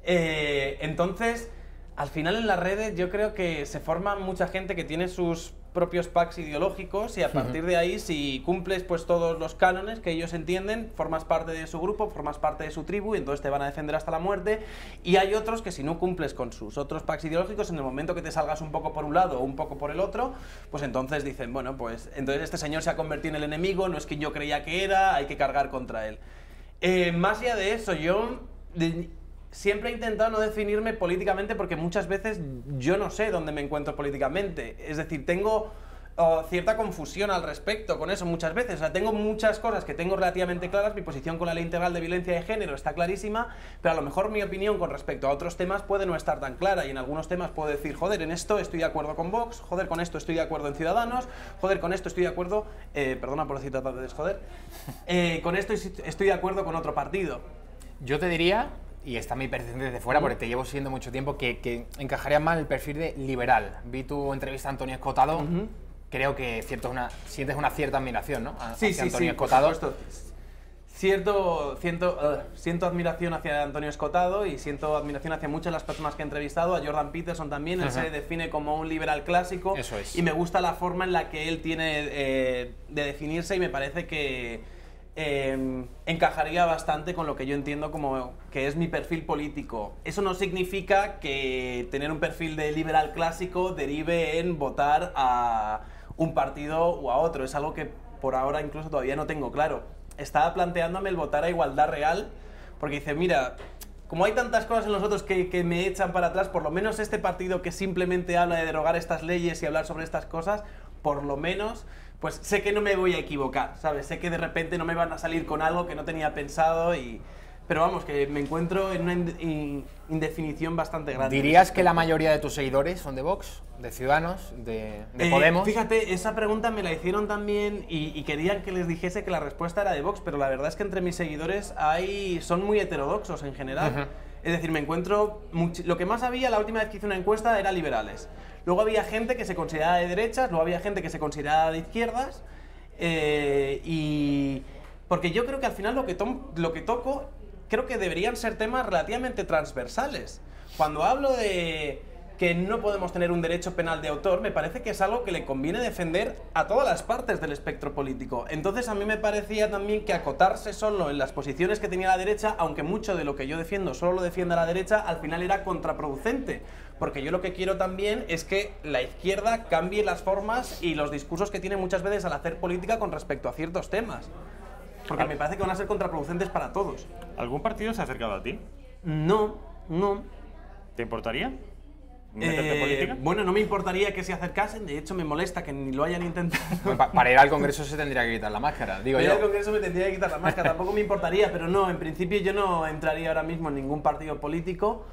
L: Entonces, al final en las redes yo creo que se forma mucha gente que tiene sus propios packs ideológicos y a partir de ahí, si cumples pues todos los cánones que ellos entienden, formas parte de su grupo, formas parte de su tribu y entonces te van a defender hasta la muerte. Y hay otros que si no cumples con sus otros packs ideológicos, en el momento que te salgas un poco por un lado o un poco por el otro, pues entonces dicen, bueno, pues entonces este señor se ha convertido en el enemigo, no es quien yo creía que era, hay que cargar contra él. Más allá de eso, yo... siempre he intentado no definirme políticamente porque muchas veces yo no sé dónde me encuentro políticamente. Es decir, tengo cierta confusión al respecto con eso muchas veces. O sea, tengo muchas cosas que tengo relativamente claras. Mi posición con la ley integral de violencia de género está clarísima, pero a lo mejor mi opinión con respecto a otros temas puede no estar tan clara. Y en algunos temas puedo decir, joder, en esto estoy de acuerdo con Vox, joder, con esto estoy de acuerdo en Ciudadanos, joder, con esto estoy de acuerdo... perdona por decir tantas veces, joder. Con esto estoy de acuerdo con otro partido.
K: Yo te diría... y está mi percepción desde fuera, porque te llevo siguiendo mucho tiempo, que encajaría más el perfil de liberal. Vi tu entrevista a Antonio Escotado, creo que sientes una cierta admiración, ¿no? Hacia Antonio Escotado.
L: Por supuesto. Siento admiración hacia Antonio Escotado y siento admiración hacia muchas de las personas que he entrevistado, a Jordan Peterson también. Él se define como un liberal clásico.
K: Eso es.
L: Y me gusta la forma en la que él tiene de definirse y me parece que encajaría bastante con lo que yo entiendo como que es mi perfil político. Eso no significa que tener un perfil de liberal clásico derive en votar a un partido o a otro. Es algo que por ahora incluso todavía no tengo claro. Estaba planteándome el votar a Igualdad Real porque dice, mira, como hay tantas cosas en los otros que me echan para atrás, por lo menos este partido que simplemente habla de derogar estas leyes y hablar sobre estas cosas, por lo menos... pues sé que no me voy a equivocar, ¿sabes? Sé que de repente no me van a salir con algo que no tenía pensado pero vamos, que me encuentro en una indefinición bastante grande.
K: ¿Dirías que la mayoría de tus seguidores son de Vox, de Ciudadanos, de Podemos?
L: Fíjate, esa pregunta me la hicieron también y querían que les dijese que la respuesta era de Vox, pero la verdad es que entre mis seguidores son muy heterodoxos en general. Es decir, me encuentro... lo que más había la última vez que hice una encuesta era liberales. Luego había gente que se consideraba de derechas, luego había gente que se consideraba de izquierdas, porque yo creo que al final lo que toco, creo que deberían ser temas relativamente transversales. Cuando hablo de que no podemos tener un derecho penal de autor, me parece que es algo que le conviene defender a todas las partes del espectro político. Entonces a mí me parecía también que acotarse solo en las posiciones que tenía la derecha, aunque mucho de lo que yo defiendo solo lo defiende la derecha, al final era contraproducente. Porque yo lo que quiero también es que la izquierda cambie las formas y los discursos que tiene muchas veces al hacer política con respecto a ciertos temas. Porque me parece que van a ser contraproducentes para todos.
A: ¿Algún partido se ha acercado a ti?
L: No.
A: ¿Te importaría meterte en política?
L: Bueno, no me importaría que se acercasen, de hecho me molesta que ni lo hayan intentado.
K: Para ir al Congreso se tendría que quitar la máscara, digo yo.
L: Para ir al Congreso me tendría que quitar la máscara, tampoco me importaría, pero no, en principio yo no entraría ahora mismo en ningún partido político.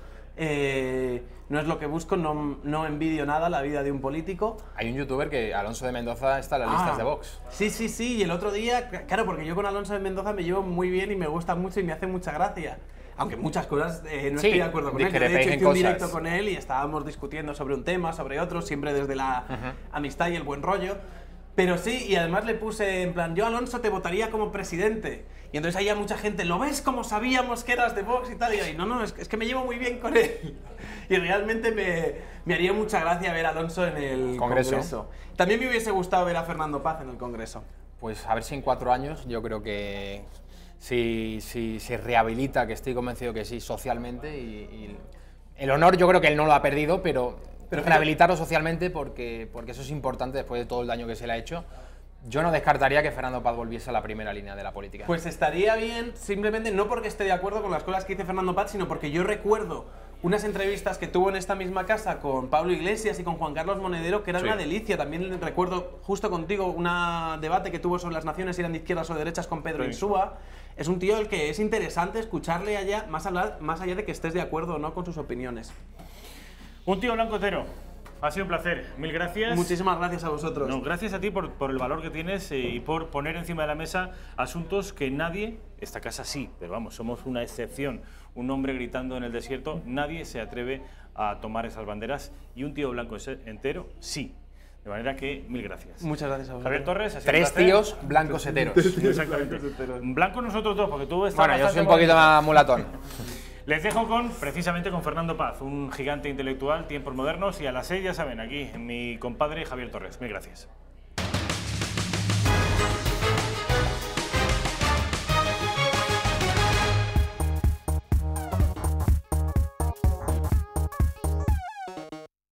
L: No es lo que busco, no envidio nada la vida de un político.
K: Hay un youtuber que, Alonso de Mendoza, está en las listas de Vox.
L: Sí, y el otro día, claro, porque yo con Alonso de Mendoza me llevo muy bien y me gusta mucho y me hace mucha gracia. Aunque muchas cosas no estoy de acuerdo con él. De hecho, hice un directo con él y estábamos discutiendo sobre un tema, sobre otro, siempre desde la amistad y el buen rollo. Pero sí, y además le puse en plan, yo Alonso te votaría como presidente. Y entonces había mucha gente, ¿lo ves como sabíamos que eras de Vox y tal? Y ahí, no, es que me llevo muy bien con él. Y realmente me haría mucha gracia ver a Alonso en el Congreso. También me hubiese gustado ver a Fernando Paz en el Congreso.
K: Pues a ver si en 4 años, yo creo que si se rehabilita, que estoy convencido que sí, socialmente. Y el honor yo creo que él no lo ha perdido, pero rehabilitarlo socialmente porque eso es importante después de todo el daño que se le ha hecho. Yo no descartaría que Fernando Paz volviese a la primera línea de la política.
L: Pues estaría bien, simplemente no porque esté de acuerdo con las cosas que dice Fernando Paz, sino porque yo recuerdo unas entrevistas que tuvo en esta misma casa con Pablo Iglesias y con Juan Carlos Monedero, que era una delicia. También recuerdo justo contigo un debate que tuvo sobre las naciones, si eran de izquierdas o de derechas, con Pedro Insúa. Es un tío al que es interesante escucharle allá, más allá de que estés de acuerdo o no con sus opiniones.
A: Un tío blanco Otero. Ha sido un placer, mil gracias.
L: Muchísimas gracias a vosotros.
A: No, gracias a ti por el valor que tienes y por poner encima de la mesa asuntos que nadie, esta casa sí, pero vamos, somos una excepción, un hombre gritando en el desierto, nadie se atreve a tomar esas banderas y un tío blanco entero sí. De manera que, mil gracias.
L: Muchas gracias a vosotros.
A: Javier Torres, ha sido
K: Tres tíos blancos heteros.
A: Exactamente. Blancos nosotros dos, porque tú estás
K: yo soy un poquito más mulatón.
A: Les dejo precisamente con Fernando Paz, un gigante intelectual, tiempos modernos, y a las 6 ya saben, aquí, mi compadre Javier Torres. Mil gracias.